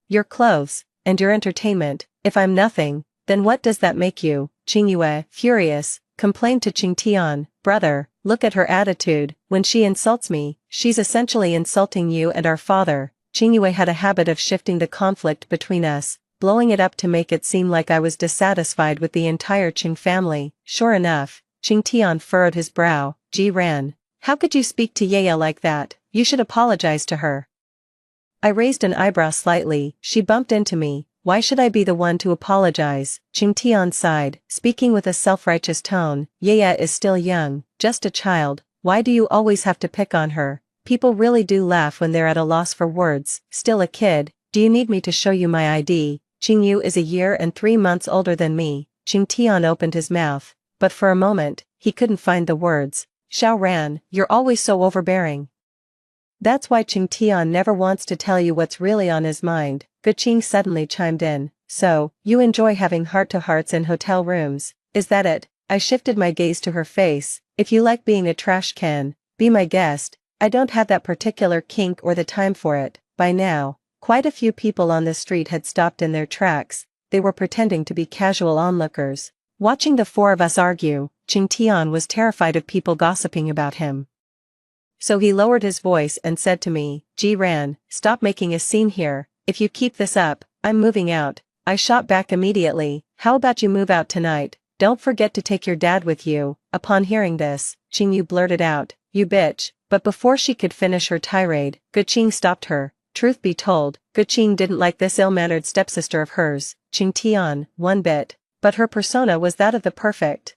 your clothes, and your entertainment. If I'm nothing, then what does that make you? Qingyue, furious, complained to Qingtian. Brother, look at her attitude. When she insults me, she's essentially insulting you and our father. Qingyue had a habit of shifting the conflict between us, blowing it up to make it seem like I was dissatisfied with the entire Qing family. Sure enough, Qingtian furrowed his brow. Ji Ran, how could you speak to Yaya like that? You should apologize to her. I raised an eyebrow slightly. She bumped into me. Why should I be the one to apologize? Qingtian sighed, speaking with a self-righteous tone. Yaya is still young, just a child. Why do you always have to pick on her? People really do laugh when they're at a loss for words. Still a kid. Do you need me to show you my ID? Qingyu is a year and 3 months older than me. Qingtian opened his mouth, but for a moment, he couldn't find the words. Xiao Ran, you're always so overbearing. That's why Qingtian never wants to tell you what's really on his mind. Guqing suddenly chimed in. So, you enjoy having heart-to-hearts in hotel rooms, is that it? I shifted my gaze to her face. If you like being a trash can, be my guest. I don't have that particular kink or the time for it. By now, quite a few people on the street had stopped in their tracks. They were pretending to be casual onlookers. Watching the four of us argue, Qingtian was terrified of people gossiping about him. So he lowered his voice and said to me, Ji Ran, stop making a scene here. If you keep this up, I'm moving out. I shot back immediately. How about you move out tonight? Don't forget to take your dad with you. Upon hearing this, Qingyu blurted out, you bitch. But before she could finish her tirade, Guqing stopped her. Truth be told, Guqing didn't like this ill-mannered stepsister of hers, Qingtian, one bit. But her persona was that of the perfect,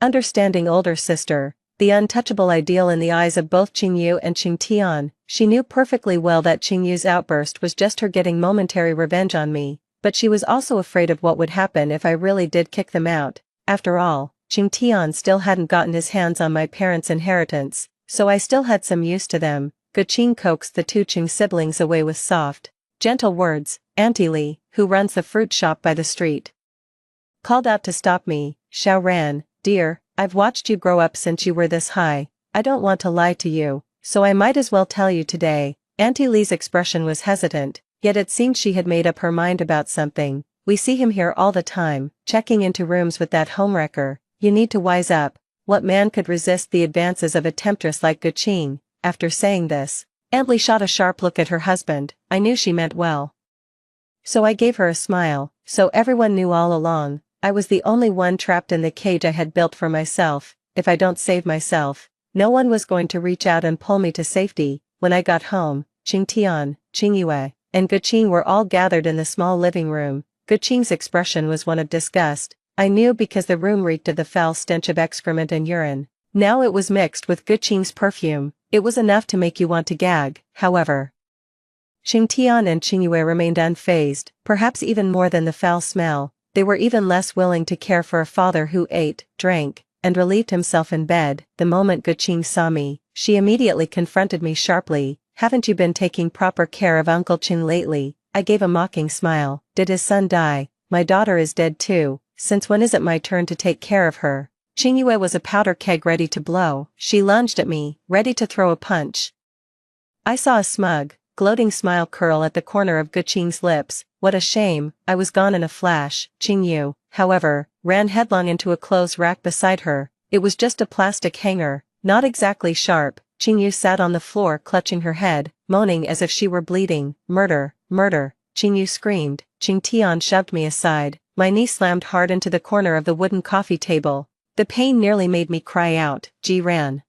understanding older sister, the untouchable ideal in the eyes of both Qingyu and Qingtian. She knew perfectly well that Qingyu's outburst was just her getting momentary revenge on me, but she was also afraid of what would happen if I really did kick them out. After all, Qingtian still hadn't gotten his hands on my parents' inheritance, so I still had some use to them. Guqing coaxed the two Qing siblings away with soft, gentle words. Auntie Li, who runs the fruit shop by the street, called out to stop me. Xiao Ran, dear, I've watched you grow up since you were this high. I don't want to lie to you, so I might as well tell you today. Auntie Li's expression was hesitant, yet it seemed she had made up her mind about something. We see him here all the time, checking into rooms with that homewrecker. You need to wise up. What man could resist the advances of a temptress like Guqing? After saying this, Aunt Li shot a sharp look at her husband. I knew she meant well, so I gave her a smile. So everyone knew all along, I was the only one trapped in the cage I had built for myself. If I don't save myself, no one was going to reach out and pull me to safety. When I got home, Qingtian, Qingyue, and Guqing were all gathered in the small living room. Guqing's expression was one of disgust. I knew because the room reeked of the foul stench of excrement and urine. Now it was mixed with Guqing's perfume. It was enough to make you want to gag, however. Qingtian and Qingyue remained unfazed, perhaps even more than the foul smell. They were even less willing to care for a father who ate, drank, and relieved himself in bed. The moment Guqing saw me, she immediately confronted me sharply. Haven't you been taking proper care of Uncle Qing lately? I gave a mocking smile. Did his son die? My daughter is dead too. Since when is it my turn to take care of her? Qingyue was a powder keg ready to blow. She lunged at me, ready to throw a punch. I saw a smug, gloating smile curl at the corner of Guqing's lips. What a shame, I was gone in a flash. Qingyu, however, ran headlong into a clothes rack beside her. It was just a plastic hanger, not exactly sharp. Qingyu sat on the floor clutching her head, moaning as if she were bleeding. Murder, murder, Qingyu screamed. Qingtian shoved me aside. My knee slammed hard into the corner of the wooden coffee table. The pain nearly made me cry out. Ji ran.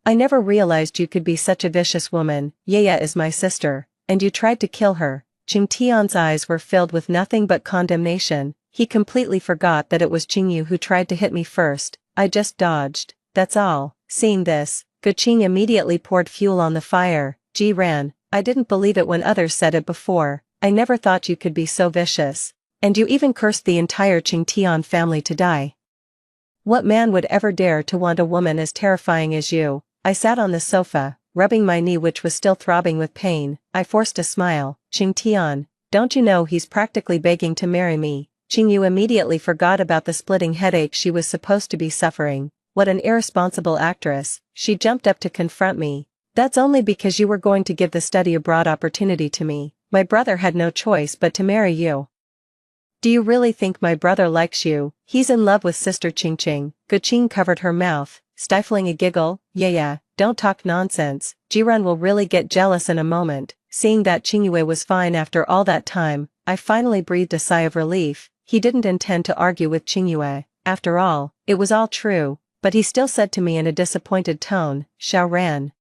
I never realized you could be such a vicious woman. Yaya is my sister, and you tried to kill her. Qingtian's eyes were filled with nothing but condemnation. He completely forgot that it was Qingyu who tried to hit me first. I just dodged. That's all. Seeing this, Guqing immediately poured fuel on the fire. Ji ran. I didn't believe it when others said it before. I never thought you could be so vicious. And you even cursed the entire Qingtian family to die. What man would ever dare to want a woman as terrifying as you? I sat on the sofa, rubbing my knee which was still throbbing with pain. I forced a smile. Qingtian, don't you know he's practically begging to marry me? Qingyu immediately forgot about the splitting headache she was supposed to be suffering. What an irresponsible actress. She jumped up to confront me. That's only because you were going to give the study abroad opportunity to me. My brother had no choice but to marry you. Do you really think my brother likes you? He's in love with Sister Qingqing. Guqing covered her mouth, stifling a giggle. Yeah, don't talk nonsense. Jiren will really get jealous in a moment. Seeing that Qingyue was fine after all that time, I finally breathed a sigh of relief. He didn't intend to argue with Qingyue. After all, it was all true, but he still said to me in a disappointed tone, Xiaoran.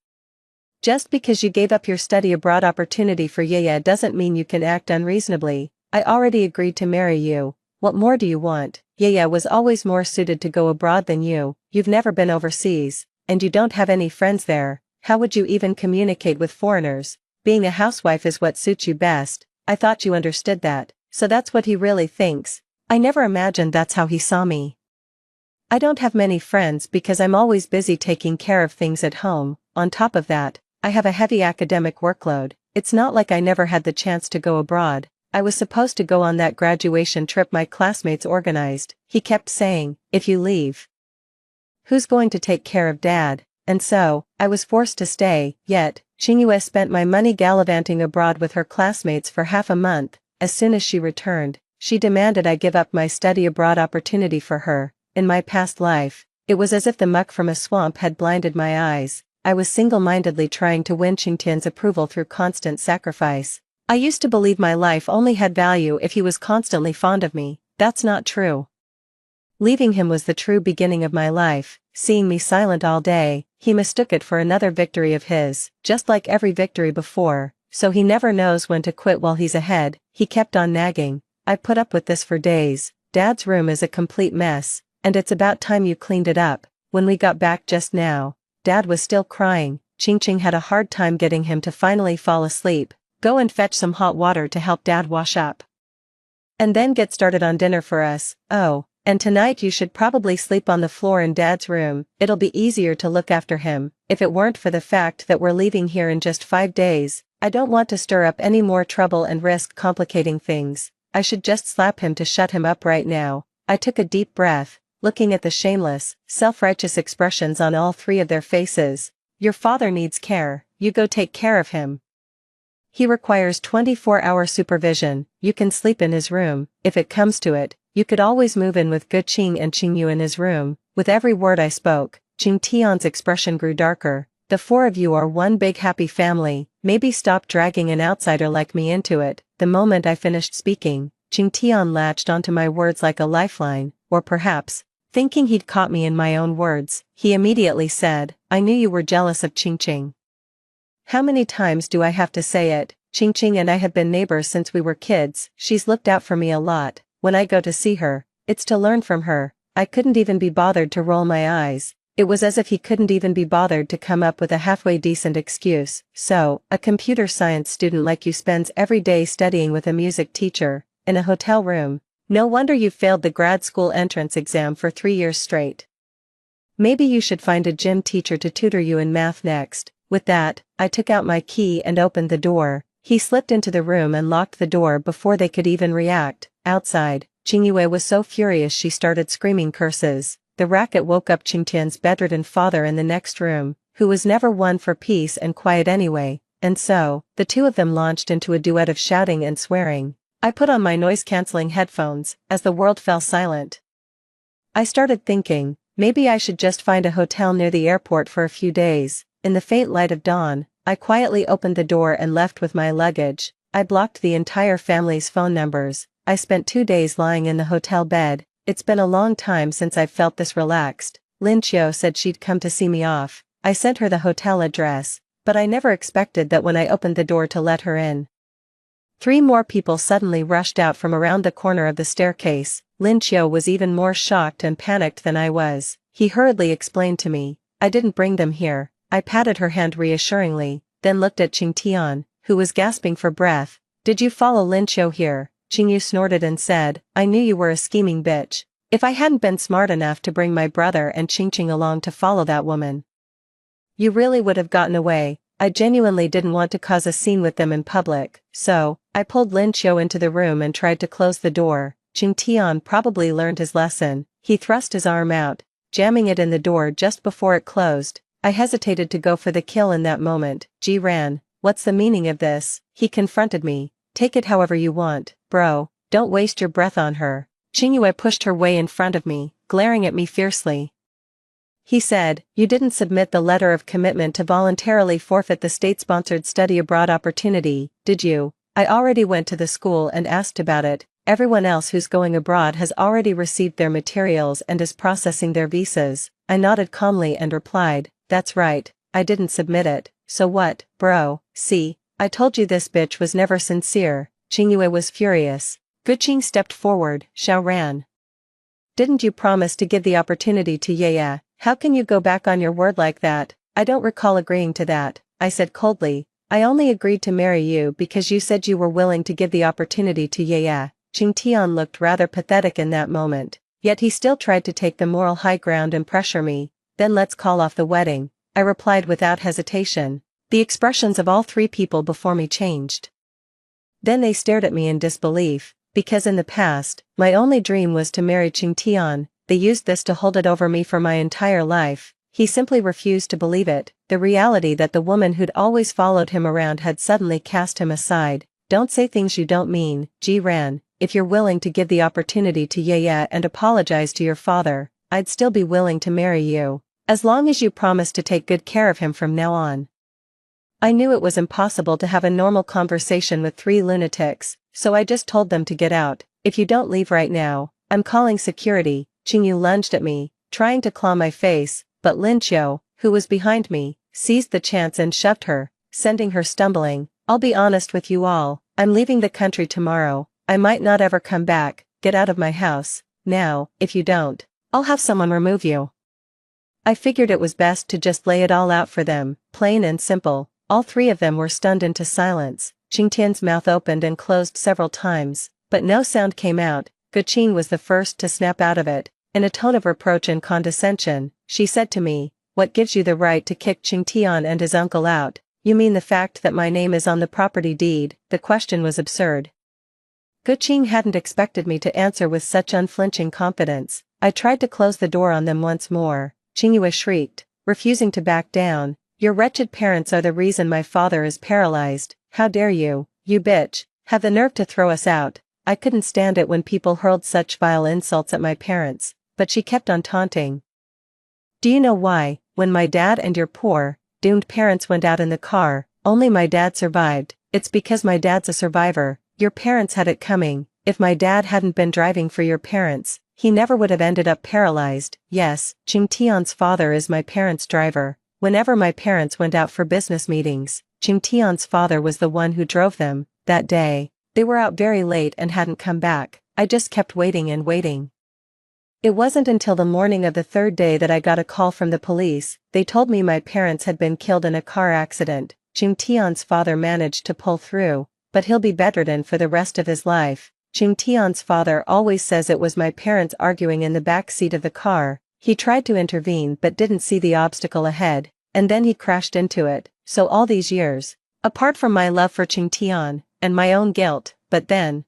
Just because you gave up your study abroad opportunity for Yaya doesn't mean you can act unreasonably. I already agreed to marry you. What more do you want? Yaya was always more suited to go abroad than you. You've never been overseas, and you don't have any friends there. How would you even communicate with foreigners? Being a housewife is what suits you best. I thought you understood that, so that's what he really thinks. I never imagined that's how he saw me. I don't have many friends because I'm always busy taking care of things at home. On top of that, I have a heavy academic workload. It's not like I never had the chance to go abroad. I was supposed to go on that graduation trip my classmates organized. He kept saying, if you leave, who's going to take care of Dad? And so, I was forced to stay. Yet, Qingyue spent my money gallivanting abroad with her classmates for half a month. As soon as she returned, she demanded I give up my study abroad opportunity for her. In my past life, it was as if the muck from a swamp had blinded my eyes. I was single-mindedly trying to win Qingtian's approval through constant sacrifice. I used to believe my life only had value if he was constantly fond of me. That's not true. Leaving him was the true beginning of my life. Seeing me silent all day, he mistook it for another victory of his, just like every victory before, so he never knows when to quit while he's ahead. He kept on nagging. I put up with this for days. Dad's room is a complete mess, and it's about time you cleaned it up. When we got back just now, Dad was still crying. Qingqing had a hard time getting him to finally fall asleep. Go and fetch some hot water to help Dad wash up. And then get started on dinner for us. Oh, and tonight you should probably sleep on the floor in Dad's room. It'll be easier to look after him. If it weren't for the fact that we're leaving here in just 5 days, I don't want to stir up any more trouble and risk complicating things. I should just slap him to shut him up right now. I took a deep breath, looking at the shameless, self-righteous expressions on all 3 of their faces. Your father needs care. You go take care of him. He requires 24-hour supervision. You can sleep in his room. If it comes to it, you could always move in with Guqing and Qingyu in his room. With every word I spoke, Qingtian's expression grew darker. The 4 of you are one big happy family. Maybe stop dragging an outsider like me into it. The moment I finished speaking, Qingtian latched onto my words like a lifeline, or perhaps, thinking he'd caught me in my own words, he immediately said, I knew you were jealous of Qingqing. How many times do I have to say it? Ching Ching and I have been neighbors since we were kids. She's looked out for me a lot. When I go to see her, it's to learn from her. I couldn't even be bothered to roll my eyes. It was as if he couldn't even be bothered to come up with a halfway decent excuse. So, a computer science student like you spends every day studying with a music teacher, in a hotel room. No wonder you failed the grad school entrance exam for 3 years straight. Maybe you should find a gym teacher to tutor you in math next. With that, I took out my key and opened the door. He slipped into the room and locked the door before they could even react. Outside, Qingyue was so furious she started screaming curses. The racket woke up Qingtian's bedridden father in the next room, who was never one for peace and quiet anyway, and so, the two of them launched into a duet of shouting and swearing. I put on my noise-canceling headphones, as the world fell silent. I started thinking, maybe I should just find a hotel near the airport for a few days. In the faint light of dawn, I quietly opened the door and left with my luggage. I blocked the entire family's phone numbers. I spent 2 days lying in the hotel bed. It's been a long time since I've felt this relaxed. Lin Qiu said she'd come to see me off. I sent her the hotel address, but I never expected that when I opened the door to let her in. 3 more people suddenly rushed out from around the corner of the staircase. Lin Qiu was even more shocked and panicked than I was. He hurriedly explained to me, I didn't bring them here. I patted her hand reassuringly, then looked at Qing Tian, who was gasping for breath. Did you follow Lin Qiu here? Qingyu snorted and said, I knew you were a scheming bitch. If I hadn't been smart enough to bring my brother and Qingqing along to follow that woman, you really would have gotten away. I genuinely didn't want to cause a scene with them in public, so, I pulled Lin Qiu into the room and tried to close the door. Qing Tian probably learned his lesson. He thrust his arm out, jamming it in the door just before it closed. I hesitated to go for the kill in that moment. Ji Ran, what's the meaning of this? He confronted me. Take it however you want, bro, don't waste your breath on her. Qingyue pushed her way in front of me, glaring at me fiercely. He said, you didn't submit the letter of commitment to voluntarily forfeit the state-sponsored study abroad opportunity, did you? I already went to the school and asked about it. Everyone else who's going abroad has already received their materials and is processing their visas. I nodded calmly and replied, that's right, I didn't submit it. So what, bro? See, I told you this bitch was never sincere. Qingyue was furious. Guqing stepped forward. Xiao Ran, didn't you promise to give the opportunity to Yaya? How can you go back on your word like that? I don't recall agreeing to that, I said coldly. I only agreed to marry you because you said you were willing to give the opportunity to Yaya. Qing Tian looked rather pathetic in that moment, yet he still tried to take the moral high ground and pressure me. Then let's call off the wedding, I replied without hesitation. The expressions of all 3 people before me changed. Then they stared at me in disbelief, because in the past, my only dream was to marry Qing Tian. They used this to hold it over me for my entire life. He simply refused to believe it, the reality that the woman who'd always followed him around had suddenly cast him aside. Don't say things you don't mean, Ji Ran. If you're willing to give the opportunity to Yaya and apologize to your father, I'd still be willing to marry you, as long as you promise to take good care of him from now on. I knew it was impossible to have a normal conversation with 3 lunatics, so I just told them to get out. If you don't leave right now, I'm calling security. Qingyu lunged at me, trying to claw my face, but Lin Qiu, who was behind me, seized the chance and shoved her, sending her stumbling. I'll be honest with you all, I'm leaving the country tomorrow. I might not ever come back. Get out of my house, now. If you don't, I'll have someone remove you. I figured it was best to just lay it all out for them, plain and simple. All 3 of them were stunned into silence. Qing Tian's mouth opened and closed several times, but no sound came out. Guqing was the first to snap out of it. In a tone of reproach and condescension, she said to me, what gives you the right to kick Qing Tian and his uncle out? You mean the fact that my name is on the property deed? The question was absurd. Guqing hadn't expected me to answer with such unflinching confidence. I tried to close the door on them once more. Qingyue shrieked, refusing to back down. Your wretched parents are the reason my father is paralyzed. How dare you, you bitch, have the nerve to throw us out? I couldn't stand it when people hurled such vile insults at my parents, but she kept on taunting. Do you know why, when my dad and your poor, doomed parents went out in the car, only my dad survived? It's because my dad's a survivor. Your parents had it coming. If my dad hadn't been driving for your parents, he never would have ended up paralyzed. Yes, Qing Tian's father is my parents' driver. Whenever my parents went out for business meetings, Ching Tian's father was the one who drove them. That day, they were out very late and hadn't come back. I just kept waiting and waiting. It wasn't until the morning of the third day that I got a call from the police. They told me my parents had been killed in a car accident. Ching Tian's father managed to pull through, but he'll be bedridden for the rest of his life. Ching Tian's father always says it was my parents arguing in the back seat of the car. He tried to intervene but didn't see the obstacle ahead, and then he crashed into it. So all these years, apart from my love for Ching Tian, and my own guilt, but then,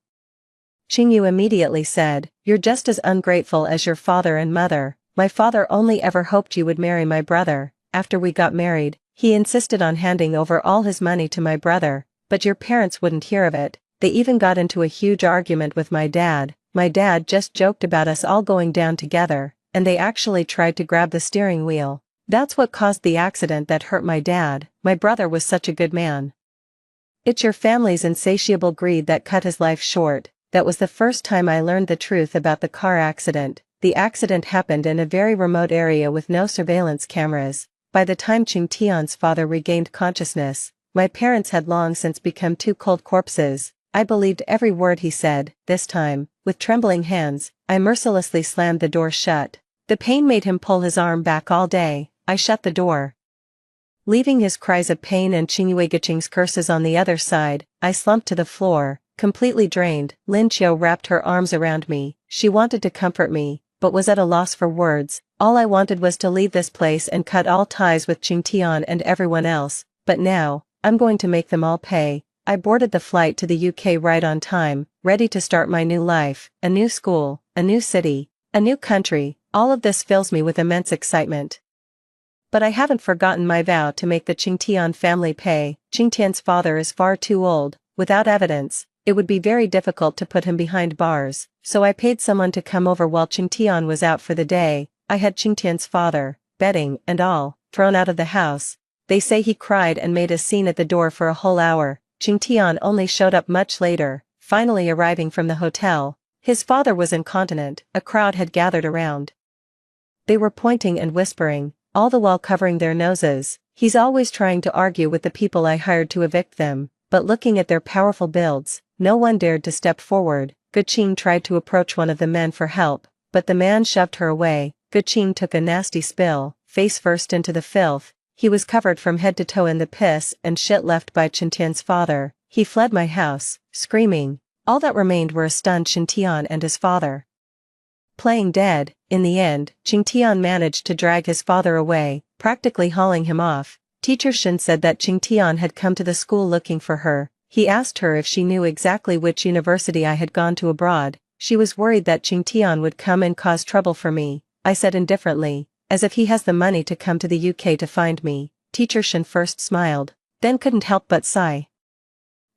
Xing Yu immediately said, "You're just as ungrateful as your father and mother. My father only ever hoped you would marry my brother. After we got married, he insisted on handing over all his money to my brother, but your parents wouldn't hear of it. They even got into a huge argument with my dad. My dad just joked about us all going down together, and they actually tried to grab the steering wheel. That's what caused the accident that hurt my dad. My brother was such a good man. It's your family's insatiable greed that cut his life short." That was the first time I learned the truth about the car accident. The accident happened in a very remote area with no surveillance cameras. By the time Ching Tian's father regained consciousness, my parents had long since become two cold corpses. I believed every word he said. This time, with trembling hands, I mercilessly slammed the door shut. The pain made him pull his arm back all day. I shut the door, leaving his cries of pain and Qing's curses on the other side. I slumped to the floor, completely drained. Lin Qiu wrapped her arms around me. She wanted to comfort me, but was at a loss for words. All I wanted was to leave this place and cut all ties with Ching Tian and everyone else, but now, I'm going to make them all pay. I boarded the flight to the UK right on time, ready to start my new life, a new school, a new city, a new country. All of this fills me with immense excitement. But I haven't forgotten my vow to make the Ching Tian family pay. Ching Tian's father is far too old. Without evidence, it would be very difficult to put him behind bars, so I paid someone to come over while Ching Tian was out for the day. I had Ching Tian's father, bedding and all, thrown out of the house. They say he cried and made a scene at the door for a whole hour. Ching Tian only showed up much later, finally arriving from the hotel. His father was incontinent. A crowd had gathered around. They were pointing and whispering, all the while covering their noses. He's always trying to argue with the people I hired to evict them, but looking at their powerful builds, no one dared to step forward. Guqing tried to approach one of the men for help, but the man shoved her away. Guqing took a nasty spill, face first into the filth. He was covered from head to toe in the piss and shit left by Ching Tian's father. He fled my house, screaming. All that remained were a stunned Ching Tian and his father, playing dead. In the end, Ching Tian managed to drag his father away, practically hauling him off. Teacher Shin said that Ching Tian had come to the school looking for her. He asked her if she knew exactly which university I had gone to abroad. She was worried that Ching Tian would come and cause trouble for me. I said indifferently, as if he has the money to come to the UK to find me. Teacher Shin first smiled, then couldn't help but sigh.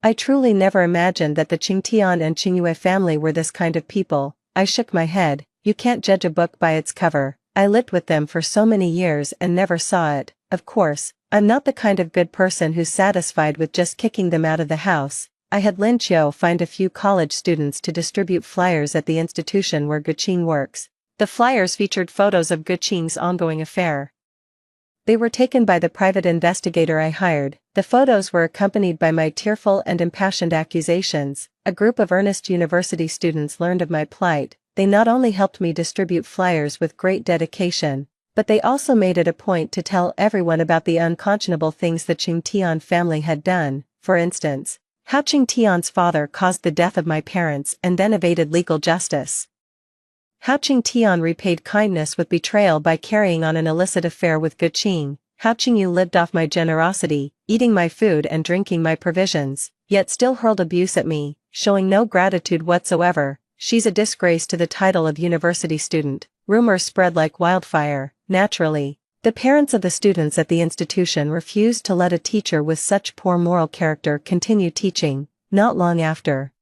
I truly never imagined that the Ching Tian and Qingyue family were this kind of people. I shook my head. You can't judge a book by its cover. I lived with them for so many years and never saw it. Of course, I'm not the kind of good person who's satisfied with just kicking them out of the house. I had Lin Qiu find a few college students to distribute flyers at the institution where Guqing works. The flyers featured photos of Guqing's ongoing affair. They were taken by the private investigator I hired. The photos were accompanied by my tearful and impassioned accusations. A group of earnest university students learned of my plight. They not only helped me distribute flyers with great dedication, but they also made it a point to tell everyone about the unconscionable things the Ching Tian family had done. For instance, how Ching Tian's father caused the death of my parents and then evaded legal justice. How Ching Tian repaid kindness with betrayal by carrying on an illicit affair with Guqing. How Qingyu lived off my generosity, eating my food and drinking my provisions, yet still hurled abuse at me, showing no gratitude whatsoever. She's a disgrace to the title of university student. Rumors spread like wildfire. Naturally, the parents of the students at the institution refused to let a teacher with such poor moral character continue teaching. Not long after,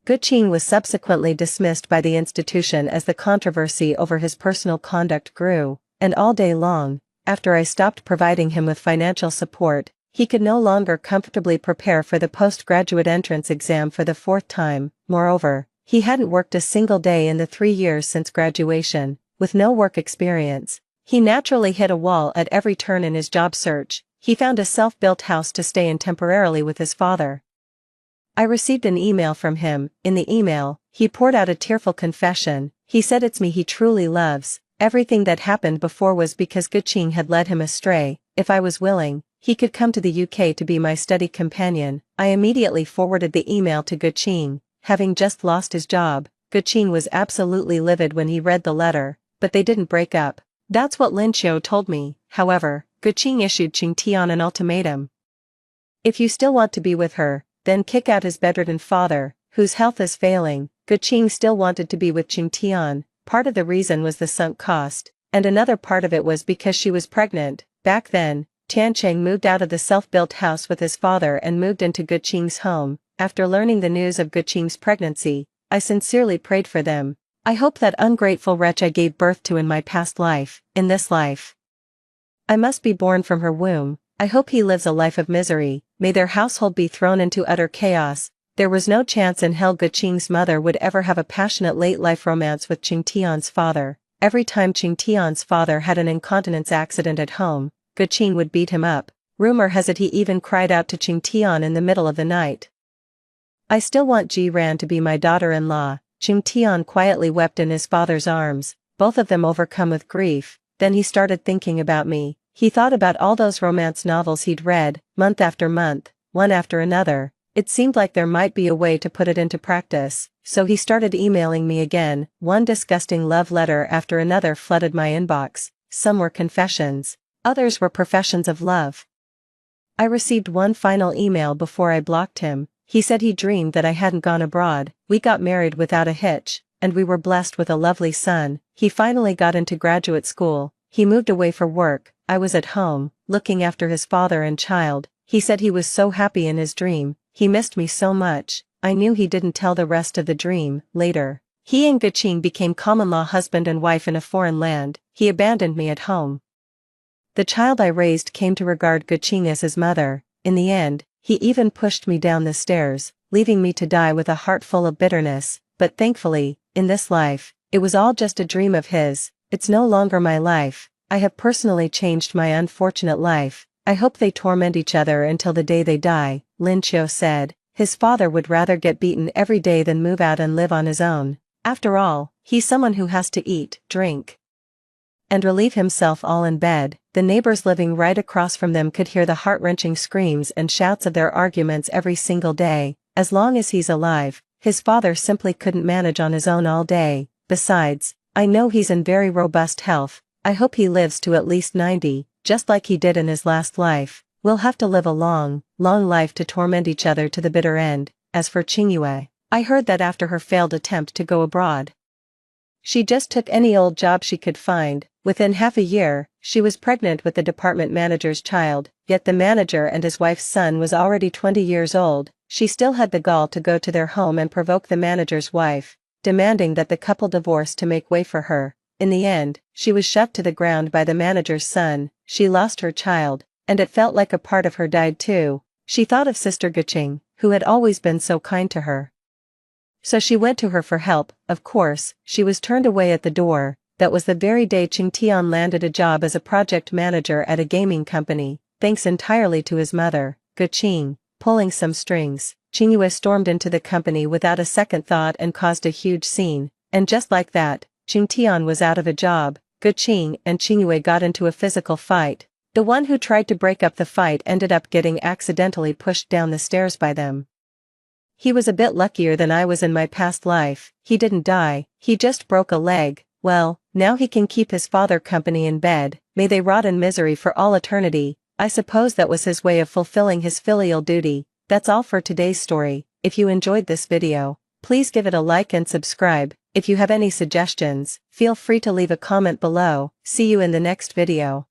Guqing was subsequently dismissed by the institution as the controversy over his personal conduct grew, and all day long, after I stopped providing him with financial support, he could no longer comfortably prepare for the postgraduate entrance exam for the fourth time. Moreover, he hadn't worked a single day in the 3 years since graduation. With no work experience, he naturally hit a wall at every turn in his job search. he found a self-built house to stay in temporarily with his father. I received an email from him. In the email, he poured out a tearful confession. He said it's me he truly loves. Everything that happened before was because Guqing had led him astray. If I was willing, he could come to the UK to be my study companion. I immediately forwarded the email to Guqing. Having just lost his job, Guqing was absolutely livid when he read the letter, but they didn't break up. That's what Lin Qiu told me. However, Guqing issued Qing Tian an ultimatum. If you still want to be with her, then kick out his bedridden father, whose health is failing. Guqing still wanted to be with Qing Tian. Part of the reason was the sunk cost, and another part of it was because she was pregnant. Back then, Tiancheng moved out of the self-built house with his father and moved into Guqing's home. After learning the news of Guqing's pregnancy, I sincerely prayed for them. I hope that ungrateful wretch I gave birth to in my past life, in this life, I must be born from her womb. I hope he lives a life of misery. May their household be thrown into utter chaos. There was no chance in hell Guqing's mother would ever have a passionate late-life romance with Qing Tian's father. Every time Qing Tian's father had an incontinence accident at home, Guqing would beat him up. Rumor has it he even cried out to Qing Tian in the middle of the night. I still want Ji Ran to be my daughter-in-law. Qing Tian quietly wept in his father's arms, both of them overcome with grief. Then he started thinking about me. He thought about all those romance novels he'd read, month after month, one after another. It seemed like there might be a way to put it into practice, so he started emailing me again. One disgusting love letter after another flooded my inbox. Some were confessions, others were professions of love. I received one final email before I blocked him. He said he dreamed that I hadn't gone abroad. We got married without a hitch, and we were blessed with a lovely son. He finally got into graduate school. He moved away for work. I was at home, looking after his father and child. He said he was so happy in his dream. He missed me so much. I knew he didn't tell the rest of the dream. Later, he and Guqing became common-law husband and wife in a foreign land. He abandoned me at home. The child I raised came to regard Guqing as his mother. In the end, he even pushed me down the stairs, leaving me to die with a heart full of bitterness. But thankfully, in this life, it was all just a dream of his. It's no longer my life. I have personally changed my unfortunate life. I hope they torment each other until the day they die. Lin Qiu said. His father would rather get beaten every day than move out and live on his own. After all, he's someone who has to eat, drink, and relieve himself all in bed. The neighbors living right across from them could hear the heart-wrenching screams and shouts of their arguments every single day. As long as he's alive, his father simply couldn't manage on his own all day. Besides, I know he's in very robust health. I hope he lives to at least 90, just like he did in his last life. We'll have to live a long, long life to torment each other to the bitter end. As for Qingyue, I heard that after her failed attempt to go abroad, she just took any old job she could find. Within half a year, she was pregnant with the department manager's child, yet the manager and his wife's son was already 20 years old. She still had the gall to go to their home and provoke the manager's wife, demanding that the couple divorce to make way for her. In the end, she was shoved to the ground by the manager's son. She lost her child, and it felt like a part of her died too. She thought of Sister Guqing, who had always been so kind to her. So she went to her for help. Of course, she was turned away at the door. That was the very day Qing Tian landed a job as a project manager at a gaming company, thanks entirely to his mother, Guqing, pulling some strings. Qingyue stormed into the company without a second thought and caused a huge scene, and just like that, Qing Tian was out of a job. Guqing and Qingyue got into a physical fight. The one who tried to break up the fight ended up getting accidentally pushed down the stairs by them. He was a bit luckier than I was in my past life. He didn't die, he just broke a leg. Well, now he can keep his father company in bed. May they rot in misery for all eternity. I suppose that was his way of fulfilling his filial duty. That's all for today's story. If you enjoyed this video, please give it a like and subscribe. If you have any suggestions, feel free to leave a comment below. See you in the next video.